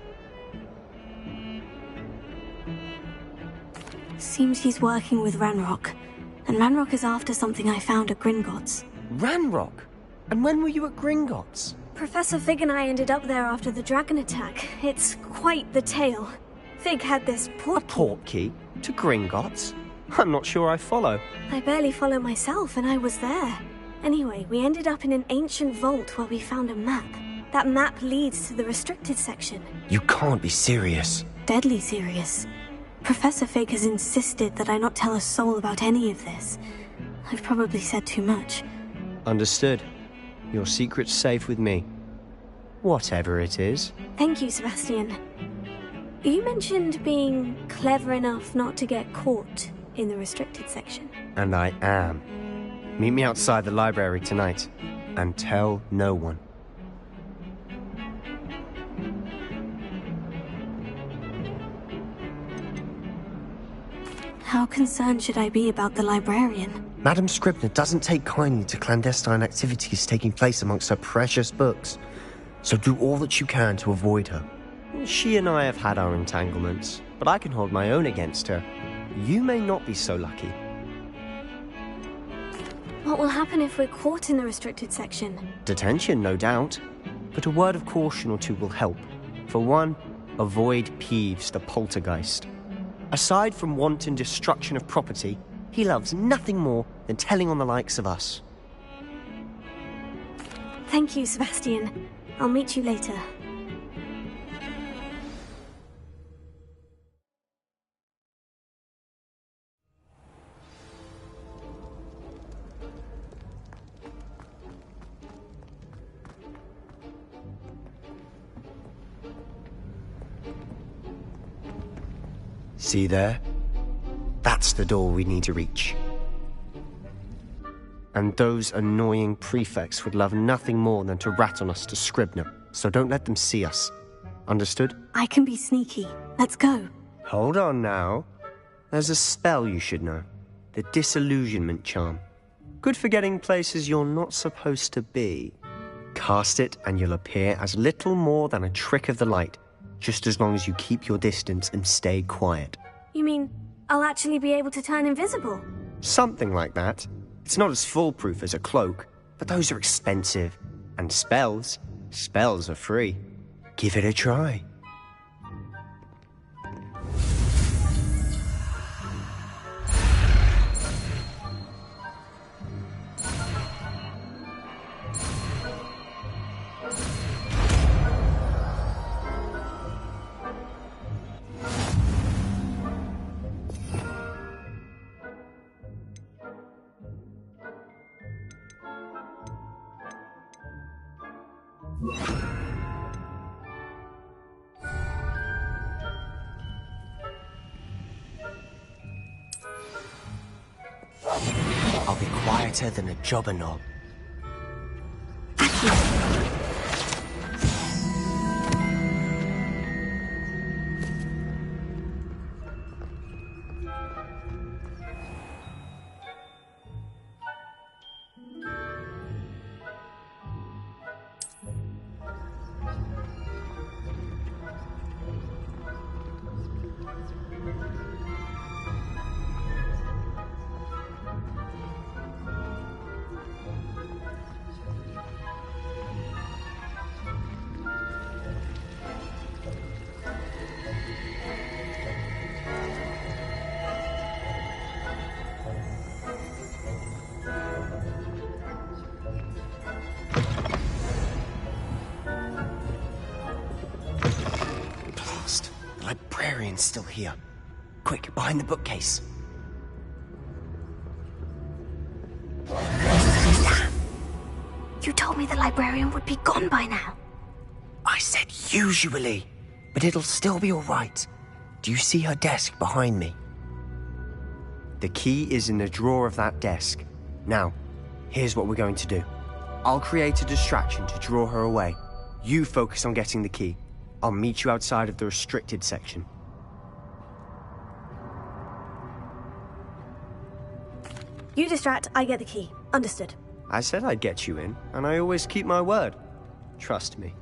Seems he's working with Ranrock. And Ranrock is after something I found at Gringotts. Ranrock? And when were you at Gringotts? Professor Fig and I ended up there after the dragon attack. It's quite the tale. Fig had this portkey to Gringotts? I'm not sure I follow. I barely follow myself, and I was there. Anyway, we ended up in an ancient vault where we found a map. That map leads to the restricted section. You can't be serious. Deadly serious. Professor Fig has insisted that I not tell a soul about any of this. I've probably said too much. Understood. Your secret's safe with me. Whatever it is. Thank you, Sebastian. You mentioned being clever enough not to get caught in the restricted section. And I am. Meet me outside the library tonight, and tell no one. How concerned should I be about the librarian? Madam Scribner doesn't take kindly to clandestine activities taking place amongst her precious books, so do all that you can to avoid her. She and I have had our entanglements, but I can hold my own against her. You may not be so lucky. What will happen if we're caught in the restricted section? Detention, no doubt. But a word of caution or two will help. For one, avoid Peeves, the poltergeist. Aside from wanton destruction of property, he loves nothing more than telling on the likes of us. Thank you, Sebastian. I'll meet you later. See there? That's the door we need to reach. And those annoying prefects would love nothing more than to rat on us to Scribner, so don't let them see us. Understood? I can be sneaky. Let's go. Hold on now. There's a spell you should know. The Disillusionment Charm. Good for getting places you're not supposed to be. Cast it and you'll appear as little more than a trick of the light, just as long as you keep your distance and stay quiet. You mean I'll actually be able to turn invisible? Something like that. It's not as foolproof as a cloak, but those are expensive. And spells are free. Give it a try. I'll be quieter than a jobber knob. The librarian's still here. Quick, behind the bookcase. Damn! You told me the librarian would be gone by now. I said usually, but it'll still be all right. Do you see her desk behind me? The key is in the drawer of that desk. Now, here's what we're going to do. I'll create a distraction to draw her away. You focus on getting the key. I'll meet you outside of the restricted section. You distract, I get the key. Understood. I said I'd get you in, and I always keep my word. Trust me.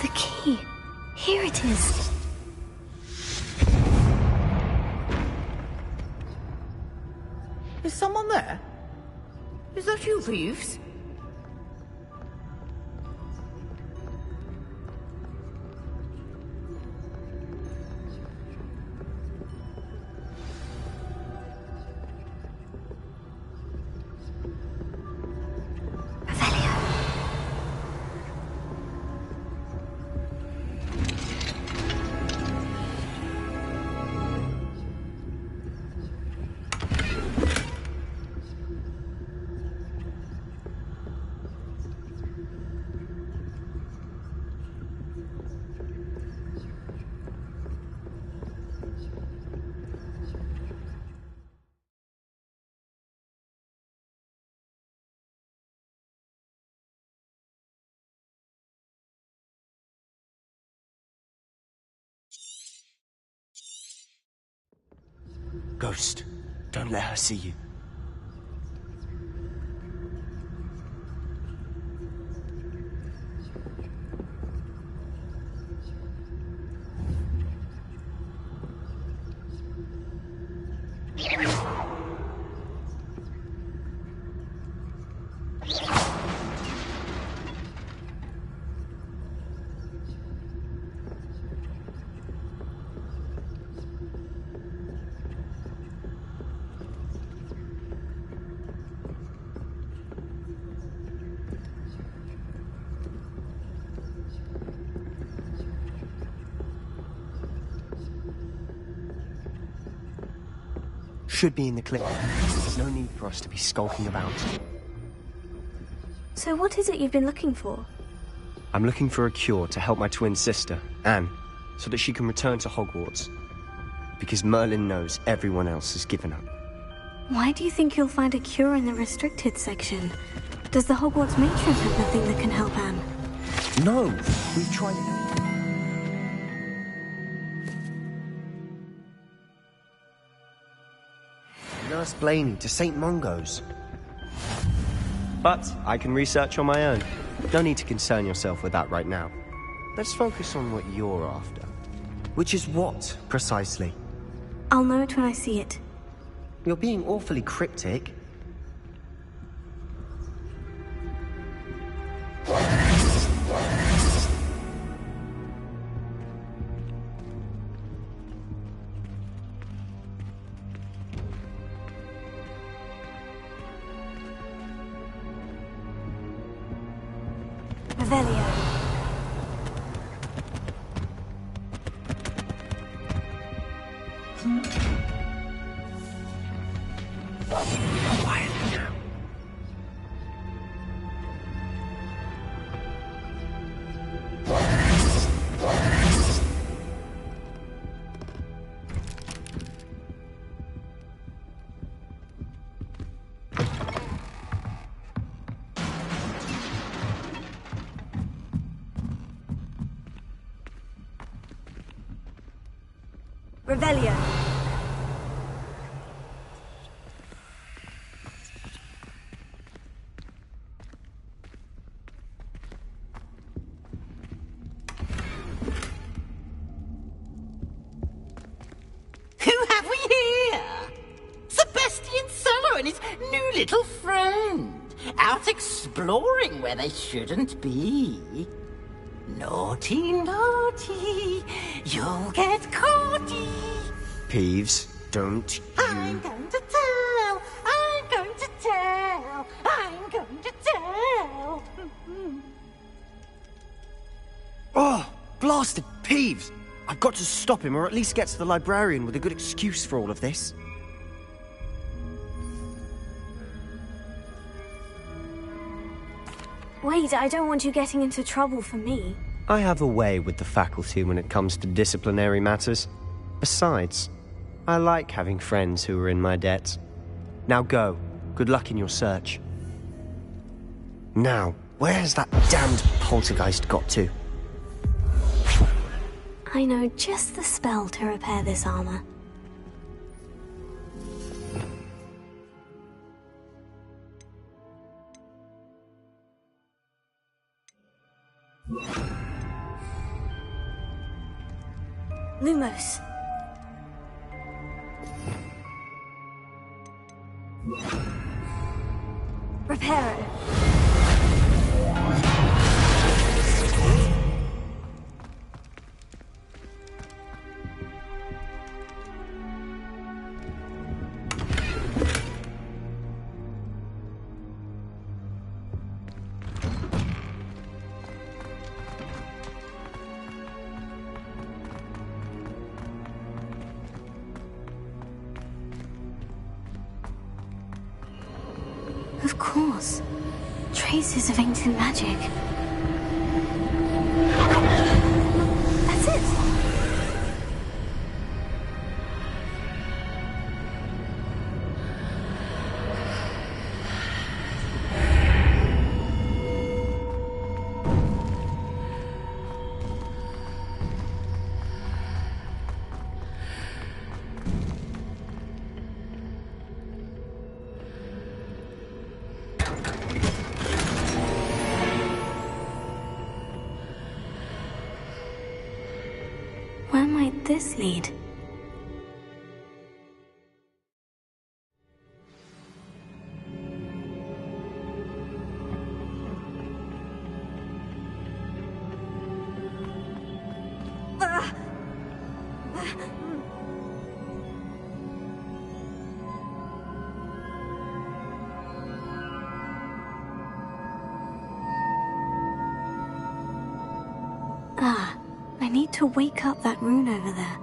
The key. Here it is. Is someone there? Is that you, Reeves? Ghost, don't let her see you. Should be in the clip. There's no need for us to be skulking about. So what is it you've been looking for? I'm looking for a cure to help my twin sister, Anne, so that she can return to Hogwarts. Because Merlin knows everyone else has given up. Why do you think you'll find a cure in the restricted section? Does the Hogwarts matron have nothing that can help Anne? No! We've tried it. Nurse Blaney to St. Mungo's. But I can research on my own. No need to concern yourself with that right now. Let's focus on what you're after. Which is what, precisely? I'll know it when I see it. You're being awfully cryptic. Revelio. Quietly now. Revelio. Who have we here? Sebastian Sallow and his new little friend. Out exploring where they shouldn't be. Naughty, naughty. You'll get caughty. Peeves, don't you... I'm going to tell! I'm going to tell! I'm going to tell! Oh, blasted Peeves! I've got to stop him, or at least get to the librarian with a good excuse for all of this. Wait, I don't want you getting into trouble for me. I have a way with the faculty when it comes to disciplinary matters. Besides, I like having friends who are in my debt. Now go. Good luck in your search. Now, where has that damned poltergeist got to? I know just the spell to repair this armor. Lumos. Reparo. Of course. Traces of ancient magic. That's it! Where might this lead? I need to wake up that rune over there.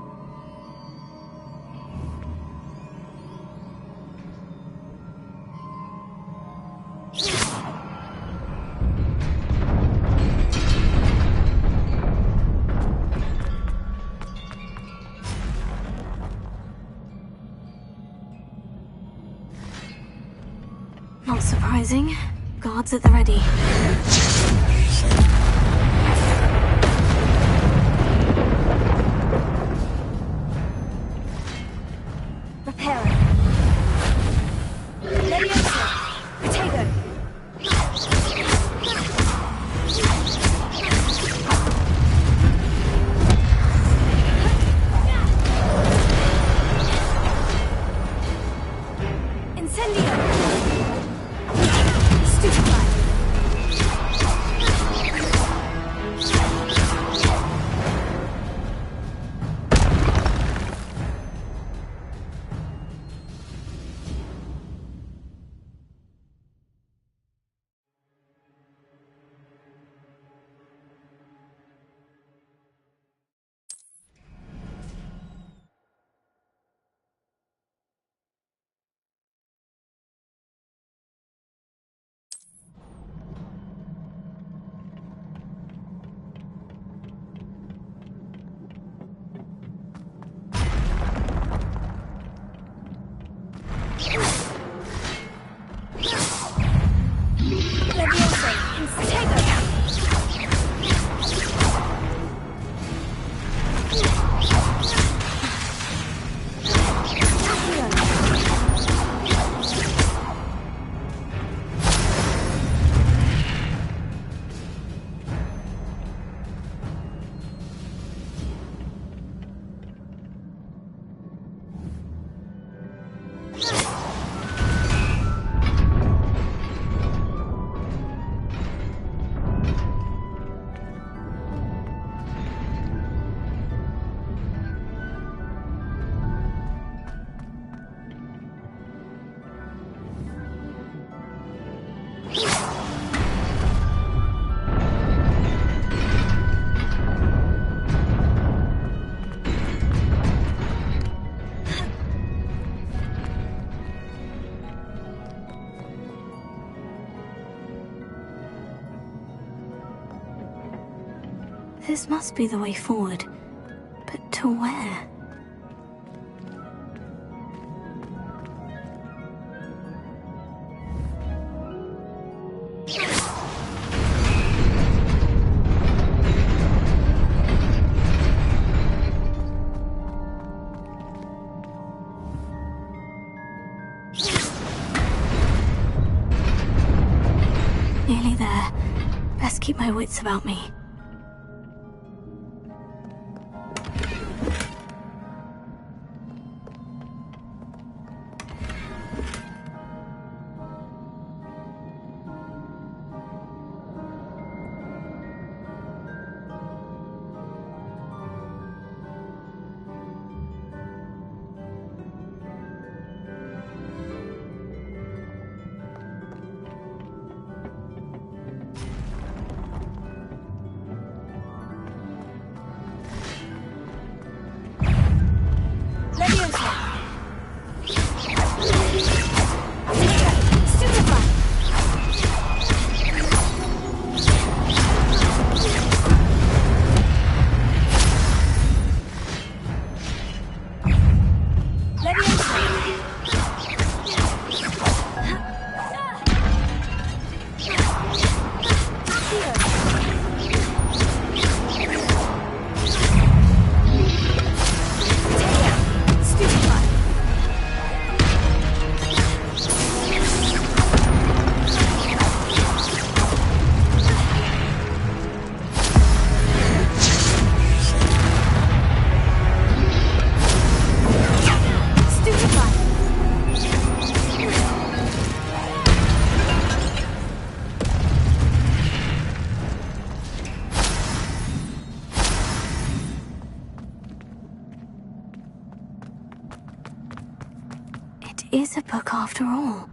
Not surprising. Guards at the ready. This must be the way forward. But to where? Nearly there. Best keep my wits about me. Is a book after all.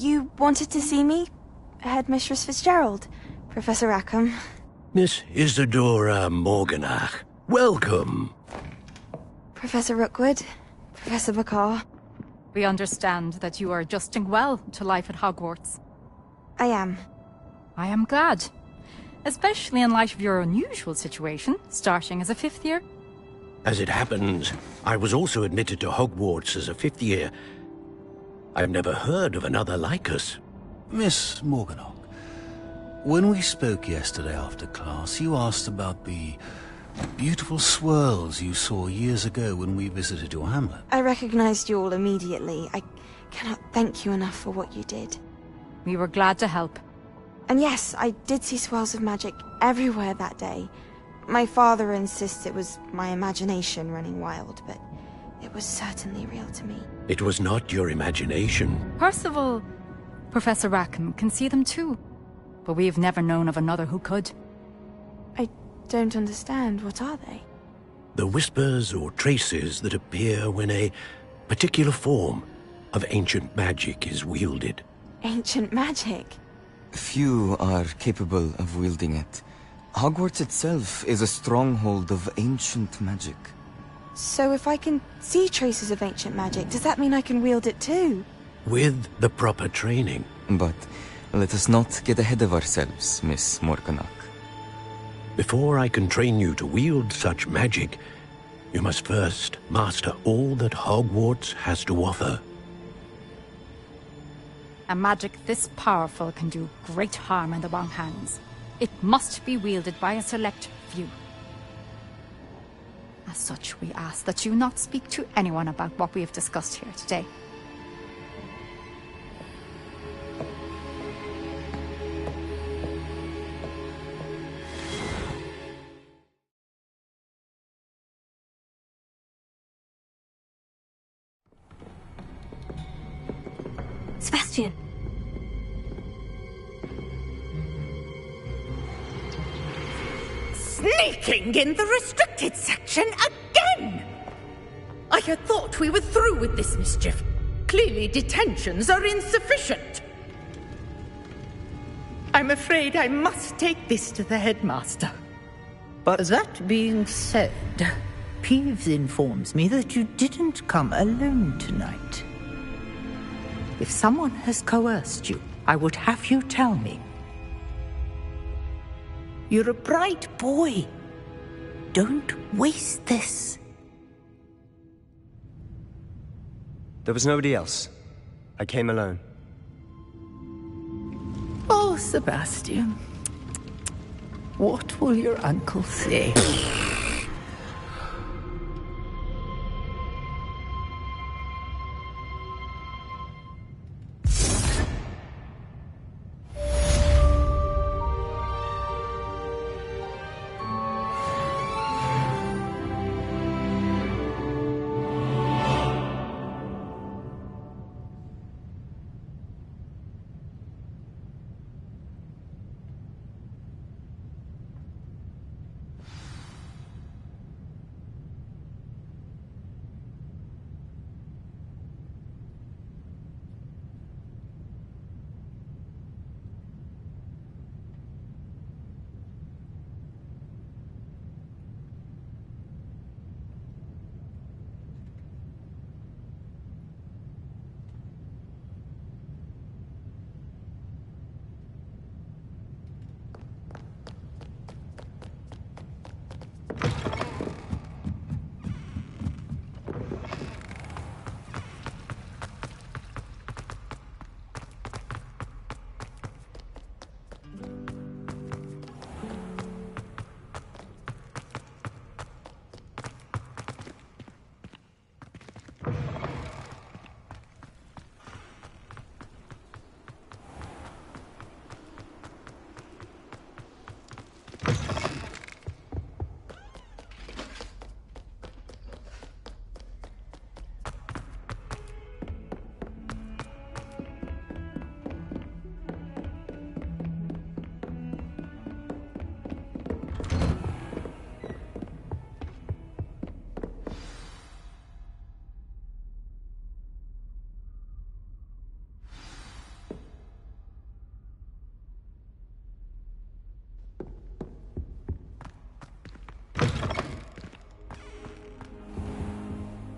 You wanted to see me? Headmistress Fitzgerald, Professor Rackham. Miss Isadora Morganach, welcome. Professor Rookwood, Professor McCaw. We understand that you are adjusting well to life at Hogwarts. I am. I am glad. Especially in light of your unusual situation, starting as a 5th year. As it happens, I was also admitted to Hogwarts as a 5th year. I've never heard of another like us. Miss Morganock, when we spoke yesterday after class, you asked about the beautiful swirls you saw years ago when we visited your hamlet. I recognized you all immediately. I cannot thank you enough for what you did. We were glad to help. And yes, I did see swirls of magic everywhere that day. My father insists it was my imagination running wild, but it was certainly real to me. It was not your imagination. Percival, Professor Rackham can see them too. But we've never known of another who could. I don't understand. What are they? The whispers or traces that appear when a particular form of ancient magic is wielded. Ancient magic? Few are capable of wielding it. Hogwarts itself is a stronghold of ancient magic. So if I can see traces of ancient magic, does that mean I can wield it too? With the proper training. But let us not get ahead of ourselves, Miss Morganock. Before I can train you to wield such magic, you must first master all that Hogwarts has to offer. A magic this powerful can do great harm in the wrong hands. It must be wielded by a select few. As such, we ask that you not speak to anyone about what we have discussed here today. Sebastian! Sneaking in the restricted section again! I had thought we were through with this mischief. Clearly detentions are insufficient. I'm afraid I must take this to the headmaster. But that being said, Peeves informs me that you didn't come alone tonight. If someone has coerced you, I would have you tell me. You're a bright boy. Don't waste this. There was nobody else. I came alone. Oh, Sebastian. What will your uncle say?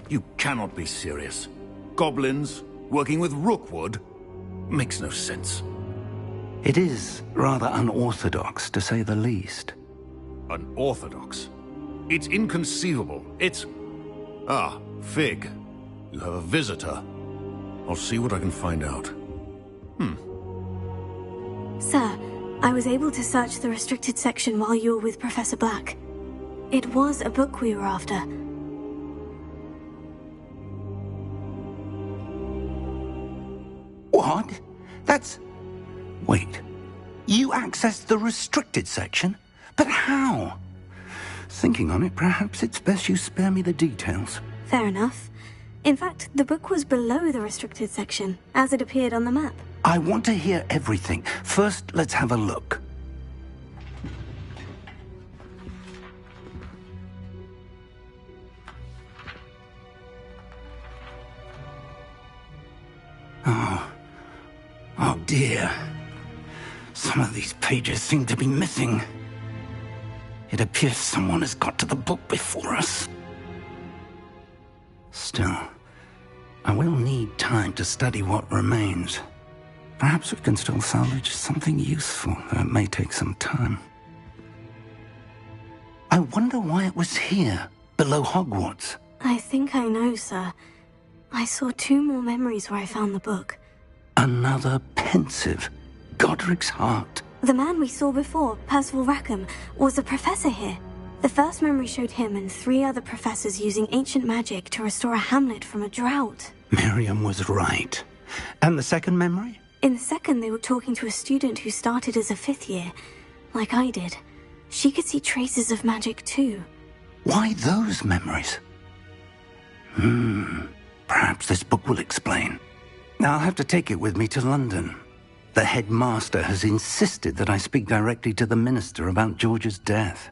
You cannot be serious. Goblins working with Rookwood? Makes no sense. It is rather unorthodox, to say the least. Unorthodox? It's inconceivable. It's... Ah, Fig. You have a visitor. I'll see what I can find out. Sir, I was able to search the restricted section while you were with Professor Black. It was a book we were after. What? That's... Wait. You accessed the restricted section? But how? Thinking on it, perhaps it's best you spare me the details. Fair enough. In fact, the book was below the restricted section, as it appeared on the map. I want to hear everything. First, let's have a look. Oh dear. Some of these pages seem to be missing. It appears someone has got to the book before us. Still, I will need time to study what remains. Perhaps we can still salvage something useful, though it may take some time. I wonder why it was here, below Hogwarts. I think I know, sir. I saw 2 more memories where I found the book. Another pensive. Godric's heart. The man we saw before, Percival Rackham, was a professor here. The first memory showed him and 3 other professors using ancient magic to restore a hamlet from a drought. Miriam was right. And the second memory? In the second, they were talking to a student who started as a 5th year, like I did. She could see traces of magic too. Why those memories? Perhaps this book will explain. Now I'll have to take it with me to London. The headmaster has insisted that I speak directly to the minister about George's death.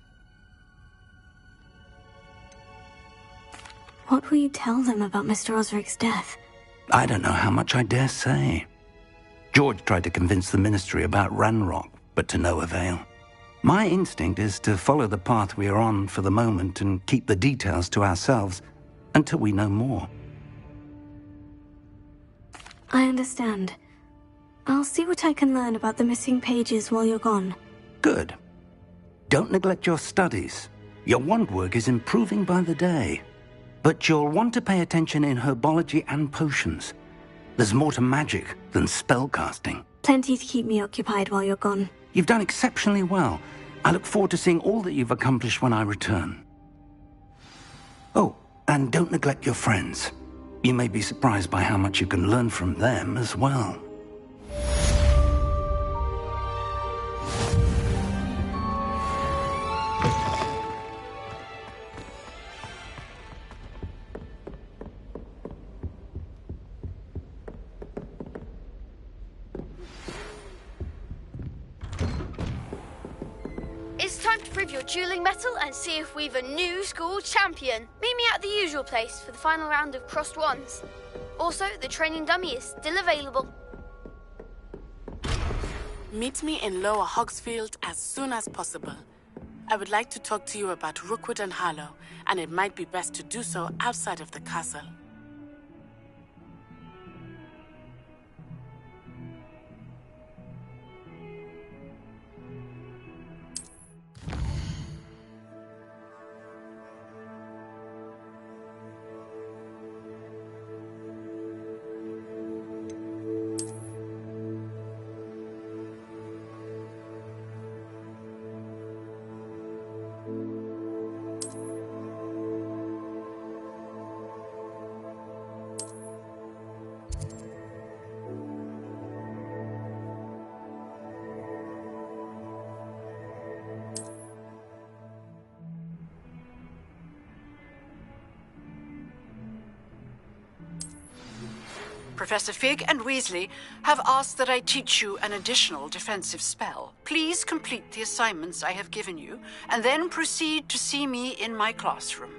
What will you tell them about Mr. Osric's death? I don't know how much I dare say. George tried to convince the ministry about Ranrock, but to no avail. My instinct is to follow the path we are on for the moment and keep the details to ourselves until we know more. I understand. I'll see what I can learn about the missing pages while you're gone. Good. Don't neglect your studies. Your wand work is improving by the day. But you'll want to pay attention in herbology and potions. There's more to magic than spellcasting. Plenty to keep me occupied while you're gone. You've done exceptionally well. I look forward to seeing all that you've accomplished when I return. Oh, and don't neglect your friends. You may be surprised by how much you can learn from them as well. It's time to prove your dueling mettle and see if we've a new school champion. Meet me at the usual place for the final round of crossed wands. Also, the training dummy is still available. Meet me in Lower Hogsfield as soon as possible. I would like to talk to you about Rookwood and Harlow, and it might be best to do so outside of the castle. Professor Fig and Weasley have asked that I teach you an additional defensive spell. Please complete the assignments I have given you, and then proceed to see me in my classroom.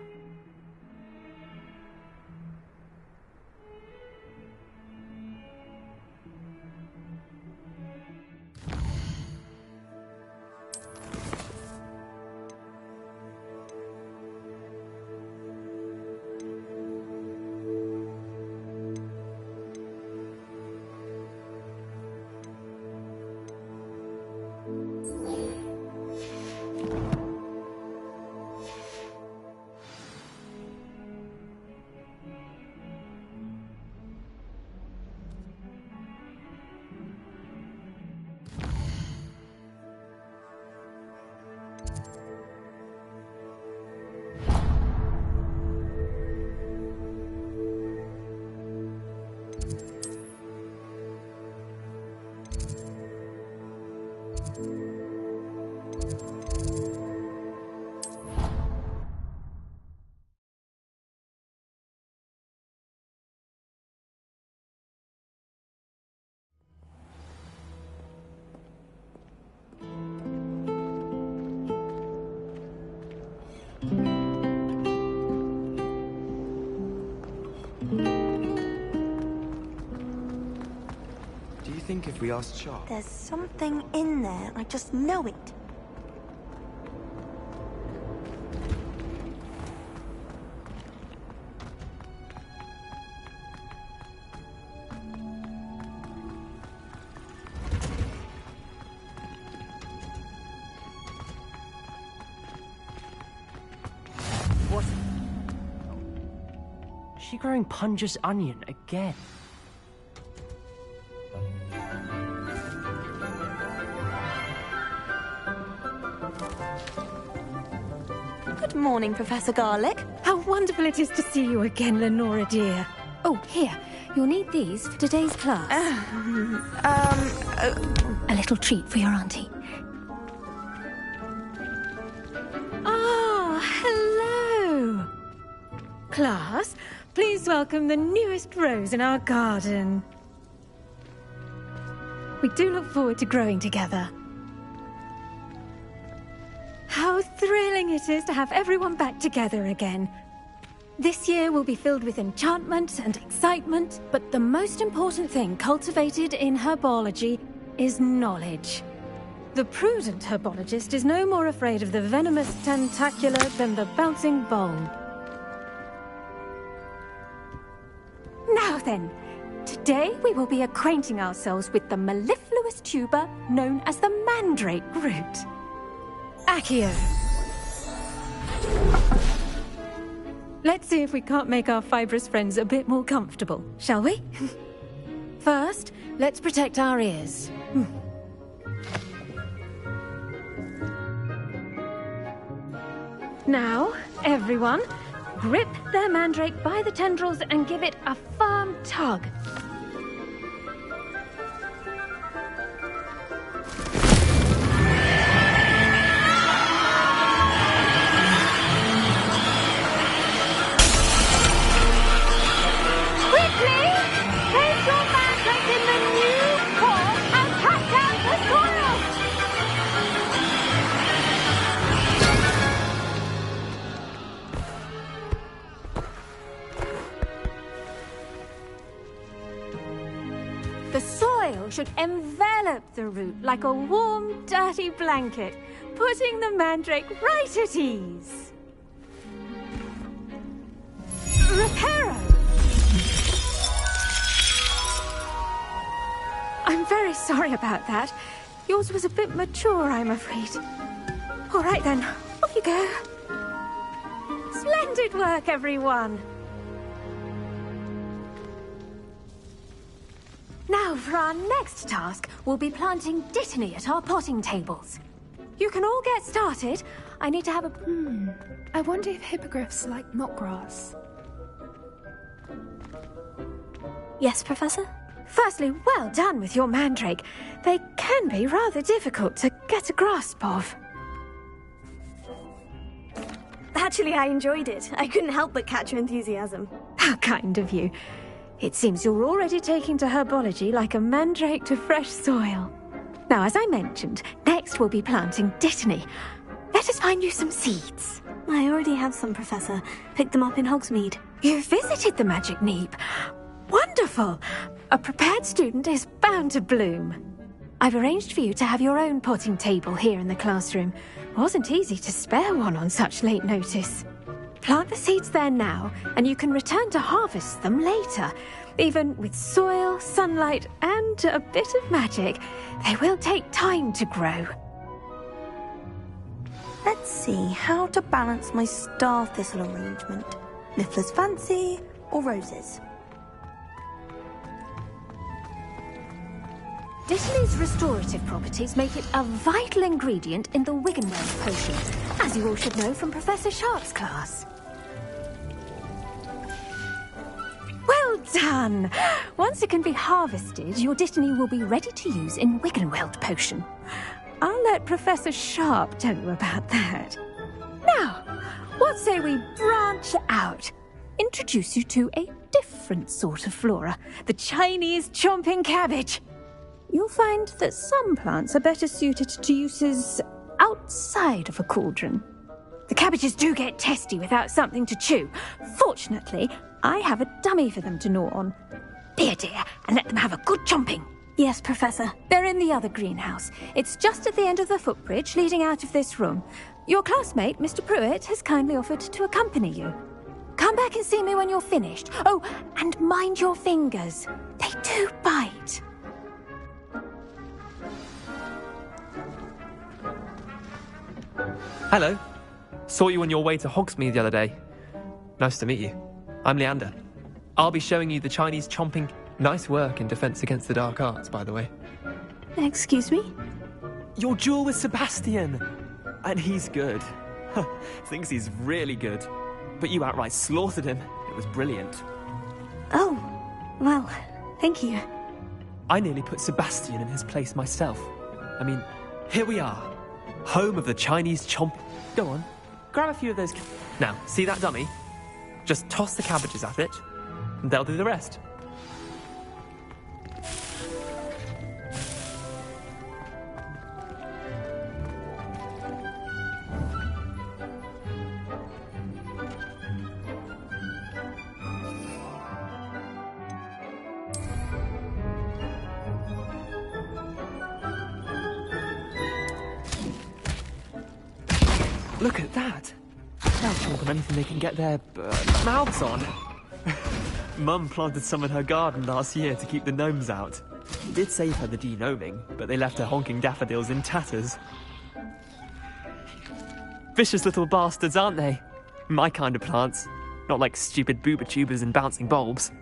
think if we asked Sharp? There's something in there. I just know it. What? Is she growing Punja's onion again? Good morning, Professor Garlic. How wonderful it is to see you again, Lenora dear. Oh, here. You'll need these for today's class. A little treat for your auntie. Ah, hello. Class, please welcome the newest rose in our garden. We do look forward to growing together. How thrilling it is to have everyone back together again. This year will be filled with enchantment and excitement, but the most important thing cultivated in herbology is knowledge. The prudent herbologist is no more afraid of the venomous tentacula than the bouncing bulb. Now then, today we will be acquainting ourselves with the mellifluous tuber known as the mandrake root. Accio. Let's see if we can't make our fibrous friends a bit more comfortable, shall we? First, let's protect our ears. Now, everyone, grip their mandrake by the tendrils and give it a firm tug. The soil should envelop the root like a warm, dirty blanket, putting the mandrake right at ease. Reparo! I'm very sorry about that. Yours was a bit mature, I'm afraid. All right then, off you go. Splendid work, everyone. Now, for our next task, we'll be planting Dittany at our potting tables. You can all get started. I need to have a... I wonder if hippogriffs like knotgrass. Yes, Professor? Firstly, well done with your mandrake. They can be rather difficult to get a grasp of. Actually, I enjoyed it. I couldn't help but catch your enthusiasm. How kind of you. It seems you're already taking to herbology like a mandrake to fresh soil. Now, as I mentioned, next we'll be planting Dittany. Let us find you some seeds. I already have some, Professor. Picked them up in Hogsmeade. You visited the Magic Neep. Wonderful! A prepared student is bound to bloom. I've arranged for you to have your own potting table here in the classroom. Wasn't easy to spare one on such late notice. Plant the seeds there now, and you can return to harvest them later. Even with soil, sunlight, and a bit of magic, they will take time to grow. Let's see how to balance my star thistle arrangement. Niffler's fancy or roses? Dittany's restorative properties make it a vital ingredient in the Wiggenweld potion, as you all should know from Professor Sharp's class. Well done! Once it can be harvested, your Dittany will be ready to use in Wiggenweld potion. I'll let Professor Sharp tell you about that. Now, what say we branch out? Introduce you to a different sort of flora, the Chinese chomping cabbage. You'll find that some plants are better suited to uses outside of a cauldron. The cabbages do get testy without something to chew. Fortunately, I have a dummy for them to gnaw on. Be a dear and let them have a good chomping. Yes, Professor. They're in the other greenhouse. It's just at the end of the footbridge leading out of this room. Your classmate, Mr. Pruitt, has kindly offered to accompany you. Come back and see me when you're finished. Oh, and mind your fingers. They do bite. Hello. Saw you on your way to Hogsmeade the other day. Nice to meet you. I'm Leander. I'll be showing you the Chinese chomping. Nice work in Defense Against the Dark Arts, by the way. Excuse me? Your duel with Sebastian! And he's good. Thinks he's really good. But you outright slaughtered him. It was brilliant. Oh, well, thank you. I nearly put Sebastian in his place myself. I mean, here we are. Home of the Chinese chomp. Go on, grab a few of those. Now, see that dummy? Just toss the cabbages at it, and they'll do the rest. Look at that! They'll chomp on anything they can get their mouths on. Mum planted some in her garden last year to keep the gnomes out. It did save her the de-gnoming, but they left her honking daffodils in tatters. Vicious little bastards, aren't they? My kind of plants. Not like stupid booba tubers and bouncing bulbs.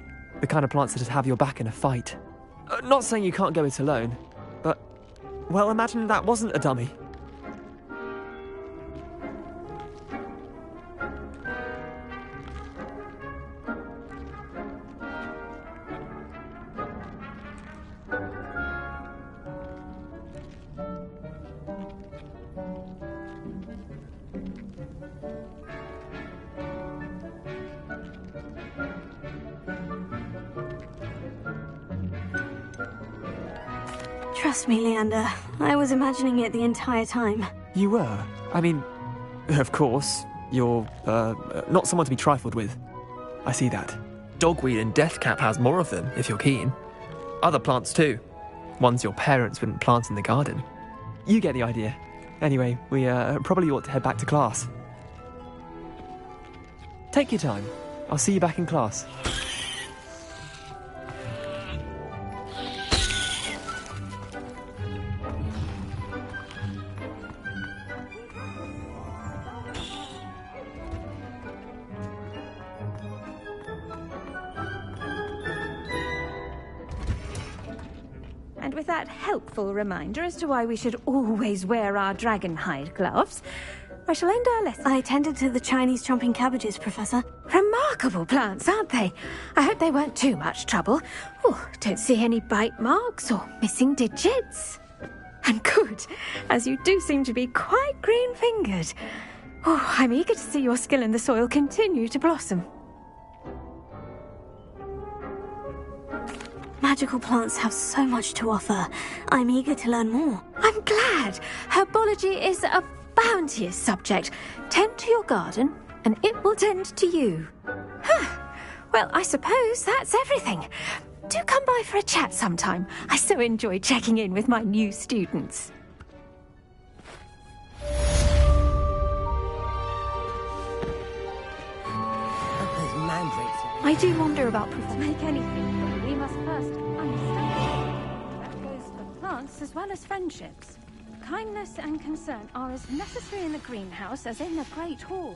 The kind of plants that just have your back in a fight. Not saying you can't go it alone, but... well, imagine that wasn't a dummy. Trust me, Leander. I was imagining it the entire time. You were? I mean, of course, you're, not someone to be trifled with. I see that. Dogweed and deathcap has more of them, if you're keen. Other plants too. Ones your parents wouldn't plant in the garden. You get the idea. Anyway, we, probably ought to head back to class. Take your time. I'll see you back in class. And with that helpful reminder as to why we should always wear our dragon hide gloves, I shall end our lesson. I tended to the Chinese chomping cabbages, Professor. Remarkable plants, aren't they? I hope they weren't too much trouble. Oh, don't see any bite marks or missing digits. And good, as you do seem to be quite green-fingered. Oh, I'm eager to see your skill in the soil continue to blossom. Magical plants have so much to offer. I'm eager to learn more. I'm glad. Herbology is a bounteous subject. Tend to your garden, and it will tend to you. Well, I suppose that's everything. Do come by for a chat sometime. I so enjoy checking in with my new students. I do wonder about To make anything, we must first understand. That goes for plants as well as friendships. Kindness and concern are as necessary in the greenhouse as in the Great Hall.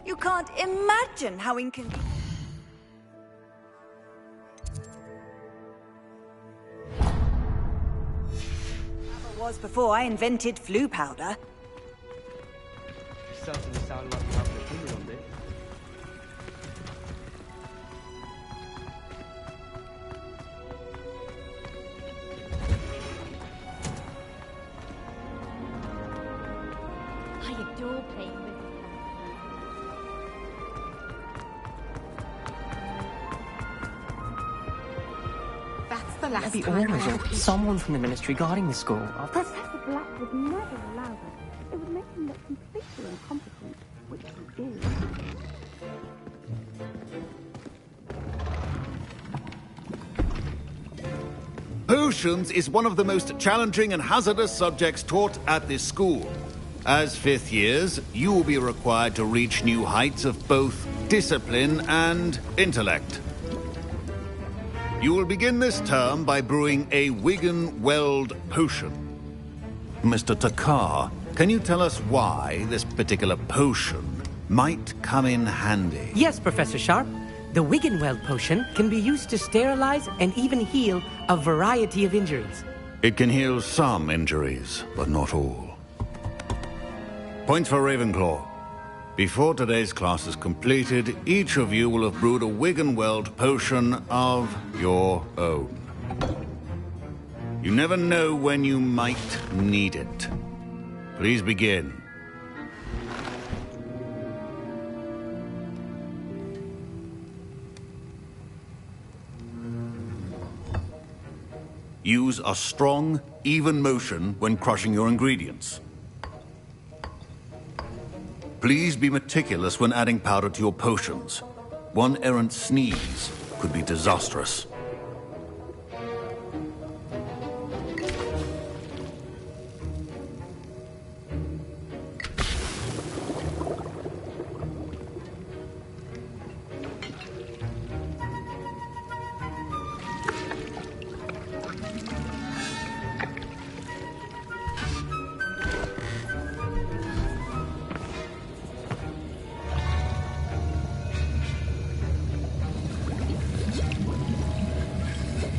You can't imagine how inconvenient. It was before I invented flu powder. Certainly sound like you have an opinion on this. I adore playing with this That's the last time someone from the ministry guarding the school. Professor Black would never allow that. It would make him look completely incompetent, which he is. Potions is one of the most challenging and hazardous subjects taught at this school. As fifth years, you will be required to reach new heights of both discipline and intellect. You will begin this term by brewing a Wiggenweld potion. Mr. Takar, can you tell us why this particular potion might come in handy? Yes, Professor Sharp. The Wiggenweld potion can be used to sterilize and even heal a variety of injuries. It can heal some injuries, but not all. Points for Ravenclaw. Before today's class is completed, each of you will have brewed a Wiggenweld potion of your own. You never know when you might need it. Please begin. Use a strong, even motion when crushing your ingredients. Please be meticulous when adding powder to your potions. One errant sneeze could be disastrous.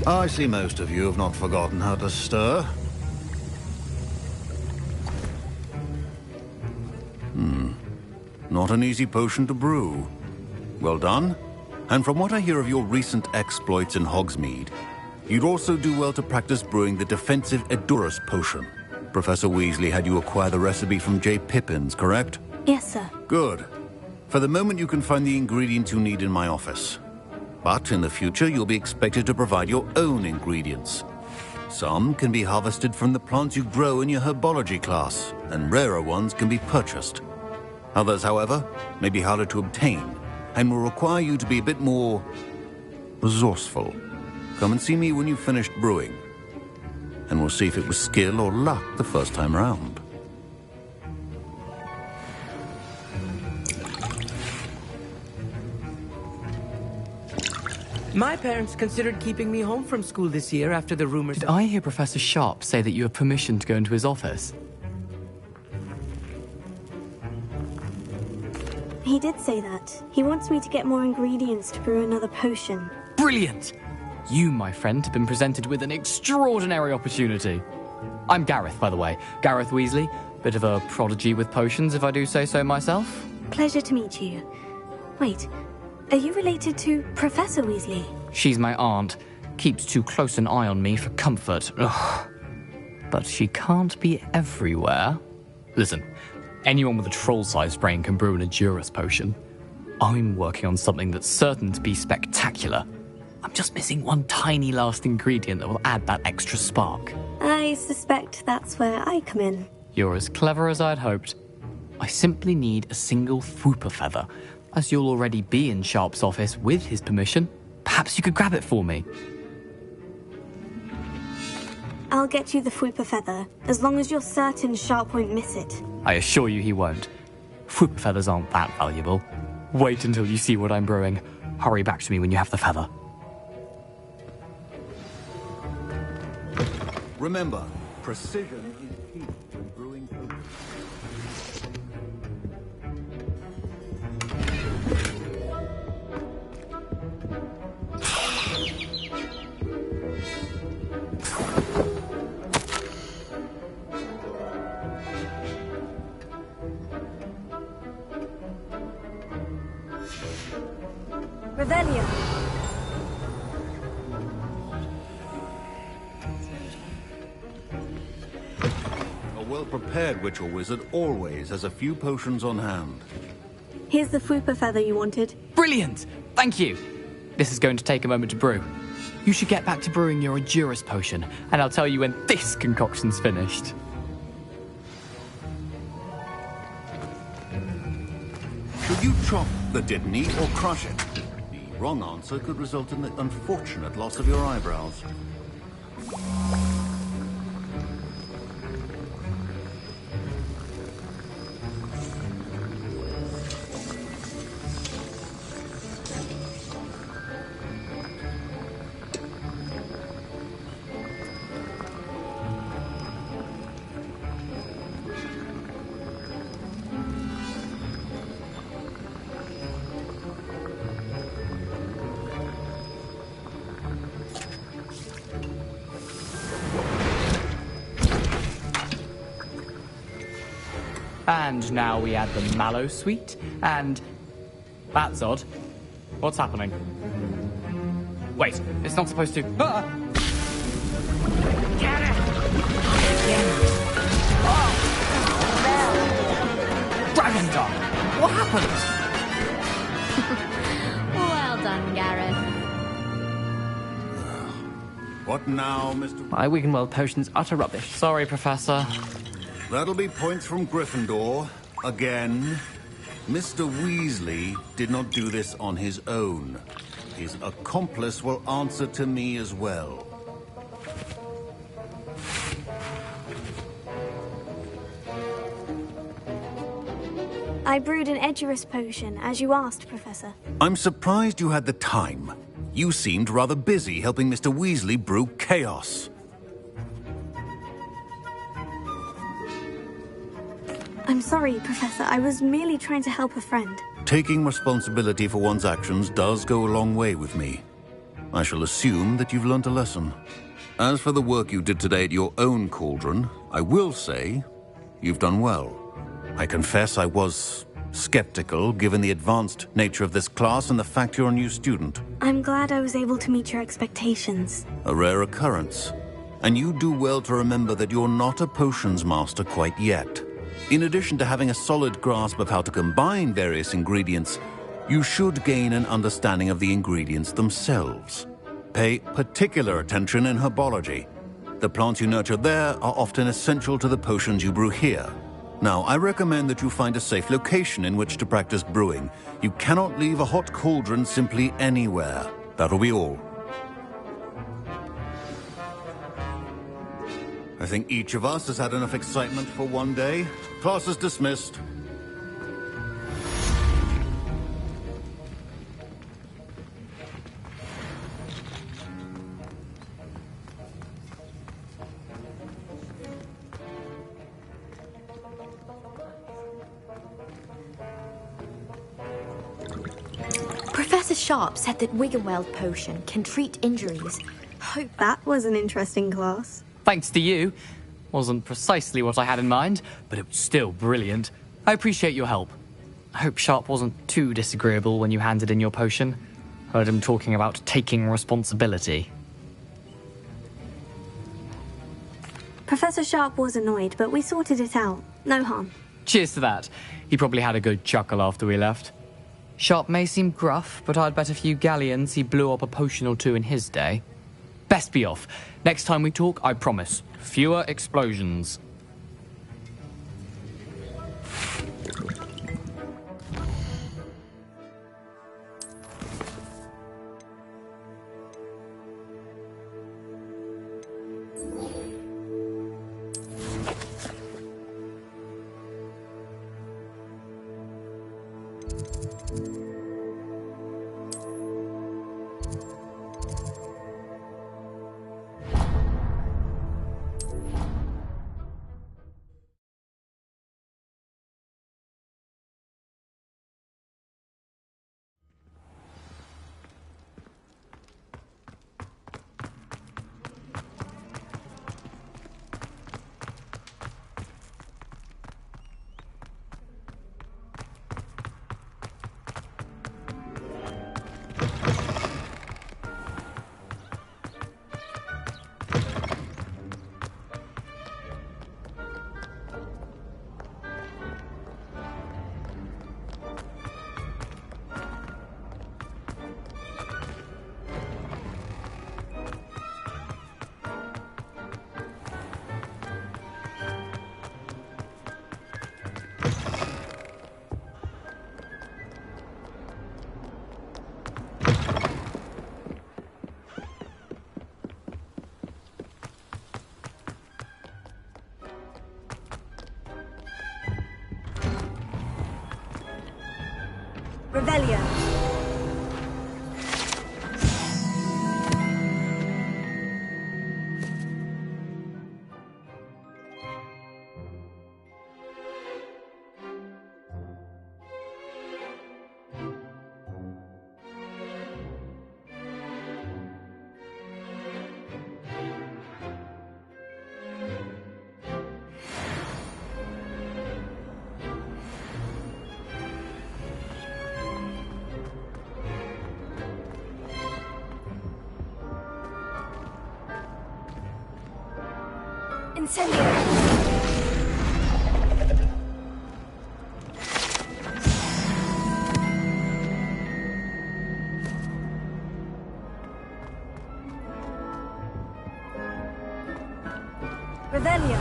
I see most of you have not forgotten how to stir. Not an easy potion to brew. Well done. And from what I hear of your recent exploits in Hogsmeade, you'd also do well to practice brewing the defensive Edurus potion. Professor Weasley had you acquire the recipe from J. Pippin's, correct? Yes, sir. Good. For the moment, you can find the ingredients you need in my office. But in the future, you'll be expected to provide your own ingredients. Some can be harvested from the plants you grow in your herbology class, and rarer ones can be purchased. Others, however, may be harder to obtain, and will require you to be a bit more resourceful. Come and see me when you've finished brewing, and we'll see if it was skill or luck the first time round. My parents considered keeping me home from school this year after the rumors... Did I hear Professor Sharp say that you have permission to go into his office? He did say that. He wants me to get more ingredients to brew another potion. Brilliant! You, my friend, have been presented with an extraordinary opportunity. I'm Gareth, by the way. Gareth Weasley. Bit of a prodigy with potions, if I do say so myself. Pleasure to meet you. Wait, are you related to Professor Weasley? She's my aunt. Keeps too close an eye on me for comfort. Ugh. But she can't be everywhere. Listen, anyone with a troll-sized brain can brew an Edurus potion. I'm working on something that's certain to be spectacular. I'm just missing one tiny last ingredient that will add that extra spark. I suspect that's where I come in. You're as clever as I'd hoped. I simply need a single Fwooper feather. As you'll already be in Sharp's office with his permission, perhaps you could grab it for me. I'll get you the Fwooper feather, as long as you're certain Sharp won't miss it. I assure you he won't. Fwooper feathers aren't that valuable. Wait until you see what I'm brewing. Hurry back to me when you have the feather. Remember, precision is key when brewing potions. Revelio. A well-prepared witch or wizard always has a few potions on hand. Here's the Fwooper feather you wanted. Brilliant! Thank you! This is going to take a moment to brew. You should get back to brewing your Edurus potion, and I'll tell you when this concoction's finished. Should you chop the Didney or crush it? The wrong answer could result in the unfortunate loss of your eyebrows. And now we add the mallow sweet, and... That's odd. What's happening? Wait, it's not supposed to... Ah! Get it! Dragon Dog! What happened? Well done, Gareth. What now, Mr. My Wiggenweld potion's utter rubbish. Sorry, Professor. That'll be points from Gryffindor. Again. Mr. Weasley did not do this on his own. His accomplice will answer to me as well. I brewed an Edurus potion, as you asked, Professor. I'm surprised you had the time. You seemed rather busy helping Mr. Weasley brew chaos. I'm sorry, Professor. I was merely trying to help a friend. Taking responsibility for one's actions does go a long way with me. I shall assume that you've learnt a lesson. As for the work you did today at your own cauldron, I will say you've done well. I confess I was skeptical, given the advanced nature of this class and the fact you're a new student. I'm glad I was able to meet your expectations. A rare occurrence. And you do well to remember that you're not a potions master quite yet. In addition to having a solid grasp of how to combine various ingredients, you should gain an understanding of the ingredients themselves. Pay particular attention in herbology. The plants you nurture there are often essential to the potions you brew here. Now, I recommend that you find a safe location in which to practice brewing. You cannot leave a hot cauldron simply anywhere. That'll be all. I think each of us has had enough excitement for one day. Class is dismissed. Professor Sharp said that Wiggenweld potion can treat injuries. Hope that was an interesting class. Thanks to you. Wasn't precisely what I had in mind, but it was still brilliant. I appreciate your help. I hope Sharp wasn't too disagreeable when you handed in your potion. Heard him talking about taking responsibility. Professor Sharp was annoyed, but we sorted it out. No harm. Cheers to that. He probably had a good chuckle after we left. Sharp may seem gruff, but I'd bet a few galleons he blew up a potion or two in his day. Best be off. Next time we talk, I promise. Fewer explosions. Revelio. Incendio! Revelio.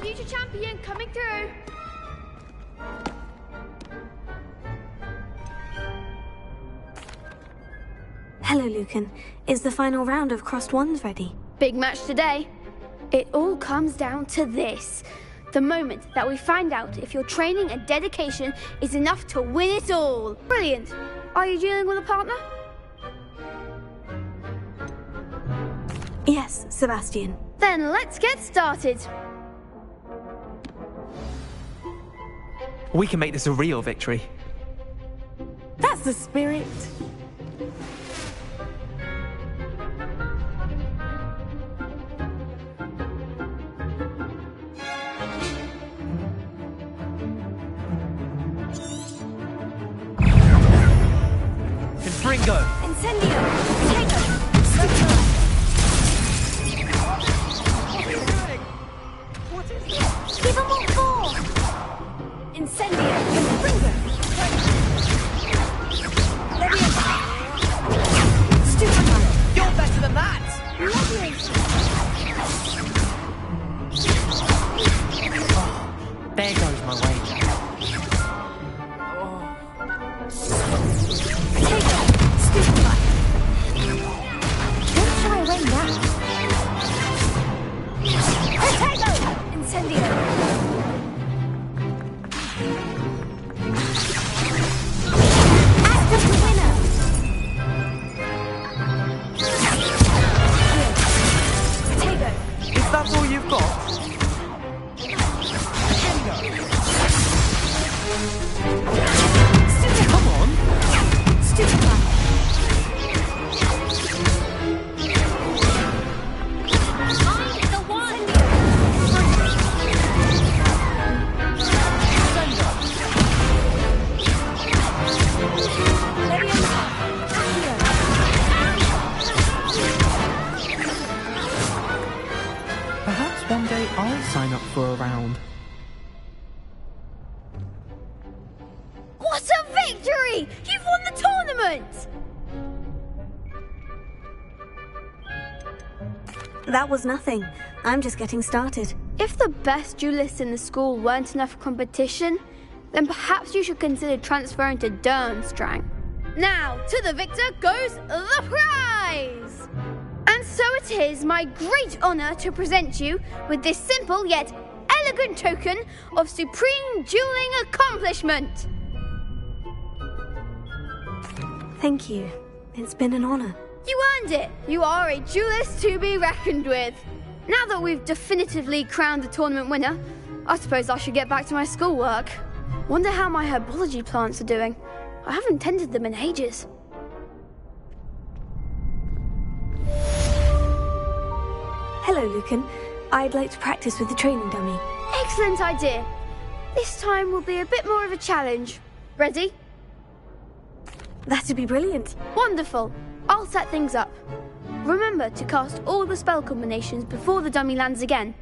Future champion coming through. Hello, Lucan. Is the final round of Crossed Wands ready? Big match today. It all comes down to this. The moment that we find out if your training and dedication is enough to win it all. Brilliant. Are you dealing with a partner? Yes, Sebastian. Then let's get started. We can make this a real victory. That's the spirit. Confringo! Incendio! Tego! What is this? Give them all four! Incendio! Confringo! Leviosa! Stupefy! You're better than that! Leviosa! There goes my wager. Tego! Stupefy! Don't shy away now! Tego! Incendio! Active the winner! Tego! Is that all you've got? Come on! Stupefy! I'm the one! Perhaps one day I'll sign up for a round. What a victory! You've won the tournament! That was nothing. I'm just getting started. If the best duelists in the school weren't enough for competition, then perhaps you should consider transferring to Durmstrang. Now, to the victor goes the prize! And so it is my great honor to present you with this simple yet elegant token of supreme dueling accomplishment. Thank you. It's been an honor. You earned it! You are a duelist to be reckoned with. Now that we've definitively crowned the tournament winner, I suppose I should get back to my schoolwork. Wonder how my herbology plants are doing. I haven't tended them in ages. Hello, Lucan. I'd like to practice with the training dummy. Excellent idea. This time will be a bit more of a challenge. Ready? That'd be brilliant. Wonderful. I'll set things up. Remember to cast all the spell combinations before the dummy lands again.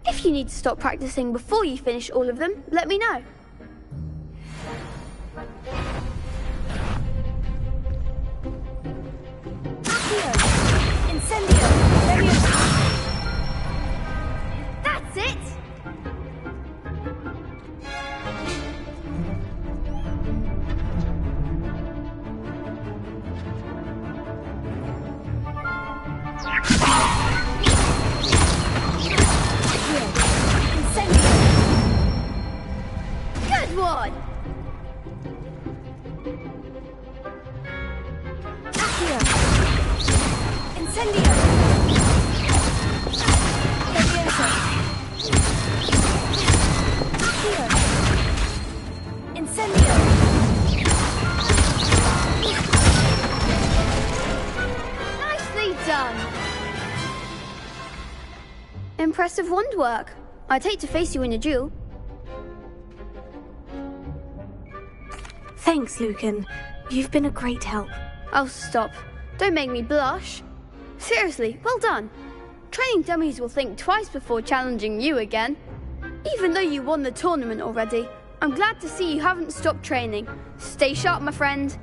If you need to stop practicing before you finish all of them, let me know. Incendio! That's it! on! Accio! Incendio! Leviosa! Accio! Incendio! Nicely done! Impressive wand work. I'd hate to face you in a duel. Thanks, Lucan. You've been a great help. Oh, stop. Don't make me blush. Seriously, well done. Training dummies will think twice before challenging you again. Even though you won the tournament already, I'm glad to see you haven't stopped training. Stay sharp, my friend.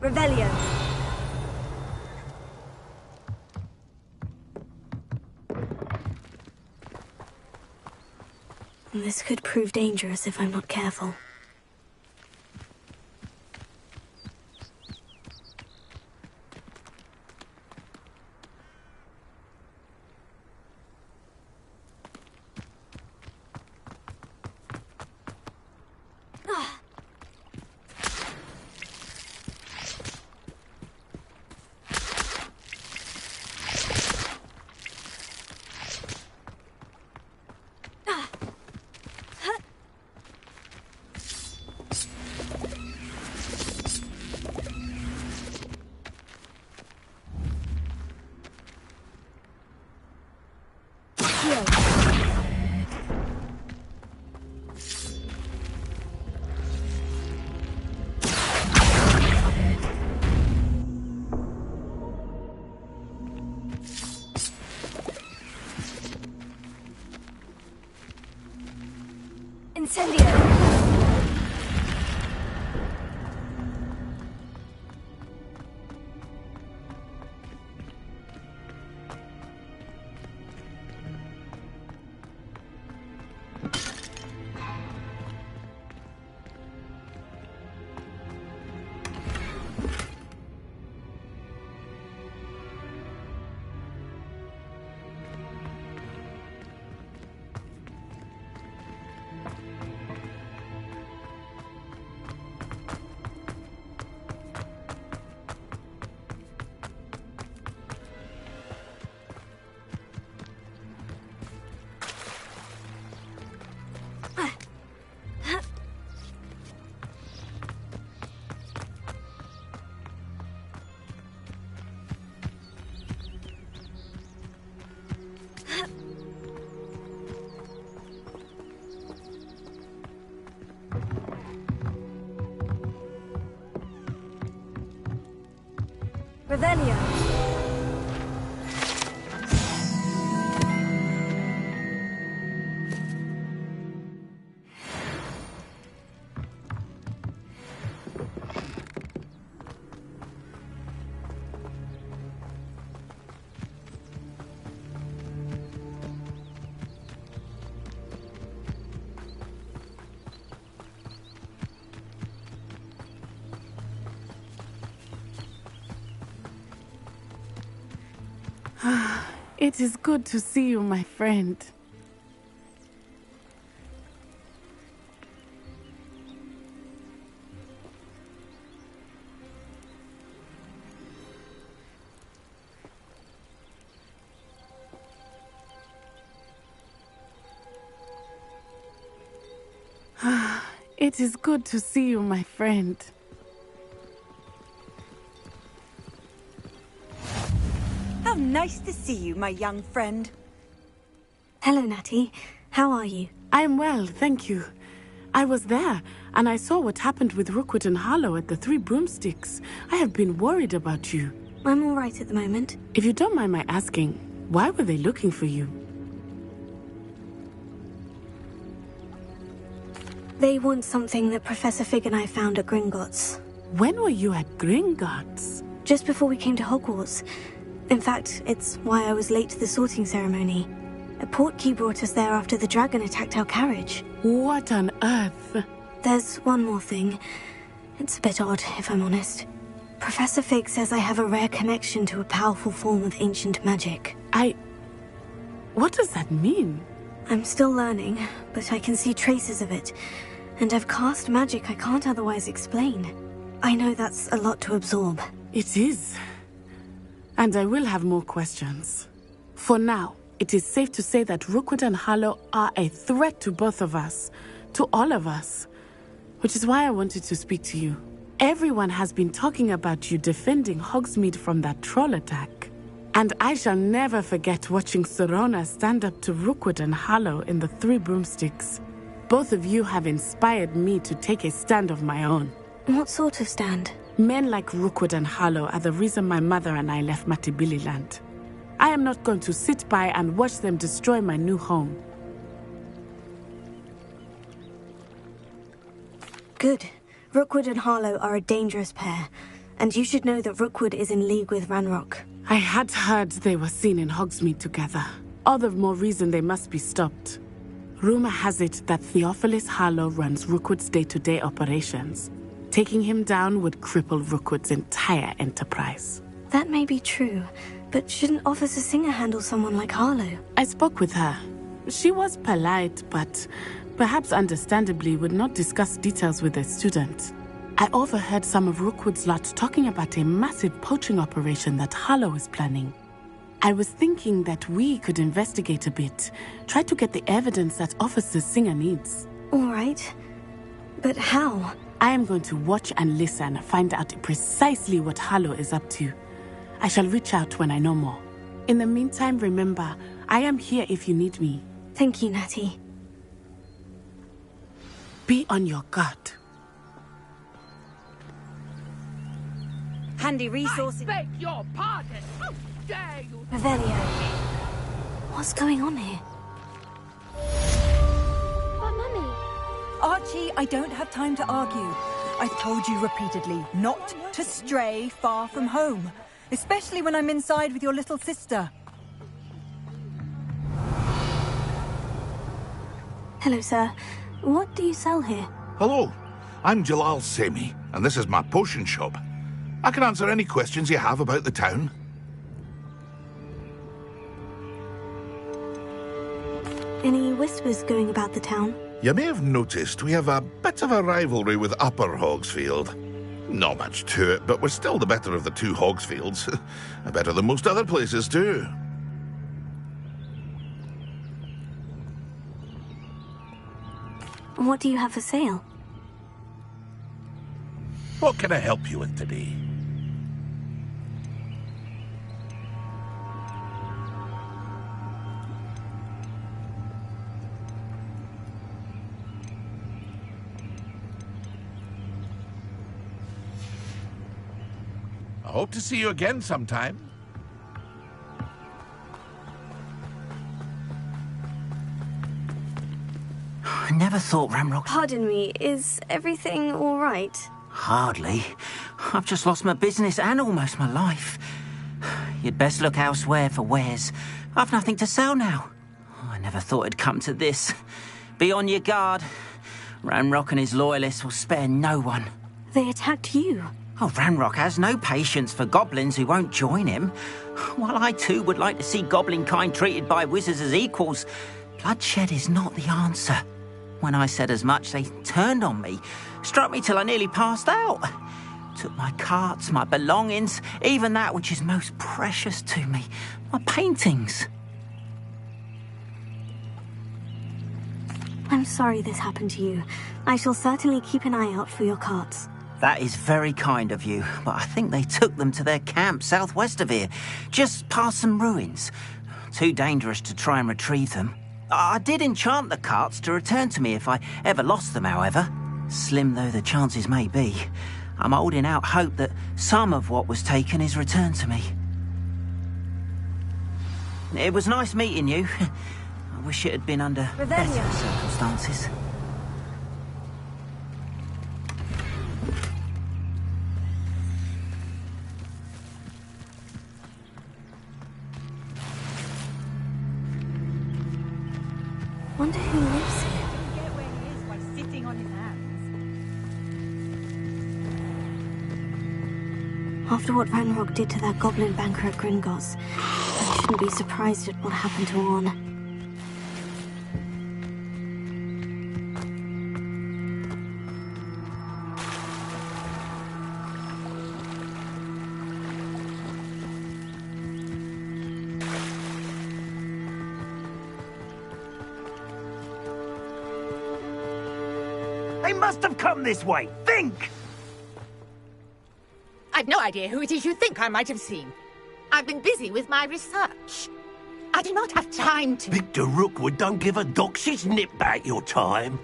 Revelio. This could prove dangerous if I'm not careful. Incendio! Revelio. It is good to see you, my friend. It is good to see you, my friend. How nice to see you, my young friend. Hello, Natty. How are you? I am well, thank you. I was there, and I saw what happened with Rookwood and Harlow at the Three Broomsticks. I have been worried about you. I'm all right at the moment. If you don't mind my asking, why were they looking for you? They want something that Professor Fig and I found at Gringotts. When were you at Gringotts? Just before we came to Hogwarts. In fact, it's why I was late to the sorting ceremony. A portkey brought us there after the dragon attacked our carriage. What on earth? There's one more thing. It's a bit odd, if I'm honest. Professor Fig says I have a rare connection to a powerful form of ancient magic. What does that mean? I'm still learning, but I can see traces of it. And I've cast magic I can't otherwise explain. I know that's a lot to absorb. It is. And I will have more questions. For now, it is safe to say that Rookwood and Harlow are a threat to both of us. To all of us. Which is why I wanted to speak to you. Everyone has been talking about you defending Hogsmeade from that troll attack. And I shall never forget watching Serona stand up to Rookwood and Harlow in the Three Broomsticks. Both of you have inspired me to take a stand of my own. What sort of stand? Men like Rookwood and Harlow are the reason my mother and I left Matibili Land. I am not going to sit by and watch them destroy my new home. Good. Rookwood and Harlow are a dangerous pair. And you should know that Rookwood is in league with Ranrock. I had heard they were seen in Hogsmeade together. All the more reason they must be stopped. Rumor has it that Theophilus Harlow runs Rookwood's day-to-day operations. Taking him down would cripple Rookwood's entire enterprise. That may be true, but shouldn't Officer Singer handle someone like Harlow? I spoke with her. She was polite, but perhaps understandably would not discuss details with a student. I overheard some of Rookwood's lot talking about a massive poaching operation that Harlow is planning. I was thinking that we could investigate a bit, try to get the evidence that Officer Singer needs. All right. But how? I am going to watch and listen, find out precisely what Harlow is up to. I shall reach out when I know more. In the meantime, remember, I am here if you need me. Thank you, Natty. Be on your guard. Handy resource. I beg your pardon. How dare you? Revelio. What's going on here? But Mummy... Archie, I don't have time to argue. I've told you repeatedly not to stray far from home, especially when I'm inside with your little sister. Hello, sir. What do you sell here? Hello, I'm Jalal Semi, and this is my potion shop. I can answer any questions you have about the town. Any whispers going about the town? You may have noticed we have a bit of a rivalry with Upper Hogsfield. Not much to it, but we're still the better of the two Hogsfields. Better than most other places, too. What do you have for sale? What can I help you with today? I hope to see you again sometime. I never thought Ranrock... Pardon me, is everything all right? Hardly. I've just lost my business and almost my life. You'd best look elsewhere for wares. I've nothing to sell now. I never thought it'd come to this. Be on your guard. Ranrock and his loyalists will spare no one. They attacked you. Oh, Ranrock has no patience for goblins who won't join him. While I too would like to see goblin kind treated by wizards as equals, bloodshed is not the answer. When I said as much, they turned on me, struck me till I nearly passed out. Took my carts, my belongings, even that which is most precious to me, my paintings. I'm sorry this happened to you. I shall certainly keep an eye out for your carts. That is very kind of you, but I think they took them to their camp southwest of here, just past some ruins. Too dangerous to try and retrieve them. I did enchant the carts to return to me if I ever lost them, however. Slim though the chances may be, I'm holding out hope that some of what was taken is returned to me. It was nice meeting you. I wish it had been under better circumstances. Wonder who lives here. Get where he is by sitting on his hands. After what Ranrock did to that goblin banker at Gringotts, I shouldn't be surprised at what happened to Orn. They must have come this way. Think! I've no idea who it is you think I might have seen. I've been busy with my research. I do not have time to... Victor Rookwood don't give a doxy's nip back your time.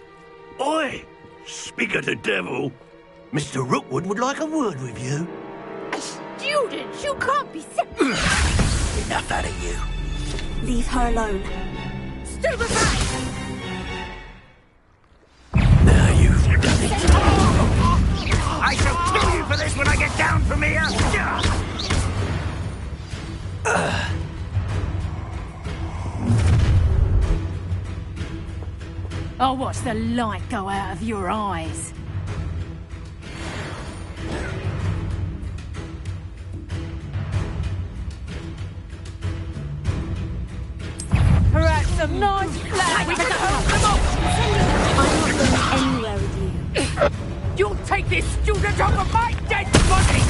Oi! Speak of the devil. Mr. Rookwood would like a word with you. A student? You can't be... Enough out of you. Leave her alone. Stupefy! Now you've done it. I shall kill you for this when I get down from here! I'll watch the light go out of your eyes. Perhaps some nice flat. We can help them off. I'm not going anywhere with you. You'll take this student over my dead body.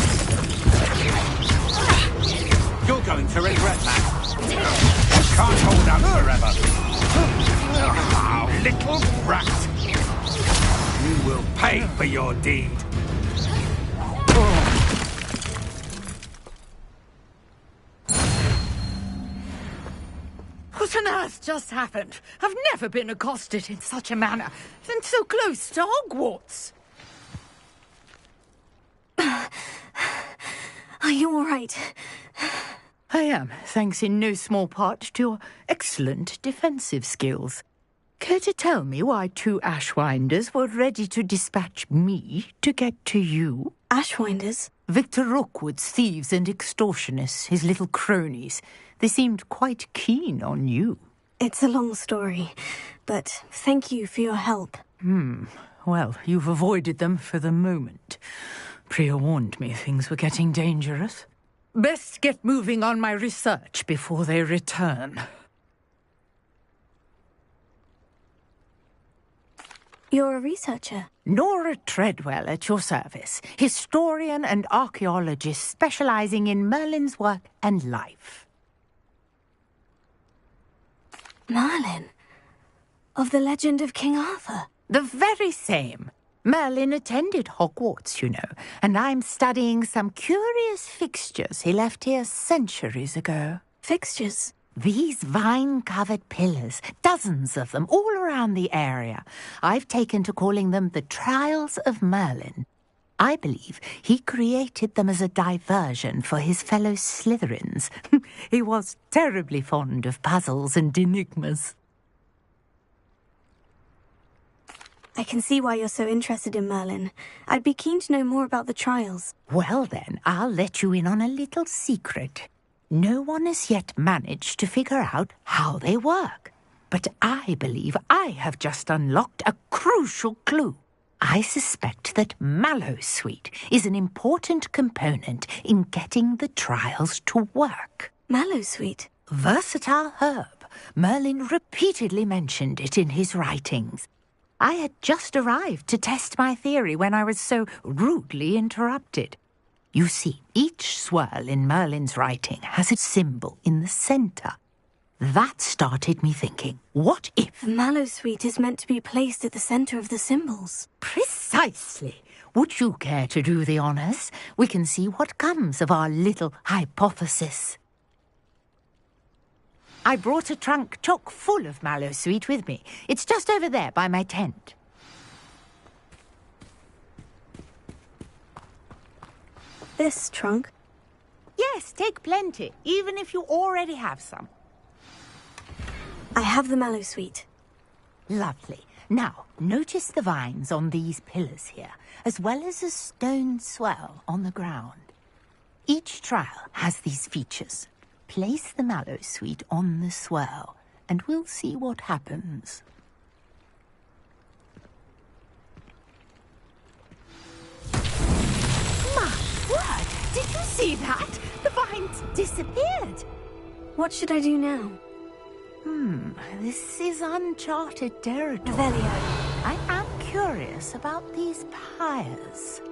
You're going to regret that. You can't hold out forever. Oh, little brat. You will pay for your deed. What on earth just happened? I've never been accosted in such a manner, and so close to Hogwarts. Are you all right? I am, thanks in no small part to your excellent defensive skills. Care to tell me why 2 Ashwinders were ready to dispatch me to get to you? Ashwinders? Victor Rookwood's thieves and extortionists, his little cronies. They seemed quite keen on you. It's a long story, but thank you for your help. Well, you've avoided them for the moment. Priya warned me things were getting dangerous. Best get moving on my research before they return. You're a researcher? Nora Treadwell at your service. Historian and archaeologist specializing in Merlin's work and life. Merlin? Of the legend of King Arthur? The very same. Merlin attended Hogwarts, you know, and I'm studying some curious fixtures he left here centuries ago. Fixtures? These vine-covered pillars, dozens of them, all around the area. I've taken to calling them the Trials of Merlin. I believe he created them as a diversion for his fellow Slytherins. He was terribly fond of puzzles and enigmas. I can see why you're so interested in Merlin. I'd be keen to know more about the trials. Well then, I'll let you in on a little secret. No one has yet managed to figure out how they work. But I believe I have just unlocked a crucial clue. I suspect that Mallowsweet is an important component in getting the trials to work. Mallowsweet? Versatile herb. Merlin repeatedly mentioned it in his writings. I had just arrived to test my theory when I was so rudely interrupted. You see, each swirl in Merlin's writing has a symbol in the centre. That started me thinking, what if... Mallowsweet is meant to be placed at the centre of the symbols. Precisely. Would you care to do the honours? We can see what comes of our little hypothesis. I brought a trunk chock full of Mallowsweet with me. It's just over there by my tent. This trunk? Yes, take plenty, even if you already have some. I have the Mallowsweet. Lovely. Now, notice the vines on these pillars here, as well as a stone swell on the ground. Each trial has these features. Place the Mallowsweet on the swell, and we'll see what happens. My word! Did you see that? The vines disappeared. What should I do now? This is uncharted territory. Velio. I am curious about these pyres.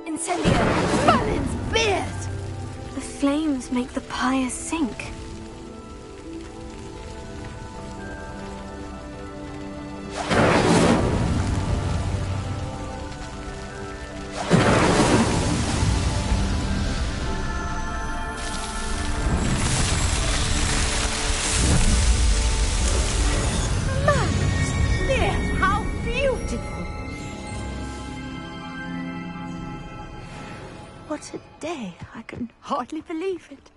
Incendio! Merlin's beard! The flames make the pyre sink. What a day. I can hardly believe it.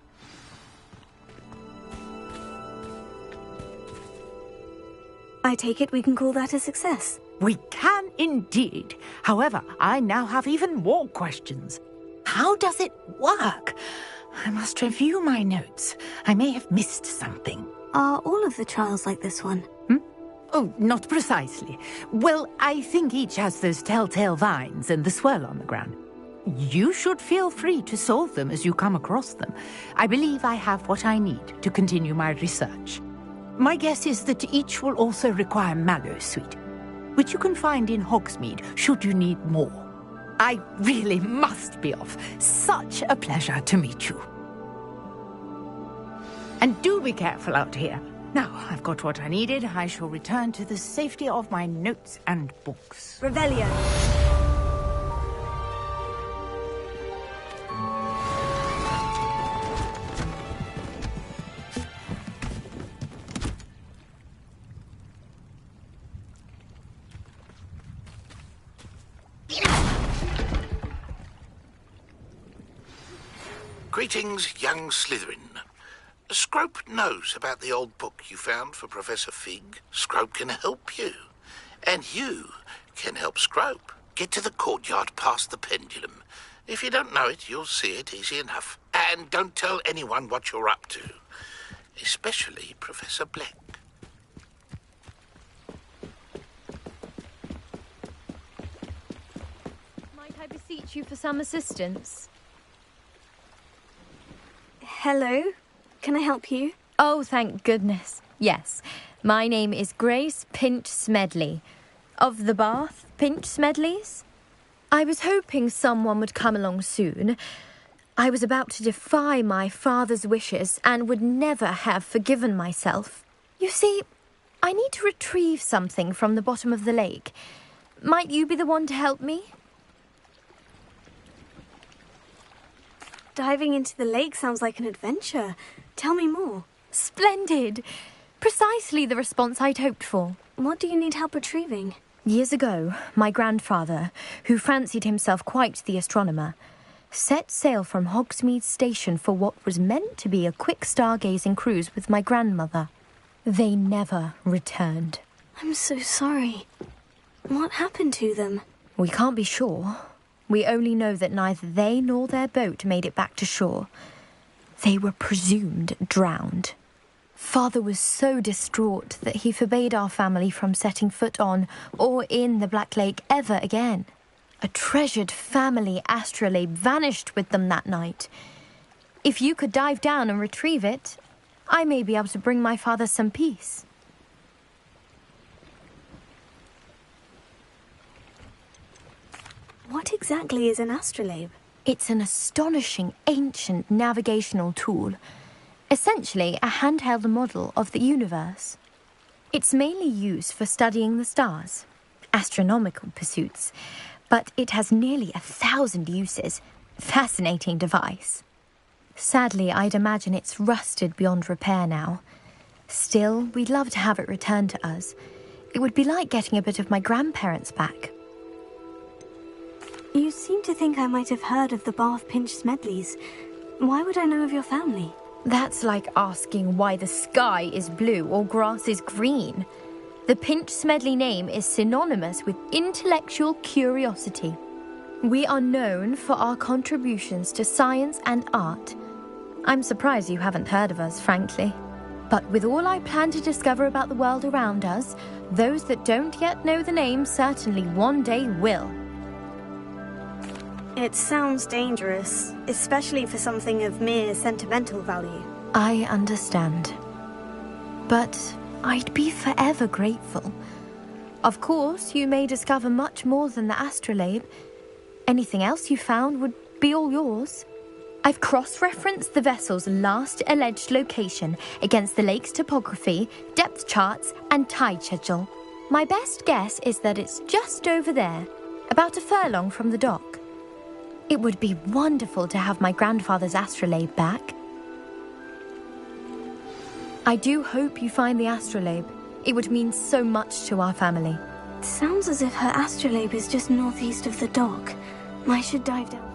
I take it we can call that a success. We can indeed. However, I now have even more questions. how does it work? I must review my notes. I may have missed something. Are all of the trials like this one? Oh, not precisely. Well, I think each has those telltale vines and the swirl on the ground. You should feel free to solve them as you come across them. I believe I have what I need to continue my research. My guess is that each will also require mallow sweet, which you can find in Hogsmeade should you need more. I really must be off. Such a pleasure to meet you. And do be careful out here. Now, I've got what I needed. I shall return to the safety of my notes and books. Revelio. Greetings, young Slytherin. Scrope knows about the old book you found for Professor Fig. Scrope can help you. And you can help Scrope. Get to the courtyard past the pendulum. If you don't know it, you'll see it easy enough. And don't tell anyone what you're up to. Especially Professor Black. Might I beseech you for some assistance? Hello? Can I help you? Oh, thank goodness. Yes. My name is Grace Pinch Smedley. Of the Bath Pinch Smedleys. I was hoping someone would come along soon. I was about to defy my father's wishes and would never have forgiven myself. You see, I need to retrieve something from the bottom of the lake. Might you be the one to help me? Diving into the lake sounds like an adventure. Tell me more. Splendid! Precisely the response I'd hoped for. What do you need help retrieving? Years ago, my grandfather, who fancied himself quite the astronomer, set sail from Hogsmeade Station for what was meant to be a quick stargazing cruise with my grandmother. They never returned. I'm so sorry. What happened to them? We can't be sure. We only know that neither they nor their boat made it back to shore. They were presumed drowned. Father was so distraught that he forbade our family from setting foot on or in the Black Lake ever again. A treasured family astrolabe vanished with them that night. If you could dive down and retrieve it, I may be able to bring my father some peace. What exactly is an astrolabe? It's an astonishing ancient navigational tool. Essentially a handheld model of the universe. It's mainly used for studying the stars, astronomical pursuits, but it has nearly 1,000 uses. Fascinating device. Sadly, I'd imagine it's rusted beyond repair now. Still, we'd love to have it returned to us. It would be like getting a bit of my grandparents back. You seem to think I might have heard of the Bath Pinch Smedleys. Why would I know of your family? That's like asking why the sky is blue or grass is green. The Pinch Smedley name is synonymous with intellectual curiosity. We are known for our contributions to science and art. I'm surprised you haven't heard of us, frankly. But with all I plan to discover about the world around us, those that don't yet know the name certainly one day will. It sounds dangerous, especially for something of mere sentimental value. I understand. But I'd be forever grateful. Of course, you may discover much more than the astrolabe. Anything else you found would be all yours. I've cross-referenced the vessel's last alleged location against the lake's topography, depth charts, and tide schedule. My best guess is that it's just over there, about a furlong from the dock. It would be wonderful to have my grandfather's astrolabe back. I do hope you find the astrolabe. It would mean so much to our family. It sounds as if her astrolabe is just northeast of the dock. I should dive down.